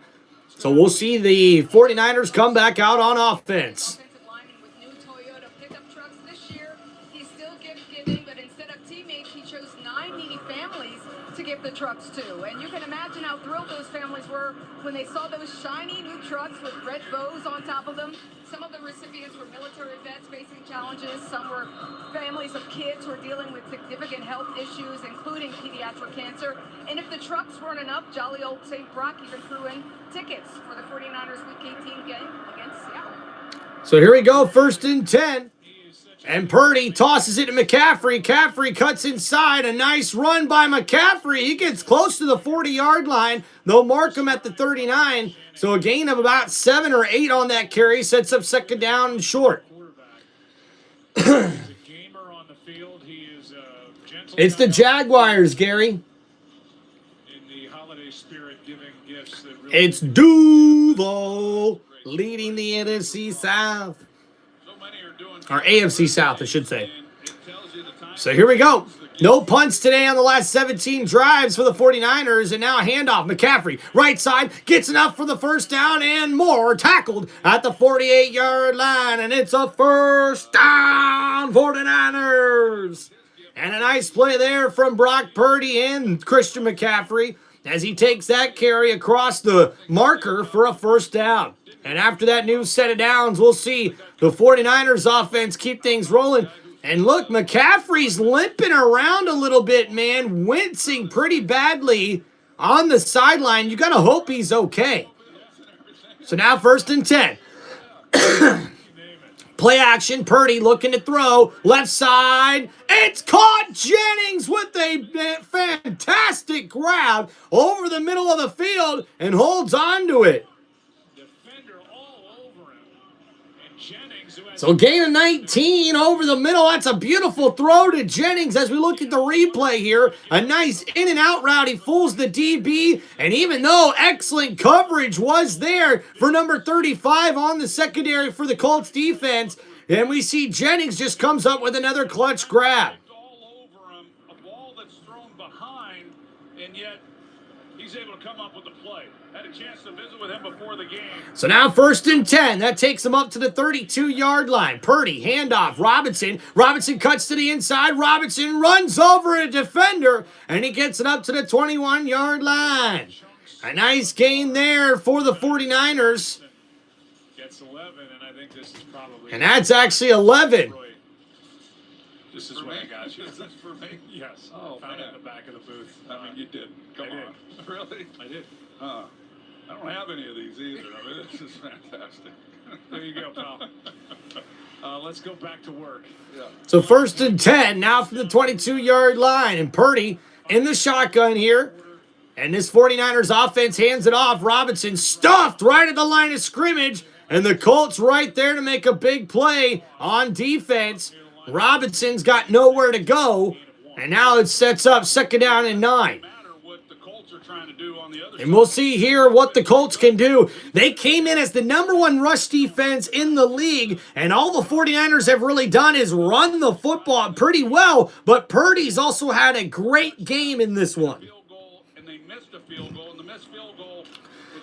So we'll see the 49ers come back out on offense. Offensive lineman with new Toyota pickup trucks this year. He's still gift giving, but instead of teammates, he chose 9 needy families to give the trucks to. And you can imagine how thrilled those families were when they saw those shiny new trucks with red bows on top of them. Some of the recipients were military vets facing challenges. Some were families of kids who are dealing with significant health issues, including pediatric cancer. And if the trucks weren't enough, jolly old St. Brock even threw in tickets for the 49ers Week 18 game against Seattle. So here we go, 1st and 10. And Purdy tosses it to McCaffrey. McCaffrey cuts inside. A nice run by McCaffrey. He gets close to the 40-yard line. They'll mark him at the 39. So a gain of about 7 or 8 on that carry. Sets up second down and short. It's the Jaguars, Gary. In the holiday spirit, giving gifts that really It's Duval leading the NFC South. Or AFC South, I should say. So here we go. No punts today on the last 17 drives for the 49ers. And now a handoff. McCaffrey, right side, gets enough for the first down and more. Tackled at the 48-yard line. And it's a first down, 49ers. And a nice play there from Brock Purdy and Christian McCaffrey as he takes that carry across the marker for a first down. And after that new set of downs, we'll see the 49ers offense keep things rolling. And look, McCaffrey's limping around a little bit, man, wincing pretty badly on the sideline. You got to hope he's okay. So now 1st and 10. Play action, Purdy looking to throw, left side. It's caught. Jennings with a fantastic grab over the middle of the field and holds on to it. So gain of 19 over the middle. That's a beautiful throw to Jennings as we look at the replay here. A nice in and out route. He fools the DB. And even though excellent coverage was there for number 35 on the secondary for the Colts defense, and we see Jennings just comes up with another clutch grab. All over him, a ball that's thrown behind, and yet he's able to come up with the play. Had a chance to visit with him before the game. So now 1st and 10. That takes him up to the 32-yard line. Purdy, handoff. Robinson. Robinson cuts to the inside. Robinson runs over a defender, and he gets it up to the 21-yard line. A nice gain there for the 49ers. gets 11, and I think this is probably... And that's actually 11. This is what I got you. Is this for me? Yes. Oh, I found it man. in the back of the booth. I mean, you did. Come I on. did. Really? I did. Huh. I don't have any of these either. I mean, this is fantastic. There you go, pal. Let's go back to work. Yeah. So 1st and 10 now from the 22-yard line. And Purdy in the shotgun here. And this 49ers offense hands it off. Robinson stuffed right at the line of scrimmage. And the Colts right there to make a big play on defense. Robinson's got nowhere to go. And now it sets up 2nd down and 9. And we'll see here what the Colts can do. They came in as the #1 rush defense in the league, and all the 49ers have really done is run the football pretty well, but Purdy's also had a great game in this one.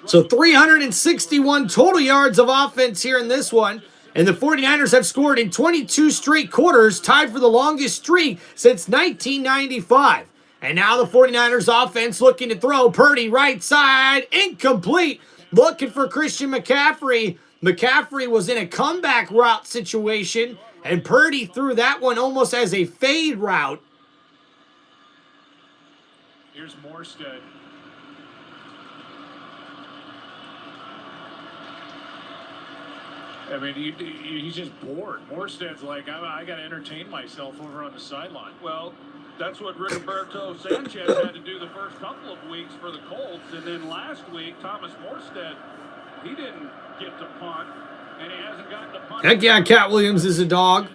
So 361 total yards of offense here in this one, and the 49ers have scored in 22 straight quarters, tied for the longest streak since 1995. And now the 49ers offense looking to throw. Purdy right side, incomplete. Looking for Christian McCaffrey. McCaffrey was in a comeback route situation, and Purdy threw that one almost as a fade route. Here's Morstead. I mean, he's just bored. Morstead's like, I got to entertain myself over on the sideline. Well, that's what Rigoberto Sanchez had to do the first couple of weeks for the Colts. And then last week, Thomas Morstead, he didn't get to punt, and he hasn't gotten to punt. Heck yeah, Cat Williams is a dog.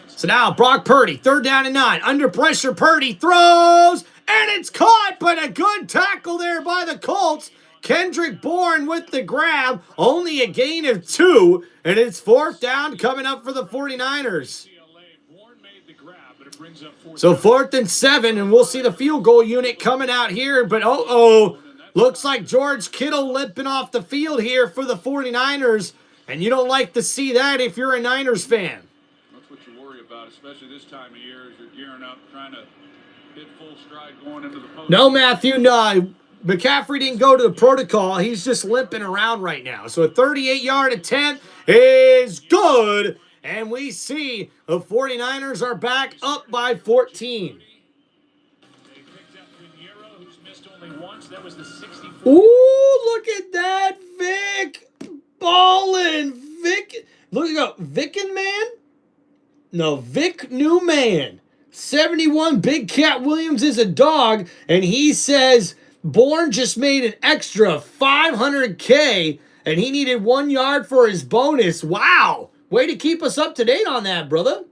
So now Brock Purdy, 3rd down and 9. Under pressure, Purdy throws, and it's caught, but a good tackle there by the Colts. Kendrick Bourne with the grab, only a gain of 2, and it's 4th down coming up for the 49ers. So 4th and 7, and we'll see the field goal unit coming out here, but looks like George Kittle limping off the field here for the 49ers, and you don't like to see that if you're a Niners fan. That's what you worry about, especially this time of year as you're gearing up, trying to hit full stride going into the post. No, Matthew, no. McCaffrey didn't go to the protocol. He's just limping around right now. So a 38-yard attempt is good. And we see the 49ers are back up by 14. Ooh, look at that, Vic. Ballin'. Vic. Look at Vickin' Man? No, Vic Newman. 71, Big Cat Williams is a dog. And he says Bourne just made an extra $500K. And he needed 1 yard for his bonus. Wow. Way to keep us up to date on that, brother.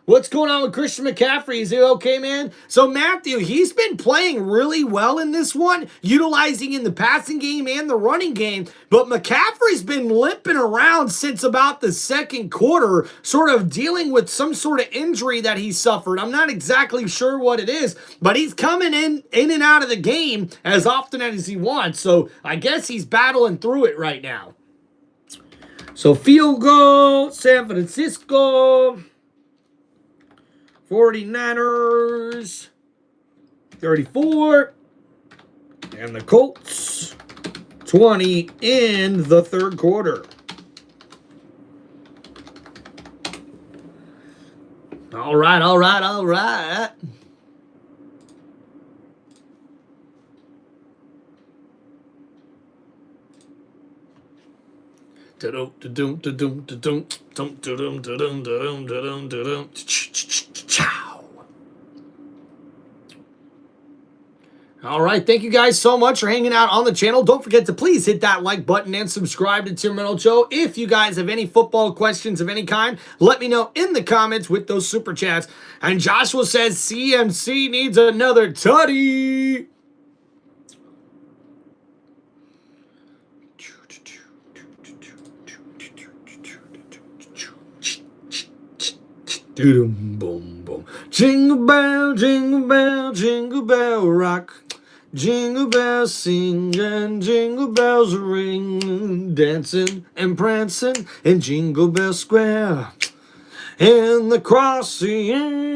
What's going on with Christian McCaffrey? Is he okay, man? So, Matthew, he's been playing really well in this one, utilizing in the passing game and the running game. But McCaffrey's been limping around since about the 2nd quarter, sort of dealing with some sort of injury that he suffered. I'm not exactly sure what it is, but he's coming in and out of the game as often as he wants. So, I guess he's battling through it right now. So, field goal, San Francisco 49ers 34, and the Colts 20 in the 3rd quarter. All right. All right, thank you guys so much for hanging out on the channel. Don't forget to please hit that like button and subscribe to Tim Reynolds Show. If you guys have any football questions of any kind, let me know in the comments with those super chats. And Joshua says CMC needs another tutty. Boom, boom. Jingle bell, jingle bell rock. Jingle bells sing and jingle bells ring. Dancing and prancing in Jingle Bell Square. In the crossing.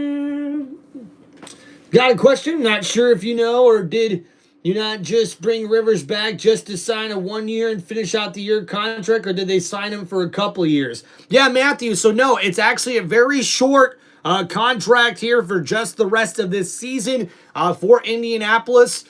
Got a question? Not sure if you know, or did you not just bring Rivers back just to sign a 1 year and finish out the year contract, or did they sign him for a couple of years? Yeah, Matthew, so no, it's actually a very short contract here for just the rest of this season for Indianapolis.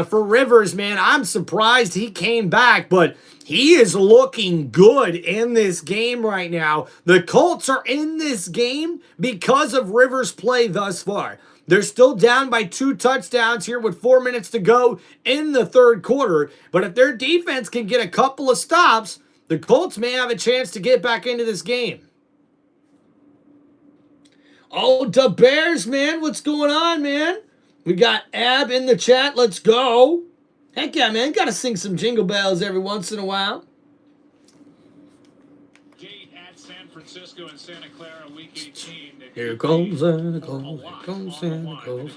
For Rivers, man, I'm surprised he came back, but he is looking good in this game right now. The Colts are in this game because of Rivers' play thus far. They're still down by 2 touchdowns here with 4 minutes to go in the 3rd quarter. But if their defense can get a couple of stops, the Colts may have a chance to get back into this game. Oh, the Bears, man. What's going on, man? We got Ab in the chat. Let's go. Heck yeah, man. Got to sing some Jingle Bells every once in a while. Gate at San Francisco and Santa Clara, week 18. Here comes Santa Claus. Here comes Santa Claus.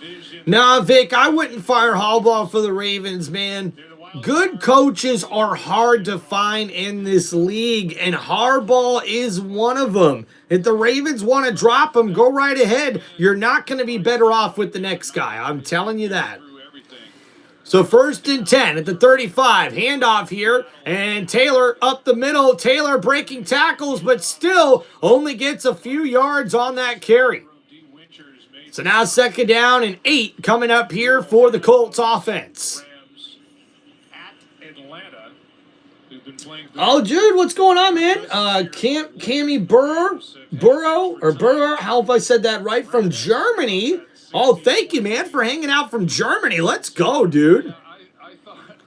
Nah, Vic, I wouldn't fire Harbaugh for the Ravens, man. Good coaches are hard to find in this league, and Harbaugh is one of them. If the Ravens want to drop him, go right ahead. You're not going to be better off with the next guy. I'm telling you that. So 1st and 10 at the 35. Handoff here, and Taylor up the middle. Taylor breaking tackles, but still only gets a few yards on that carry. So now 2nd down and 8 coming up here for the Colts offense. who's been playing. Oh, dude, what's going on, man? Cammy Burrow, how if I said that right, from Germany. Oh, thank you, man, for hanging out from Germany. Let's go, dude. I thought, that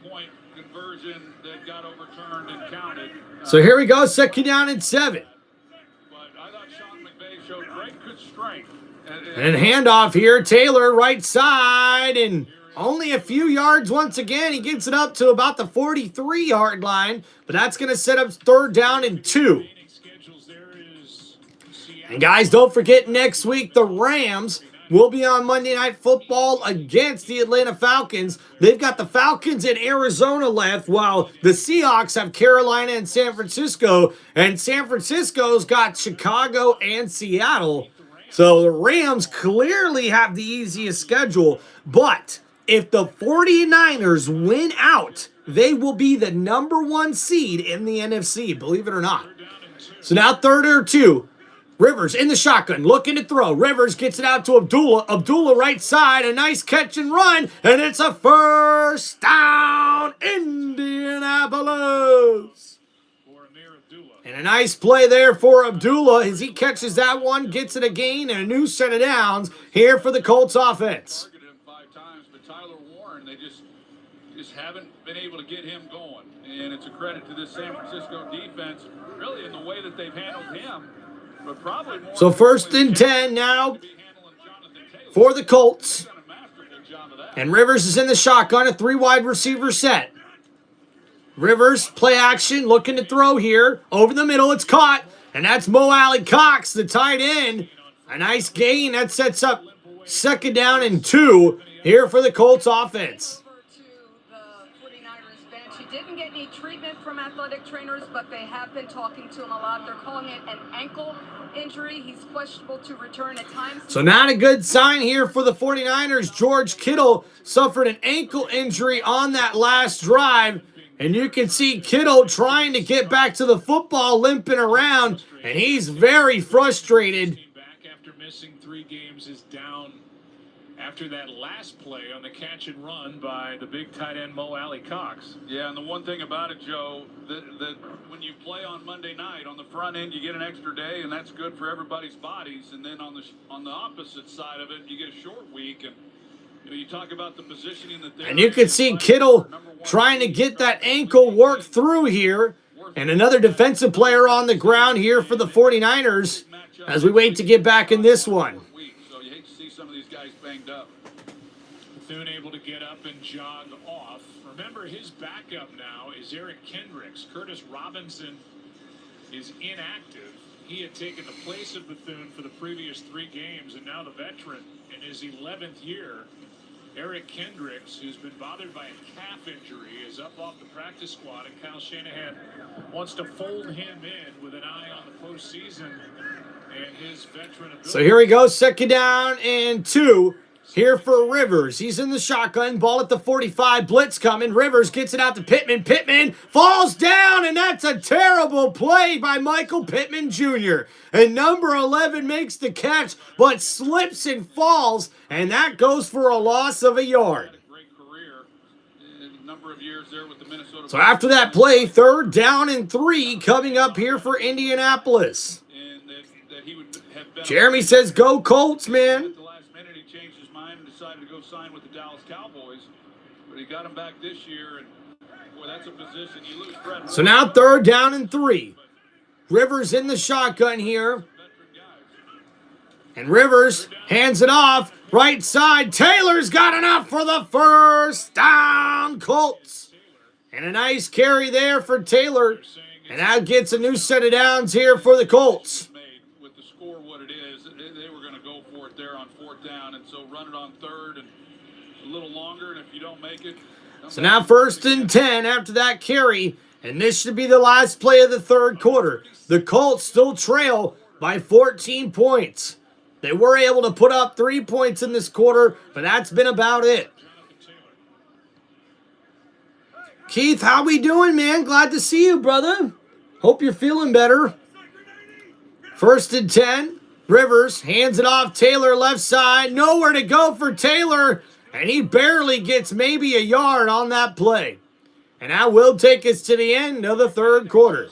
2-point conversion that got overturned and counted. So here we go, second down and 7. But I thought Sean McVay showed great good strength. And handoff here, Taylor, right side, and only a few yards once again. He gets it up to about the 43-yard line, but that's going to set up third down and 2. And guys, don't forget next week the Rams will be on Monday Night Football against the Atlanta Falcons. They've got the Falcons in Arizona left, while the Seahawks have Carolina and San Francisco. And San Francisco's got Chicago and Seattle. So the Rams clearly have the easiest schedule. But if the 49ers win out, they will be the #1 seed in the NFC, believe it or not. So now 3rd and 2. Rivers in the shotgun, looking to throw. Rivers gets it out to Abdullah. Abdullah right side, a nice catch and run, and it's a first down, Indianapolis. And a nice play there for Abdullah as he catches that one, gets it a gain, and a new set of downs here for the Colts offense. Targeted him 5 times, but Tyler Warren, they just haven't been able to get him going. And it's a credit to this San Francisco defense, really in the way that they've handled him. So 1st and 10 now for the Colts. And Rivers is in the shotgun, a 3-wide receiver set. Rivers, play action, looking to throw here. Over the middle, it's caught. And that's Mo Alley Cox, the tight end. A nice gain. That sets up 2nd down and 2 here for the Colts offense. He didn't get any treatment from athletic trainers, but they have been talking to him a lot. They're calling it an ankle injury. He's questionable to return at times. So not a good sign here for the 49ers. George Kittle suffered an ankle injury on that last drive. And you can see Kittle trying to get back to the football, limping around. And he's very frustrated. Back after missing 3 games is down after that last play on the catch and run by the big tight end Mo Alley Cox. Yeah, and the one thing about it, Joe, that when you play on Monday night, on the front end, you get an extra day, and that's good for everybody's bodies. And then on the opposite side of it, you get a short week. And you talk about the positioning that they're. And you can see Kittle trying to get that ankle worked through here. And another defensive player on the ground here for the 49ers as we wait to get back in this one. So you hate to see some of these guys banged up. Bethune able to get up and jog off. Remember, his backup now is Eric Kendricks. Curtis Robinson is inactive. He had taken the place of Bethune for the previous 3 games, and now the veteran in his 11th year, Eric Kendricks, who's been bothered by a calf injury, is up off the practice squad, and Kyle Shanahan wants to fold him in with an eye on the postseason and his veteran ability. So here we go, 2nd down and 2 here for Rivers. He's in the shotgun, ball at the 45, blitz coming. Rivers gets it out to Pittman. Pittman falls down, and that's a terrible play by Michael Pittman Jr. And number 11 makes the catch, but slips and falls, and that goes for a loss of a yard. So after that play, 3rd down and 3 coming up here for Indianapolis. Jeremy says, go Colts, man. At the last minute, he changed his mind and decided to go sign with the Dallas Cowboys. But he got him back this year, and boy, that's a position you lose. So now 3rd down and 3. Rivers in the shotgun here. And Rivers hands it off. Right side. Taylor's got enough for the first down. Colts. And a nice carry there for Taylor. And that gets a new set of downs here for the Colts. With the score what it is, they were going to go for it there on 4th down. And so run it on 3rd and a little longer. And if you don't make it. So now 1st and 10 after that carry. And this should be the last play of the 3rd quarter. The Colts still trail by 14 points. They were able to put up 3 points in this quarter, but that's been about it. Keith, how we doing, man? Glad to see you, brother. Hope you're feeling better. 1st and 10. Rivers hands it off. Taylor left side. Nowhere to go for Taylor. And he barely gets maybe a yard on that play. And that will take us to the end of the third quarter.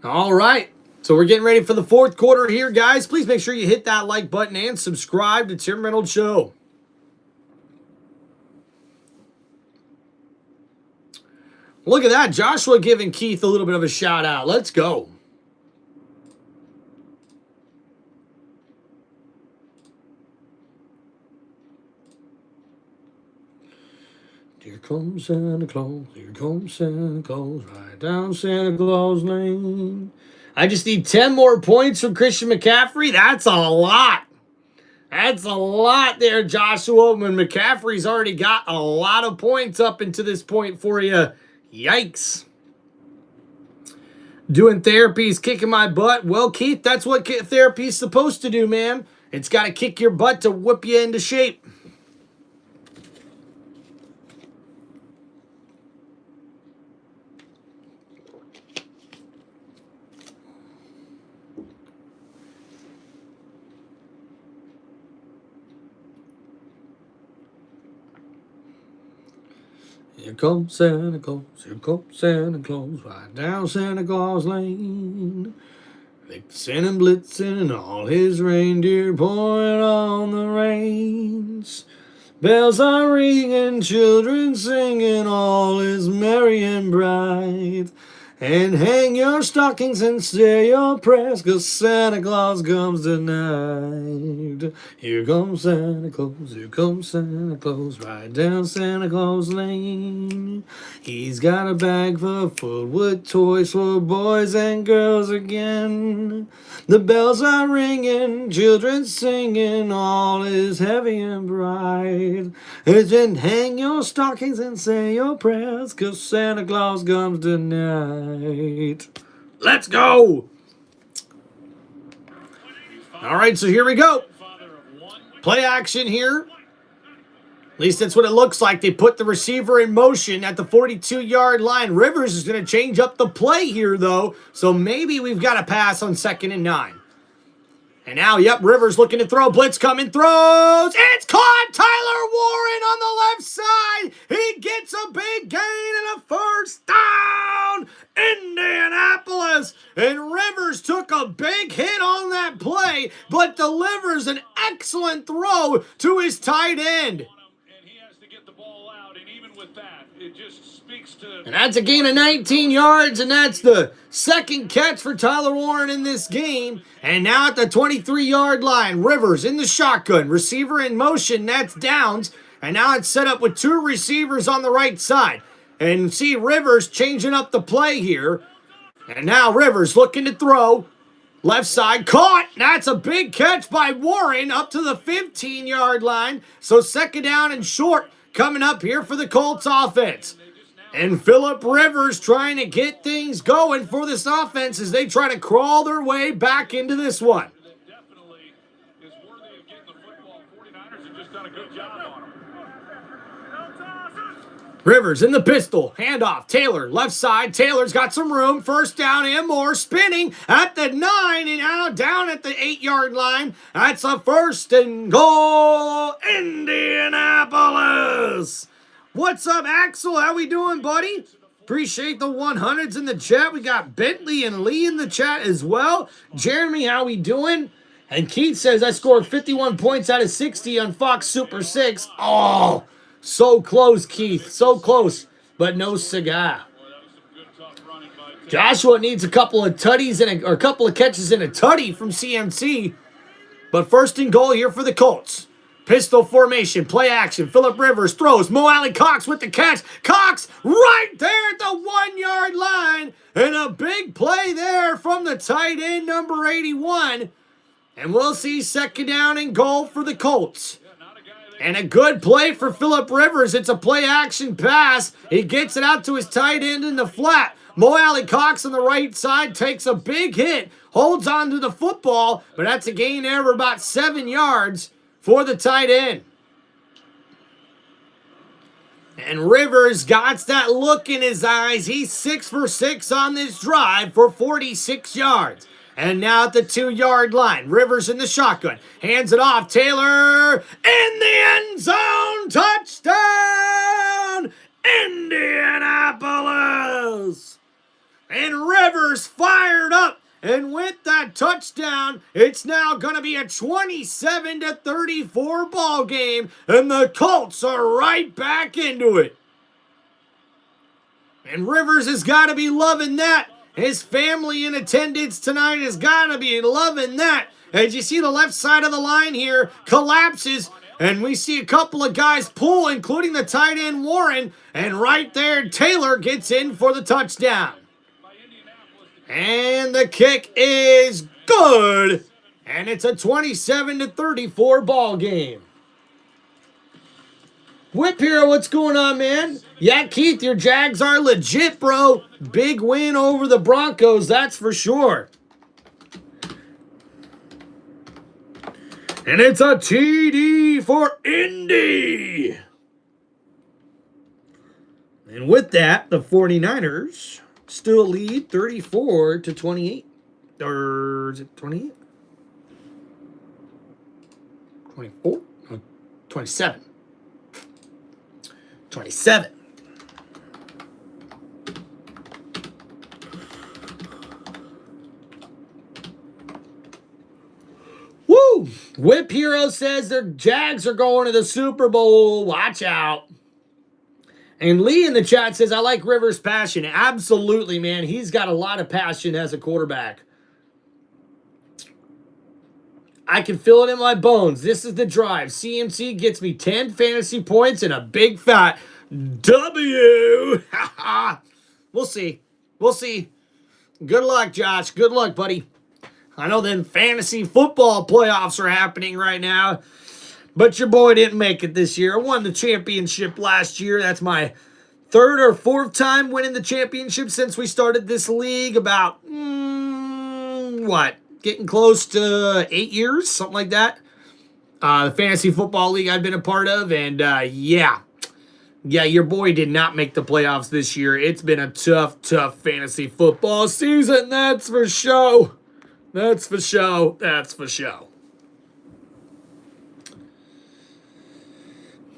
All right, so we're getting ready for the fourth quarter here, guys. Please make sure you hit that like button and subscribe to Tim Reynolds Show. Look at that, Joshua giving Keith a little bit of a shout out. Let's go. Here comes Santa Claus, here comes Santa Claus, right down Santa Claus Lane. I just need 10 more points from Christian McCaffrey. That's a lot. That's a lot there, Joshua, when McCaffrey's already got a lot of points up into this point for you. Yikes. Doing therapy is kicking my butt. Well, Keith, that's what therapy's supposed to do, man. It's got to kick your butt to whip you into shape. Here comes Santa Claus, here comes Santa Claus, right down Santa Claus Lane. Vixen and Blitzen and all his reindeer pouring on the reins. Bells are ringing, children singing, all is merry and bright. And hang your stockings and say your prayers, 'cause Santa Claus comes tonight. Here comes Santa Claus, here comes Santa Claus, right down Santa Claus Lane. He's got a bag full with toys for boys and girls again. The bells are ringing, children singing, all is heavy and bright. And hang your stockings and say your prayers, 'cause Santa Claus comes tonight. Let's go. All right, so here we go. Play action here. At least that's what it looks like. They put the receiver in motion at the 42-yard line. Rivers is going to change up the play here, though. So maybe we've got a pass on 2nd and 9. And now, yep, Rivers looking to throw. Blitz coming, throws. It's caught! Tyler Warren on the left side. He gets a big gain and a first down. Indianapolis. And Rivers took a big hit on that play, but delivers an excellent throw to his tight end. And that's a gain of 19 yards, and that's the second catch for Tyler Warren in this game. And now at the 23-yard line, Rivers in the shotgun, receiver in motion, that's Downs. And now it's set up with 2 receivers on the right side. And see Rivers changing up the play here. And now Rivers looking to throw. Left side, caught. That's a big catch by Warren up to the 15-yard line. So 2nd down and short coming up here for the Colts offense. And Phillip Rivers trying to get things going for this offense as they try to crawl their way back into this one. Definitely is worthy of getting the football. 49ers have just done a good job on them. Rivers in the pistol, handoff, Taylor, left side, Taylor's got some room, 1st down and more, spinning at the 9 and now down at the 8-yard line. That's a 1st and goal, Indianapolis. What's up, Axel? How we doing, buddy? Appreciate the 100s in the chat. We got Bentley and Lee in the chat as well. Jeremy, how we doing? And Keith says, I scored 51 points out of 60 on Fox Super 6. Oh, so close, Keith. So close, but no cigar. Joshua needs a couple of tutties or a couple of catches and a tutty from CMC. But 1st and goal here for the Colts. Pistol formation, play action. Phillip Rivers throws. Mo Alley Cox with the catch. Cox right there at the 1-yard line. And a big play there from the tight end, number 81. And we'll see second down and goal for the Colts. And a good play for Phillip Rivers. It's a play action pass. He gets it out to his tight end in the flat. Mo Alley Cox on the right side takes a big hit. Holds on to the football. But that's a gain there of about 7 yards for the tight end. And Rivers got that look in his eyes. He's 6 for 6 on this drive for 46 yards. And now at the 2-yard line, Rivers in the shotgun. Hands it off. Taylor in the end zone. Touchdown, Indianapolis. And Rivers fired up. And with that touchdown, it's now going to be a 27-34 ball game. And the Colts are right back into it. And Rivers has got to be loving that. His family in attendance tonight has got to be loving that. As you see the left side of the line here collapses. And we see a couple of guys pull, including the tight end Warren. And right there, Taylor gets in for the touchdown. And the kick is good. And it's a 27-34 ball game. Whip Hero, what's going on, man? Yeah, Keith, your Jags are legit, bro. Big win over the Broncos, that's for sure. And it's a TD for Indy. And with that, the 49ers still lead 34-28. Or is it 28? 24? No, 27. 27. Woo! Whip Hero says their Jags are going to the Super Bowl. Watch out. And Lee in the chat says, I like Rivers' passion. Absolutely, man. He's got a lot of passion as a quarterback. I can feel it in my bones. This is the drive. CMC gets me 10 fantasy points and a big fat W. We'll see. We'll see. Good luck, Josh. Good luck, buddy. I know them fantasy football playoffs are happening right now. But your boy didn't make it this year. I won the championship last year. That's my third or fourth time winning the championship since we started this league. About, getting close to 8 years, something like that. The fantasy football league I've been a part of. And, yeah, your boy did not make the playoffs this year. It's been a tough fantasy football season. That's for sure. That's for sure. That's for sure.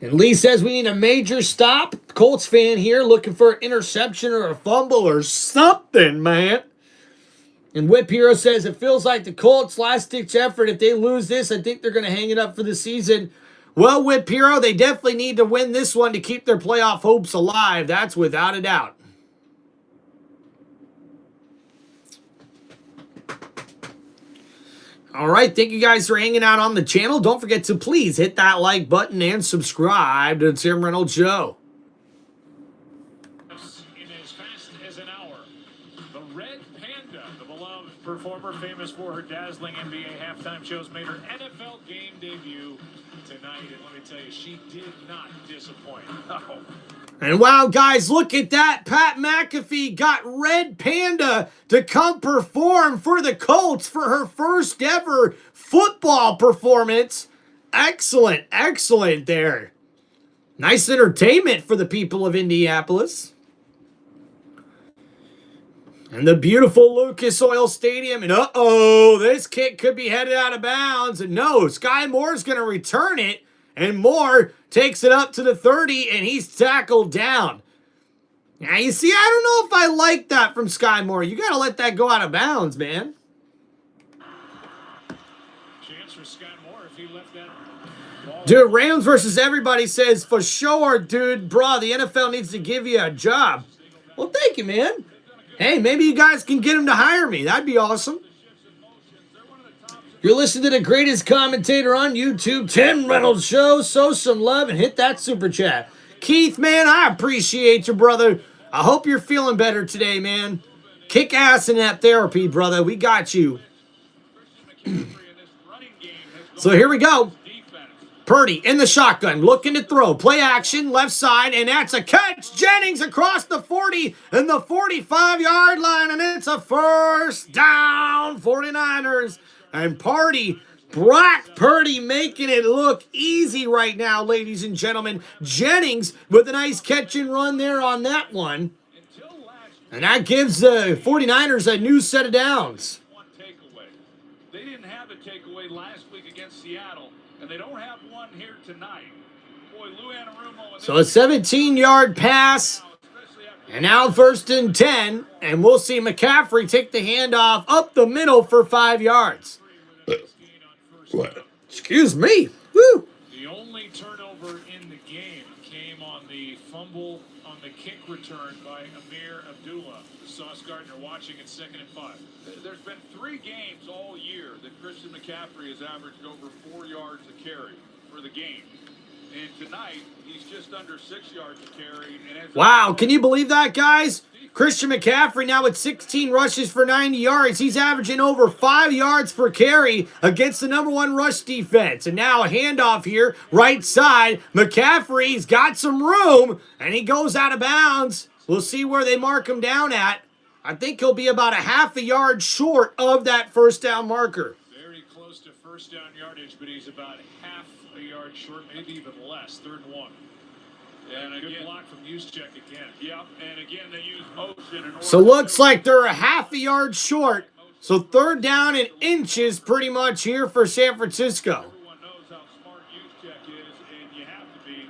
And Lee says we need a major stop. Colts fan here looking for an interception or a fumble or something, man. And Whip Hero says it feels like the Colts' last-ditch effort. If they lose this, I think they're going to hang it up for the season. Well, Whip Hero, they definitely need to win this one to keep their playoff hopes alive. That's without a doubt. All right, thank you guys for hanging out on the channel. Don't forget to please hit that like button and subscribe to the Tim Reynolds Show. In as fast as an hour, the Red Panda, the beloved performer famous for her dazzling NBA halftime shows, made her NFL game debut tonight. And let me tell you, she did not disappoint. Oh. And wow, guys, look at that. Pat McAfee got Red Panda to come perform for the Colts for her first ever football performance. Excellent, excellent there. Nice entertainment for the people of Indianapolis. And the beautiful Lucas Oil Stadium. And uh-oh, this kick could be headed out of bounds. And no, Sky Moore's going to return it. And Moore takes it up to the 30, and he's tackled down. Now, you see, I don't know if I like that from Sky Moore. You got to let that go out of bounds, man. Chance for Scott Moore if he left that ball. Dude, Rams versus everybody says, for sure, dude, bro, the NFL needs to give you a job. Well, thank you, man. Hey, maybe you guys can get him to hire me. That'd be awesome. You're listening to the greatest commentator on YouTube, Tim Reynolds Show. Show some love and hit that super chat. Keith, man, I appreciate you, brother. I hope you're feeling better today, man. Kick ass in that therapy, brother. We got you. So here we go. Purdy in the shotgun, looking to throw. Play action, left side, and that's a catch. Jennings across the 40 and the 45-yard line, and it's a first down, 49ers. And Brock Purdy making it look easy right now, ladies and gentlemen. Jennings with a nice catch and run there on that one. And that gives the 49ers a new set of downs. They didn't have a takeaway last week against Seattle, and they don't have one here tonight. Boy, Lou Anarumo. So a 17-yard pass, and now 1st and 10, and we'll see McCaffrey take the handoff up the middle for 5 yards. Excuse me. Woo. The only turnover in the game came on the fumble on the kick return by Amir Abdullah. Sauce Gardner watching at 2nd and 5. There's been 3 games all year that Christian McCaffrey has averaged over 4 yards a carry for the game. And tonight, he's just under 6 yards a carry. And wow, can you believe that, guys? Christian McCaffrey now with 16 rushes for 90 yards. He's averaging over 5 yards per carry against the #1 rush defense. And now a handoff here, right side. McCaffrey's got some room, and he goes out of bounds. We'll see where they mark him down at. I think he'll be about a half a yard short of that first down marker. Very close to first down yardage, but he's about half a yard short, maybe even less. 3rd and 1. And a good block from Juszczyk again. Yep, and again they use motion in order. So looks like they're a half a yard short. So 3rd down and inches pretty much here for San Francisco. Everyone knows how smart Juszczyk is, and you have to be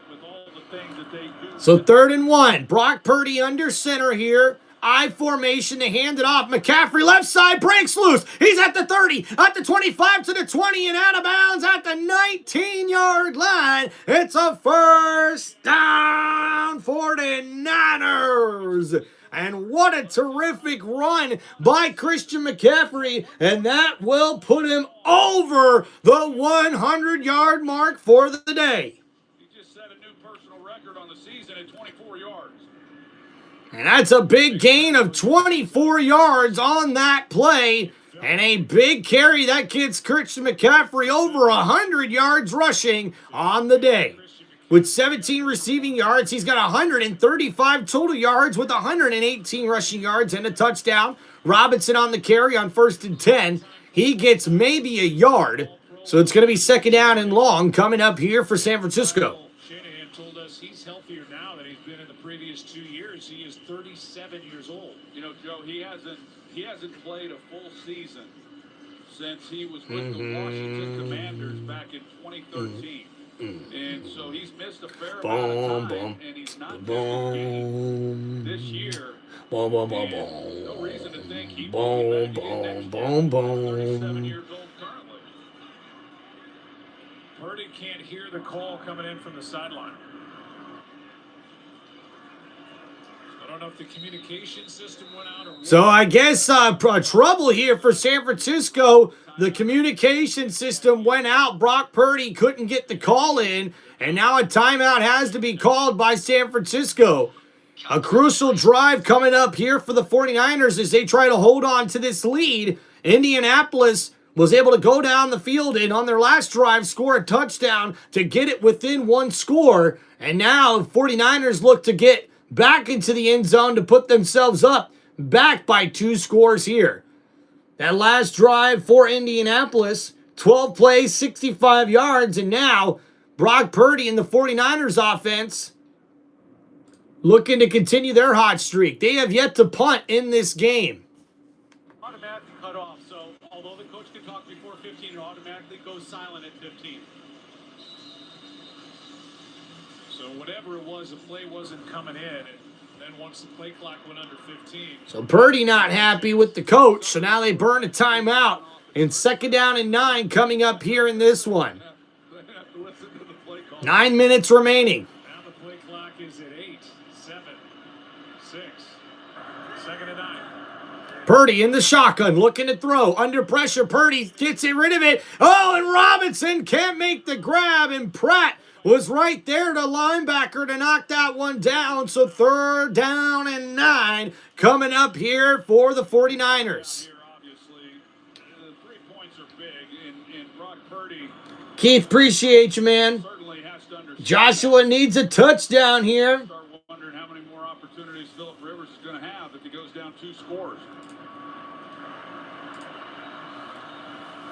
with all the things that they do. So 3rd and 1. Brock Purdy under center here. I formation to hand it off. McCaffrey left side breaks loose. He's at the 30, at the 25 to the 20, and out of bounds at the 19-yard line. It's a first down, 49ers. And what a terrific run by Christian McCaffrey. And that will put him over the 100-yard mark for the day. He just set a new personal record on the season at 24 yards. And that's a big gain of 24 yards on that play. And a big carry that gets Christian McCaffrey over 100 yards rushing on the day. With 17 receiving yards, he's got 135 total yards with 118 rushing yards and a touchdown. Robinson on the carry on 1st and 10. He gets maybe a yard. So it's going to be 2nd down and long coming up here for San Francisco. Shanahan told us he's healthier now than he's been in the previous 2 years. He is 37 years old. You know, Joe, he hasn't played a full season since he was with the Washington Commanders back in 2013. And so he's missed a fair amount of time, and he's not missed a game this year. No reason to think he won't be back again next year. 37 years old currently. Purdy can't hear the call coming in from the sideline. I don't know if the communication system went out or what. So I guess trouble here for San Francisco. The communication system went out. Brock Purdy couldn't get the call in, and now a timeout has to be called by San Francisco. A crucial drive coming up here for the 49ers as they try to hold on to this lead. Indianapolis was able to go down the field and on their last drive score a touchdown to get it within 1 score. And now 49ers look to get back into the end zone to put themselves up back by 2 scores here. That last drive for Indianapolis, 12 plays, 65 yards, and now Brock Purdy and the 49ers offense looking to continue their hot streak. They have yet to punt in this game. Automatically cut off, so although the coach can talk before 15, it automatically goes silent at 15. So whatever it was, the play wasn't coming in. And then once the play clock went under 15. So Purdy not happy with the coach, so now they burn a timeout. And 2nd down and 9 coming up here in this one. 9 minutes remaining. Now the play clock is at 8, 7, 6. 2nd and 9. Purdy in the shotgun, looking to throw. Under pressure, Purdy gets rid of it. Oh, and Robinson can't make the grab, and Pratt was right there to linebacker to knock that one down. So 3rd down and 9 coming up here for the 49ers. Keith, appreciate you, man. Joshua needs a touchdown here. Start wondering how many more opportunities Phillip Rivers is going to have if he goes down 2 scores.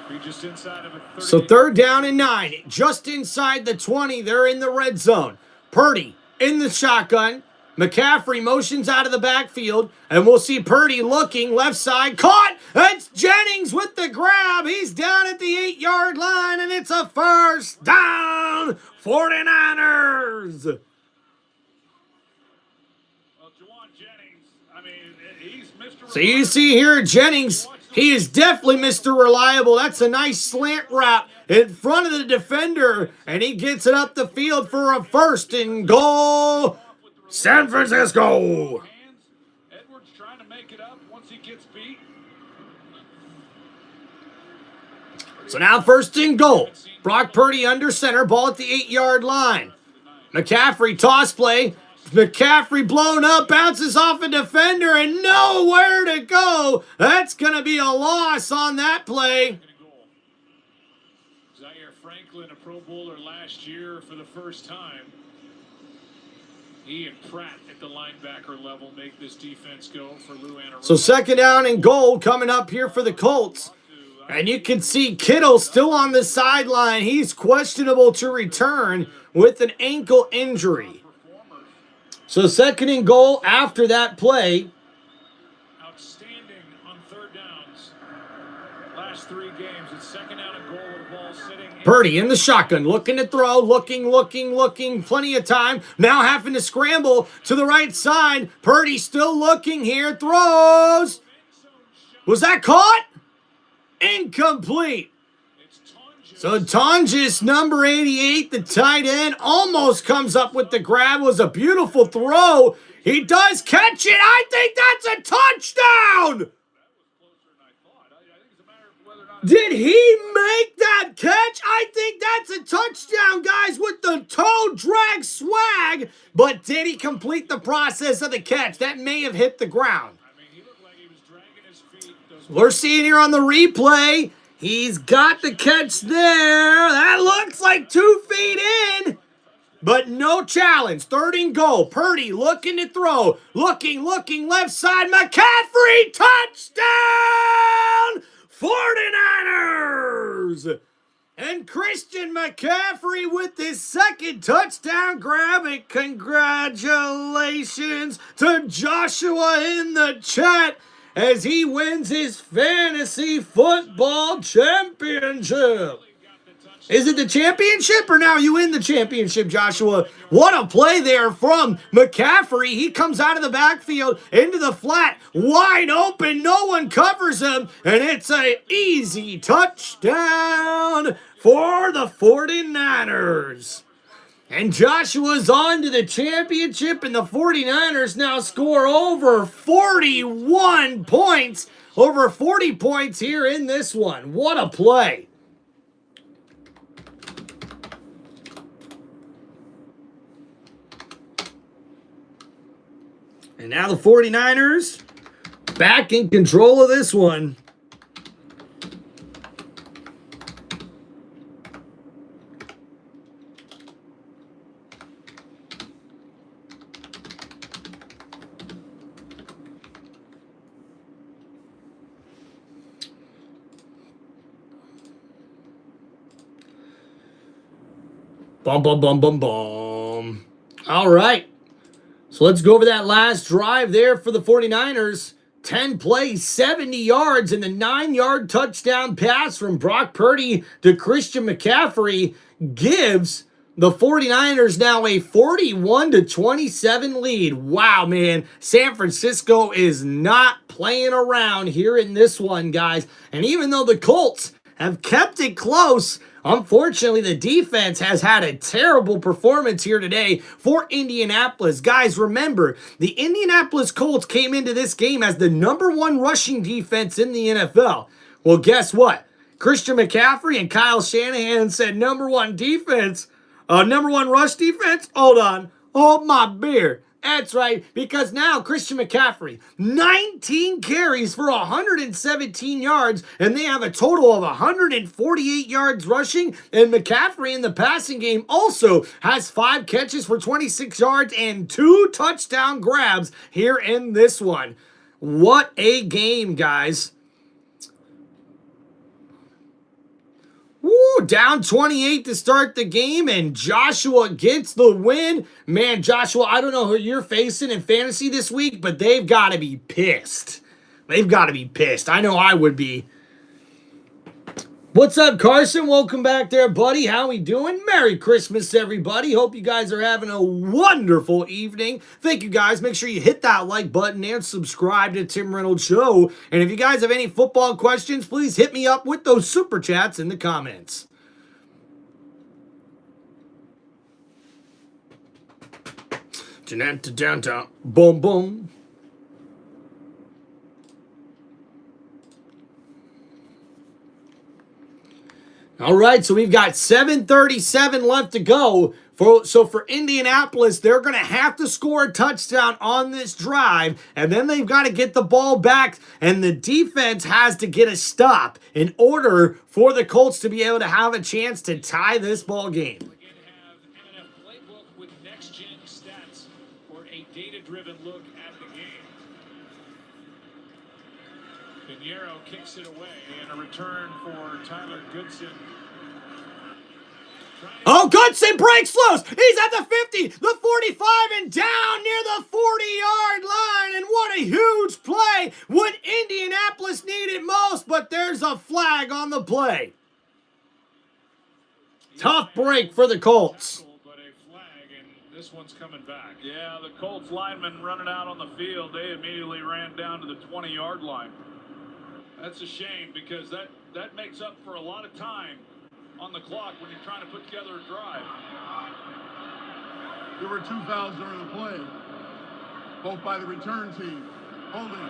Be just inside of a 30. So 3rd down and 9, just inside the 20. They're in the red zone. Purdy in the shotgun. McCaffrey motions out of the backfield, and we'll see Purdy looking left side. Caught! It's Jennings with the grab. He's down at the 8-yard line, and it's a 1st down. 49ers. Well, Juwan Jennings, I mean, he's Mr. So you see here Jennings, he is definitely Mr. Reliable. That's a nice slant route in front of the defender, and he gets it up the field for a 1st and goal. San Francisco. Edwards trying to make it up once he gets beat. So now 1st and goal. Brock Purdy under center, ball at the 8-yard line. McCaffrey toss play. McCaffrey blown up, bounces off a defender, and nowhere to go. That's going to be a loss on that play. Zaire Franklin, a Pro Bowler last year for the first time. He and Pratt at the linebacker level make this defense go for Lou Anarumo. So 2nd down and goal coming up here for the Colts. And you can see Kittle still on the sideline. He's questionable to return with an ankle injury. So 2nd and goal after that play. Outstanding on 3rd downs. Last 3 games, it's 2nd down and goal with the ball sitting. Purdy in the shotgun, looking to throw, looking, plenty of time. Now having to scramble to the right side. Purdy still looking here, throws. Was that caught? Incomplete. So Tonjes, number 88, the tight end, almost comes up with the grab. Was a beautiful throw. He does catch it. I think that's a touchdown. Did he make that catch? I think that's a touchdown, guys, with the toe drag swag. But did he complete the process of the catch? That may have hit the ground. We're seeing here on the replay, he's got the catch there. That looks like 2 feet in, but no challenge. 3rd and goal. Purdy looking to throw. Looking left side. McCaffrey, touchdown! 49ers! And Christian McCaffrey with his 2nd touchdown grab. And congratulations to Joshua in the chat as he wins his fantasy football championship. Is it the championship or now are you in the championship, Joshua? What a play there from McCaffrey. He comes out of the backfield into the flat, wide open. No one covers him, and it's an easy touchdown for the 49ers. And Joshua's on to the championship, and the 49ers now score over 41 points. Over 40 points here in this one. What a play. And now the 49ers back in control of this one. Bum, bum, bum, bum, bum. All right. So let's go over that last drive there for the 49ers. 10 plays, 70 yards, and the 9-yard touchdown pass from Brock Purdy to Christian McCaffrey gives the 49ers now a 41-27 lead. Wow, man. San Francisco is not playing around here in this one, guys. And even though the Colts have kept it close Unfortunately, the defense has had a terrible performance here today for Indianapolis. Guys, remember, the Indianapolis Colts came into this game as the #1 rushing defense in the NFL. Well, guess what? Christian McCaffrey and Kyle Shanahan said #1 defense, #1 rush defense. Hold on. Hold my beer. That's right, because now Christian McCaffrey, 19 carries for 117 yards, and they have a total of 148 yards rushing. And McCaffrey in the passing game also has 5 catches for 26 yards and 2 touchdown grabs here in this one. What a game, guys. Woo, down 28 to start the game, and Joshua gets the win. Man, Joshua, I don't know who you're facing in fantasy this week, but they've got to be pissed. They've got to be pissed. I know I would be. What's up, Carson? Welcome back there, buddy. How we doing? Merry Christmas, everybody. Hope you guys are having a wonderful evening. Thank you, guys. Make sure you hit that like button and subscribe to Tim Reynolds Show. And if you guys have any football questions, please hit me up with those super chats in the comments. Downtown. Boom, boom. All right, so we've got 7:37 left to go. So for Indianapolis, they're going to have to score a touchdown on this drive, and then they've got to get the ball back, and the defense has to get a stop in order for the Colts to be able to have a chance to tie this ball game. We're going to have MNF playbook with next-gen stats for a data-driven look at the game. Pinheiro kicks it away, and a return for Tyler Goodson. Oh, Goodson breaks loose. He's at the 50, the 45, and down near the 40-yard line. And what a huge play. What Indianapolis needed most, but there's a flag on the play. Tough break for the Colts. But a flag, and this one's coming back. Yeah, the Colts linemen running out on the field. They immediately ran down to the 20-yard line. That's a shame because that makes up for a lot of time on the clock when you're trying to put together a drive. There were 2 fouls during the play, both by the return team. Holding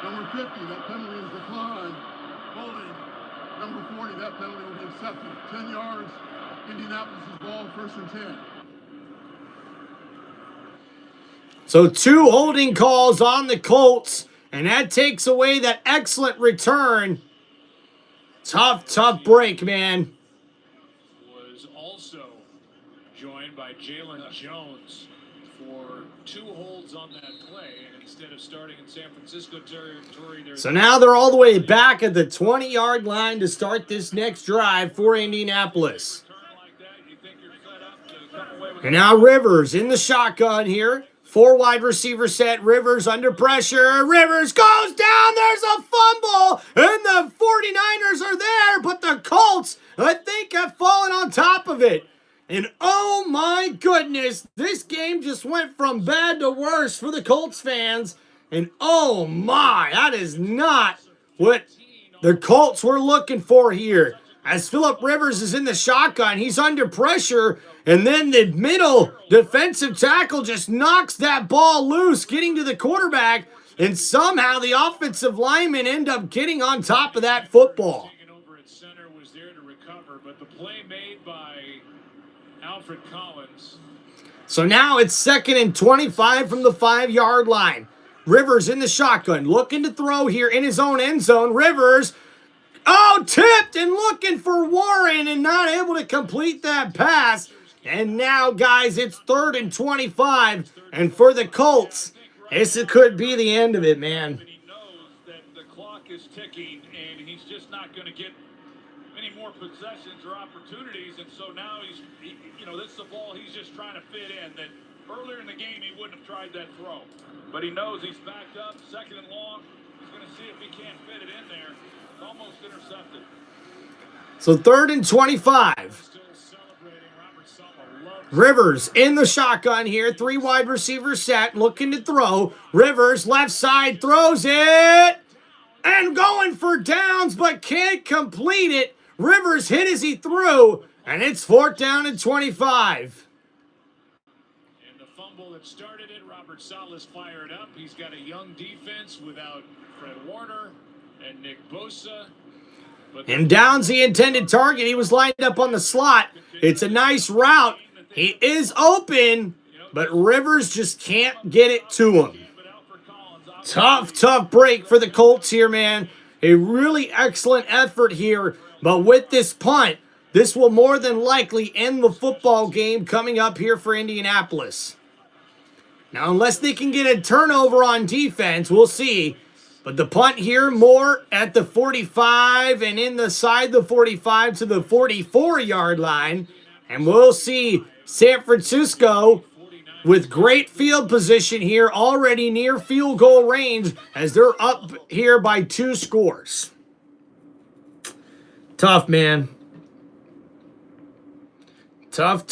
number 50, that penalty is declined. Holding number 40, that penalty will be accepted. 10 yards, Indianapolis' ball, 1st and 10. So 2 holding calls on the Colts, and that takes away that excellent return. Tough break, man. Was also joined by Jalen Jones for 2 holds on that play, and instead of starting in San Francisco territory, so now they're all the way back at the 20-yard line to start this next drive for Indianapolis. And now Rivers in the shotgun here. 4 wide receiver set. Rivers under pressure. Rivers goes down. There's a fumble. And the 49ers are there. But the Colts, I think, have fallen on top of it. And oh my goodness, this game just went from bad to worse for the Colts fans. And oh my, that is not what the Colts were looking for here. As Phillip Rivers is in the shotgun, he's under pressure, and then the middle defensive tackle just knocks that ball loose, getting to the quarterback, and somehow the offensive linemen end up getting on top of that football. Over at center was there to recover, but the play made by Alfred Collins. So now it's 2nd and 25 from the 5-yard line. Rivers in the shotgun, looking to throw here in his own end zone. Rivers, tipped and looking for Warren and not able to complete that pass. And now, guys, it's 3rd and 25. And for the Colts, this could be the end of it, man. He knows that the clock is ticking, and he's just not going to get any more possessions or opportunities. And so now this is a ball he's just trying to fit in. That earlier in the game, he wouldn't have tried that throw. But he knows he's backed up, 2nd and long. He's going to see if he can't fit it in there. It's almost intercepted. So 3rd and 25. Rivers in the shotgun here. 3 wide receivers set, looking to throw. Rivers, left side, throws it. And going for downs, but can't complete it. Rivers hit as he threw, and it's 4th down and 25. And the fumble that started it, Robert Saleh's fired up. He's got a young defense without Fred Warner and Nick Bosa. And Downs the intended target. He was lined up on the slot. It's a nice route. He is open, but Rivers just can't get it to him. Tough break for the Colts here, man. A really excellent effort here. But with this punt, this will more than likely end the football game coming up here for Indianapolis. Now, unless they can get a turnover on defense, we'll see. But the punt here more at the 45 and inside the 45 to the 44-yard line. And we'll see San Francisco with great field position here, already near field goal range as they're up here by 2 scores. Tough, man. Tough.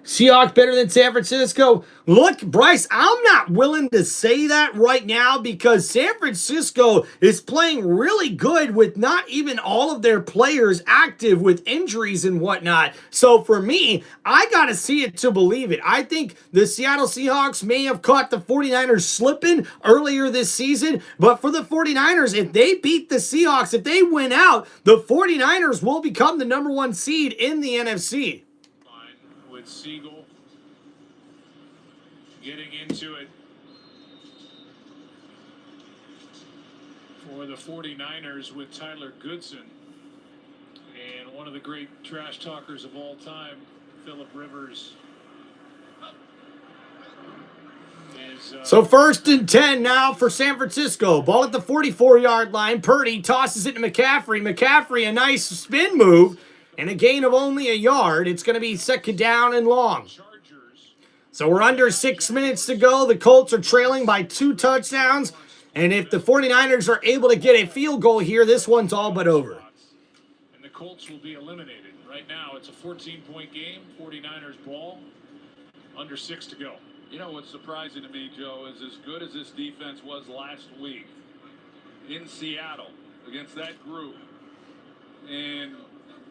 Seahawks better than San Francisco. Look, Bryce, I'm not willing to say that right now because San Francisco is playing really good with not even all of their players active with injuries and whatnot. So for me, I got to see it to believe it. I think the Seattle Seahawks may have caught the 49ers slipping earlier this season, but for the 49ers, if they beat the Seahawks, if they win out, the 49ers will become the #1 seed in the NFC. With Siegel getting into it for the 49ers with Tyler Goodson and one of the great trash talkers of all time, Phillip Rivers. So 1st and 10 now for San Francisco. Ball at the 44-yard line. Purdy tosses it to McCaffrey. McCaffrey, a nice spin move. And a gain of only a yard. It's going to be 2nd down and long. So we're under 6 minutes to go. The Colts are trailing by 2 touchdowns. And if the 49ers are able to get a field goal here, this one's all but over. And the Colts will be eliminated. Right now, it's a 14-point game. 49ers ball. Under 6 to go. You know what's surprising to me, Joe, is as good as this defense was last week in Seattle against that group. And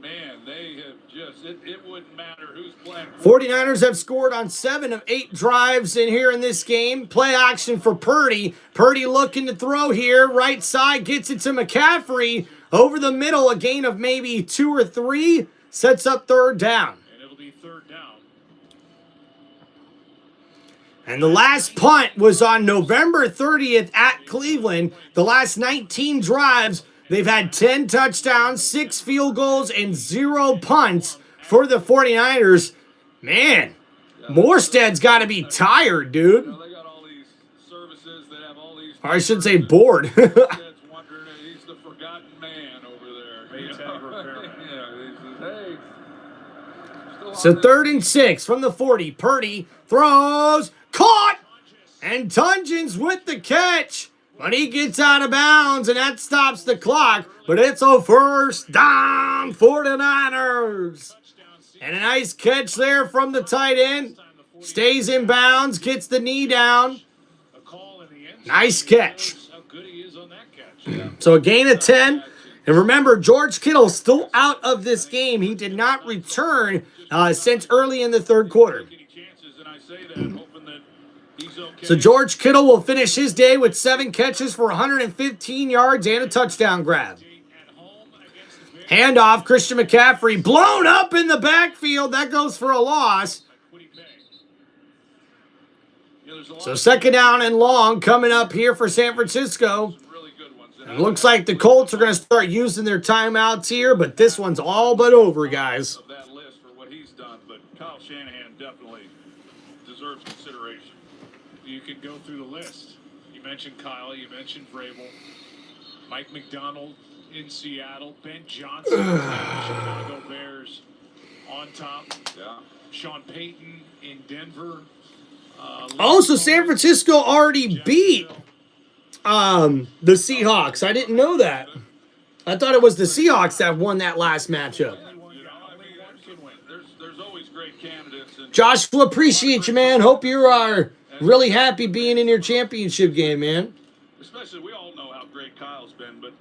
man, they have just, it wouldn't matter who's playing. 49ers have scored on 7 of 8 drives in here in this game. Play action for Purdy. Purdy looking to throw here. Right side gets it to McCaffrey. Over the middle, a gain of maybe 2 or 3. Sets up 3rd down. And it'll be 3rd down. And the last punt was on November 30th at Cleveland. The last 19 drives, they've had 10 touchdowns, 6 field goals, and 0 punts for the 49ers. Man, Morstead's got to be tired, dude. They got all these services that have all these. Or I should say bored. He's the forgotten man over there. So 3rd and 6 from the 40. Purdy throws, caught, and Tunjins with the catch. But he gets out of bounds, and that stops the clock. But it's a 1st down, 49ers. And a nice catch there from the tight end. Stays in bounds, gets the knee down. Nice catch. So a gain of 10. And remember, George Kittle still out of this game. He did not return since early in the 3rd quarter. So George Kittle will finish his day with 7 catches for 115 yards and a touchdown grab. Handoff, Christian McCaffrey blown up in the backfield. That goes for a loss. So 2nd down and long coming up here for San Francisco. It looks like the Colts are going to start using their timeouts here, but this one's all but over, guys. That list for what he's done, but Kyle Shanahan definitely deserves consideration. You can go through the list. You mentioned Kyle, you mentioned Vrabel, Mike McDonald in Seattle, Ben Johnson, Chicago Bears on top. Yeah. Sean Payton in Denver. Also, San Francisco already beat the Seahawks. I didn't know that. I thought it was the Seahawks that won that last matchup. There's always great candidates. Josh, will appreciate you, man. Hope you are really happy being in your championship game, man. Especially, we all know how great Kyle's been, but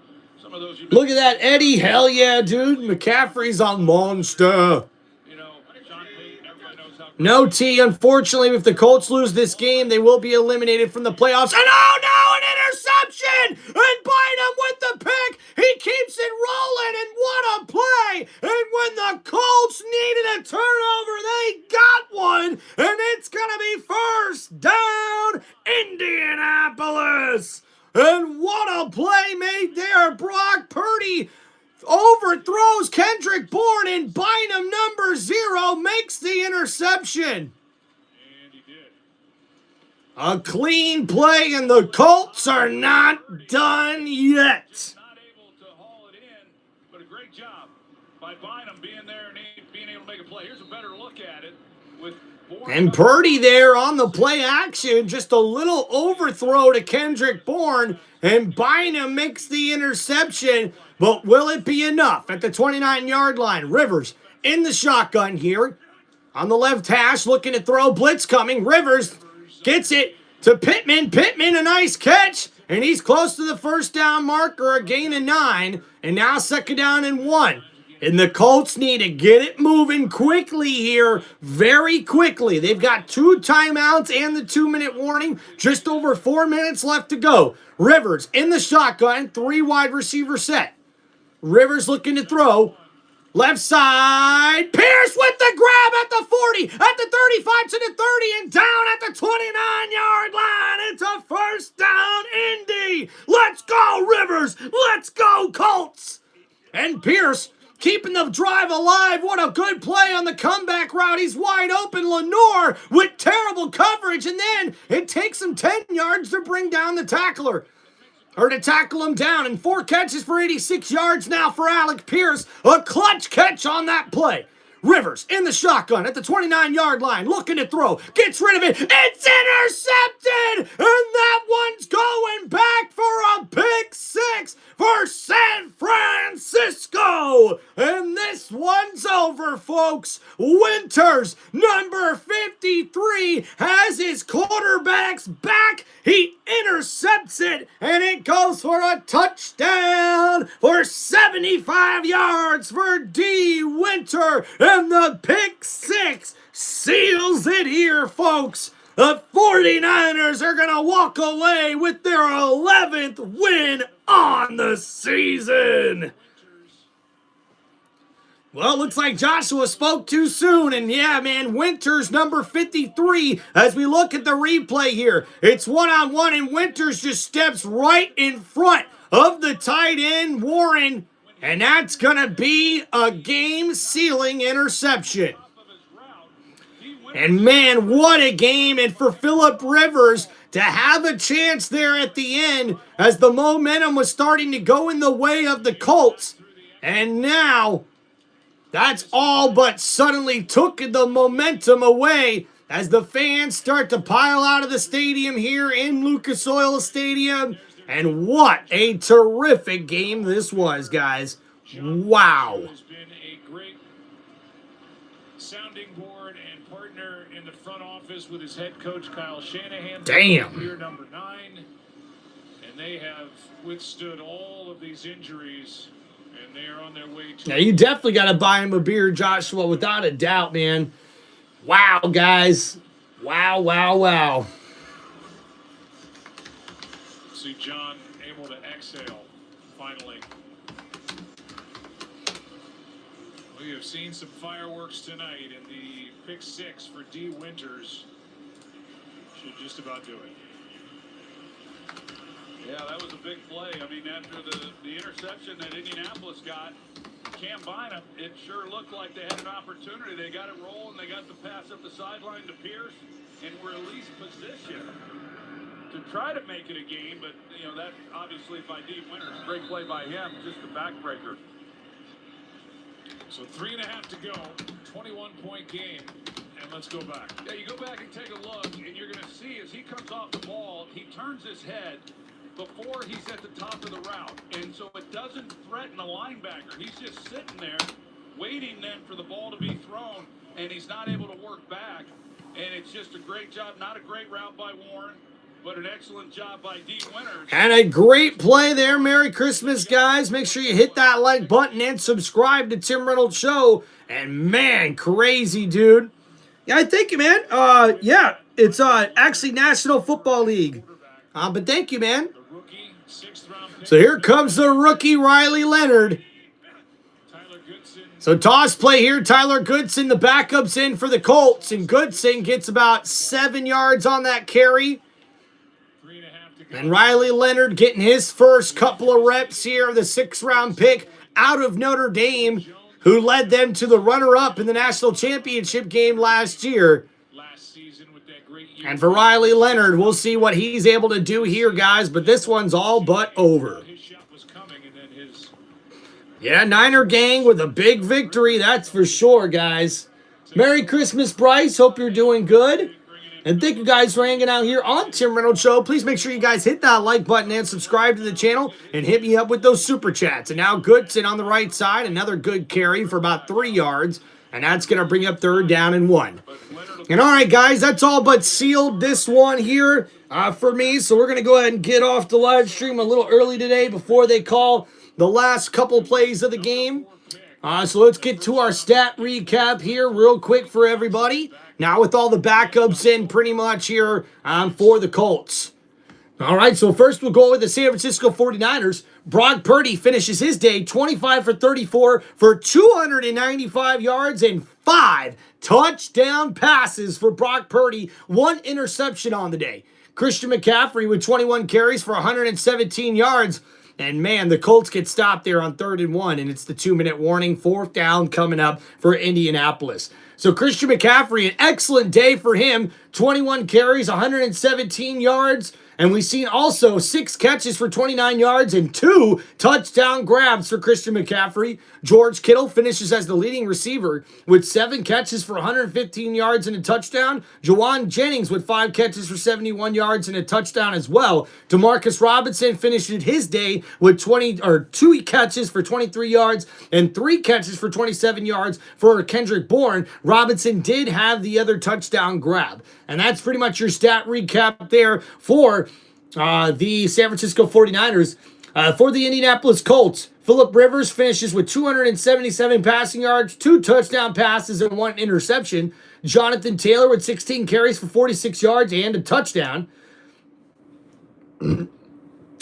some of those. Look at that, Eddie. Hell yeah, dude. McCaffrey's a monster. You know, Sean Payton, everybody knows how. No T, unfortunately, if the Colts lose this game, they will be eliminated from the playoffs. And oh no, an interception! And Bynum with the pick, he keeps it rolling, and what a play! And when the Colts needed a turnover, they got one, and it's gonna be first down, Indianapolis! And what a play made there, Brock Purdy overthrows Kendrick Bourne, and Bynum number 0 makes the interception. And he did. A clean play, and the Colts are not done yet. Not able to haul it in, but a great job by Bynum being there and being able to make a play. Here's a better look at it with Bourne. And Purdy there on the play action, just a little overthrow to Kendrick Bourne, and Bynum makes the interception. But will it be enough at the 29-yard line? Rivers in the shotgun here. On the left hash, looking to throw. Blitz coming. Rivers gets it to Pittman. Pittman, a nice catch. And he's close to the first down marker, a gain of 9. And now 2nd down and 1. And the Colts need to get it moving quickly here. Very quickly. They've got 2 timeouts and the 2-minute warning. Just over 4 minutes left to go. Rivers in the shotgun. 3 wide receiver set. Rivers looking to throw. Left side. Pierce with the grab at the 40, at the 35 to the 30, and down at the 29-yard line. It's a first down, Indy. Let's go, Rivers. Let's go, Colts. And Pierce keeping the drive alive. What a good play on the comeback route. He's wide open. Lenore with terrible coverage, and then it takes him 10 yards to bring down the tackler. Or to tackle him down, and 4 catches for 86 yards now for Alec Pierce. A clutch catch on that play. Rivers in the shotgun at the 29-yard line, looking to throw, gets rid of it. It's intercepted, and that one's going back for a pick 6 for San Francisco. And this one's over, folks. Winters, number 53, has his quarterbacks back. He intercepts it, and it goes for a touchdown for 75 yards for D. Winter. And the pick 6 seals it here, folks. The 49ers are going to walk away with their 11th win on the season. Well, looks like Joshua spoke too soon. And yeah, man, Winters number 53, as we look at the replay here, it's one-on-one, and Winters just steps right in front of the tight end, Warren. And that's going to be a game-sealing interception. And man, what a game. And for Phillip Rivers to have a chance there at the end as the momentum was starting to go in the way of the Colts. And now that's all but suddenly took the momentum away as the fans start to pile out of the stadium here in Lucas Oil Stadium. And what a terrific game this was, guys. Wow. Has been a great sounding board and partner in the front office with his head coach, Kyle Shanahan. Damn. Year number 9. And they have withstood all of these injuries, and they are on their way to... Now, you definitely got to buy him a beer, Joshua, without a doubt, man. Wow, guys. Wow, wow, wow. See John able to exhale, finally. We have seen some fireworks tonight, and the pick 6 for D. Winters should just about do it. Yeah, that was a big play. I mean, after the interception that Indianapolis got, Cam Bynum, it sure looked like they had an opportunity. They got it rolling. They got the pass up the sideline to Pierce, and were at least positioned to try to make it a game. But, you know, that obviously by D. Winters, great play by him, just a backbreaker. So 3.5 to go, 21-point game, and let's go back. Yeah, you go back and take a look, and you're going to see as he comes off the ball, he turns his head before he's at the top of the route. And so it doesn't threaten the linebacker. He's just sitting there waiting then for the ball to be thrown, and he's not able to work back. And it's just a great job. Not a great route by Warren. But an excellent job by D. Winters. And a great play there. Merry Christmas, guys. Make sure you hit that like button and subscribe to Tim Reynolds Show. And man, crazy, dude. Yeah, thank you, man. Yeah, it's actually National Football League. But thank you, man. So here comes the rookie Riley Leonard. So toss play here. Tyler Goodson, the backup's in for the Colts. And Goodson gets about 7 yards on that carry. And Riley Leonard getting his first couple of reps here. The 6th-round pick out of Notre Dame, who led them to the runner-up in the national championship game last year. And for Riley Leonard, we'll see what he's able to do here, guys. But this one's all but over. Yeah, Niner gang with a big victory, that's for sure, guys. Merry Christmas, Bryce. Hope you're doing good. And thank you guys for hanging out here on Tim Reynolds Show. Please make sure you guys hit that like button and subscribe to the channel and hit me up with those super chats. And now Goodson on the right side, another good carry for about 3 yards. And that's going to bring up 3rd down and 1. And all right, guys, that's all but sealed this one here for me. So we're going to go ahead and get off the live stream a little early today before they call the last couple plays of the game. So let's get to our stat recap here real quick for everybody. Now with all the backups in pretty much here for the Colts. All right, so first we'll go with the San Francisco 49ers. Brock Purdy finishes his day 25 for 34 for 295 yards and 5 touchdown passes for Brock Purdy. 1 interception on the day. Christian McCaffrey with 21 carries for 117 yards. And man, the Colts get stopped there on 3rd and 1, and it's the 2-minute warning. 4th down coming up for Indianapolis. So Christian McCaffrey, an excellent day for him. 21 carries, 117 yards. And we've seen also 6 catches for 29 yards and 2 touchdown grabs for Christian McCaffrey. George Kittle finishes as the leading receiver with 7 catches for 115 yards and a touchdown. Juwan Jennings with 5 catches for 71 yards and a touchdown as well. Demarcus Robinson finished his day with 2 catches for 23 yards and 3 catches for 27 yards for Kendrick Bourne. Robinson did have the other touchdown grab. And that's pretty much your stat recap there for the San Francisco 49ers. For the Indianapolis Colts, Phillip Rivers finishes with 277 passing yards, 2 touchdown passes, and 1 interception. Jonathan Taylor with 16 carries for 46 yards and a touchdown.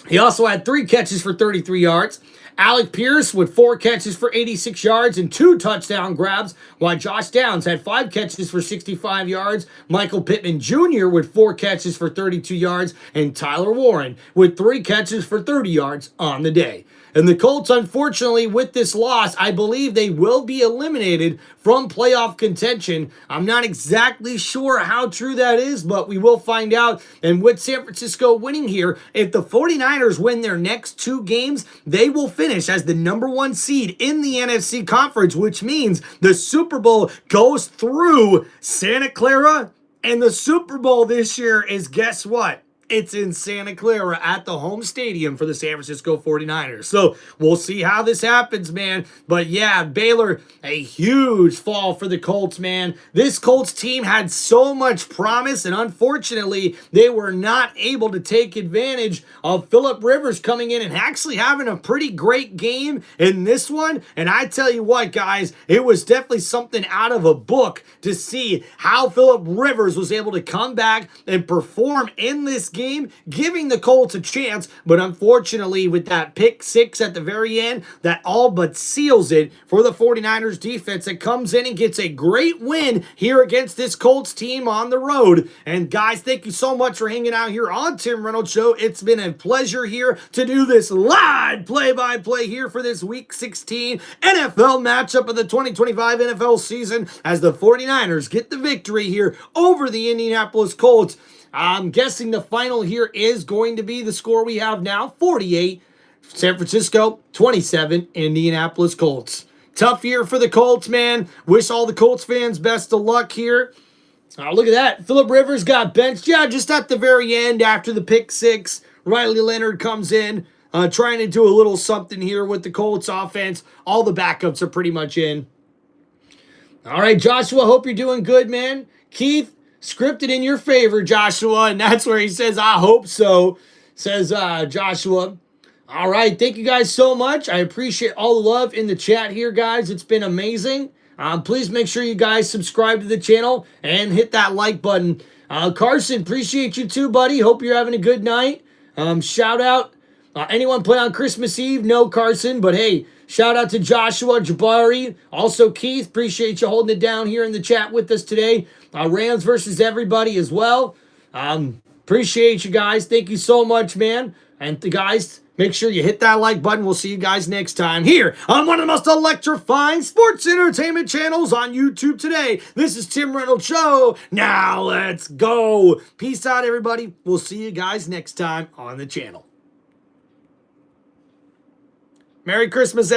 He also had 3 catches for 33 yards. Alec Pierce with 4 catches for 86 yards and 2 touchdown grabs, while Josh Downs had 5 catches for 65 yards. Michael Pittman Jr. with 4 catches for 32 yards, and Tyler Warren with 3 catches for 30 yards on the day. And the Colts, unfortunately, with this loss, I believe they will be eliminated from playoff contention. I'm not exactly sure how true that is, but we will find out. And with San Francisco winning here, if the 49ers win their next 2 games, they will finish as the #1 seed in the NFC Conference, which means the Super Bowl goes through Santa Clara. And the Super Bowl this year is, guess what? It's in Santa Clara at the home stadium for the San Francisco 49ers. So we'll see how this happens, man. But yeah, Baylor, a huge fall for the Colts, man. This Colts team had so much promise, and unfortunately, they were not able to take advantage of Phillip Rivers coming in and actually having a pretty great game in this one. And I tell you what, guys, it was definitely something out of a book to see how Phillip Rivers was able to come back and perform in this game, giving the Colts a chance. But unfortunately, with that pick 6 at the very end, that all but seals it for the 49ers defense that comes in and gets a great win here against this Colts team on the road. And guys, thank you so much for hanging out here on Tim Reynolds Show. It's been a pleasure here to do this live play-by-play here for this Week 16 NFL matchup of the 2025 NFL season as the 49ers get the victory here over the Indianapolis Colts. I'm guessing the final here is going to be the score we have now, 48, San Francisco, 27, Indianapolis Colts. Tough year for the Colts, man. Wish all the Colts fans best of luck here. Look at that. Phillip Rivers got benched. Yeah, just at the very end after the pick 6. Riley Leonard comes in, trying to do a little something here with the Colts offense. All the backups are pretty much in. All right, Joshua, hope you're doing good, man. Keith, scripted in your favor, Joshua. And that's where he says, I hope so, says Joshua. All right. Thank you guys so much. I appreciate all the love in the chat here, guys. It's been amazing. Please make sure you guys subscribe to the channel and hit that like button. Carson, appreciate you too, buddy. Hope you're having a good night. Shout out. Anyone play on Christmas Eve? No, Carson. But hey, shout out to Joshua, Jabari. Also, Keith, appreciate you holding it down here in the chat with us today. Rams versus everybody as well. Appreciate you guys. Thank you so much, man. And guys, make sure you hit that like button. We'll see you guys next time here on one of the most electrifying sports entertainment channels on YouTube today. This is Tim Reynolds Show. Now let's go. Peace out, everybody. We'll see you guys next time on the channel. Merry Christmas, everybody.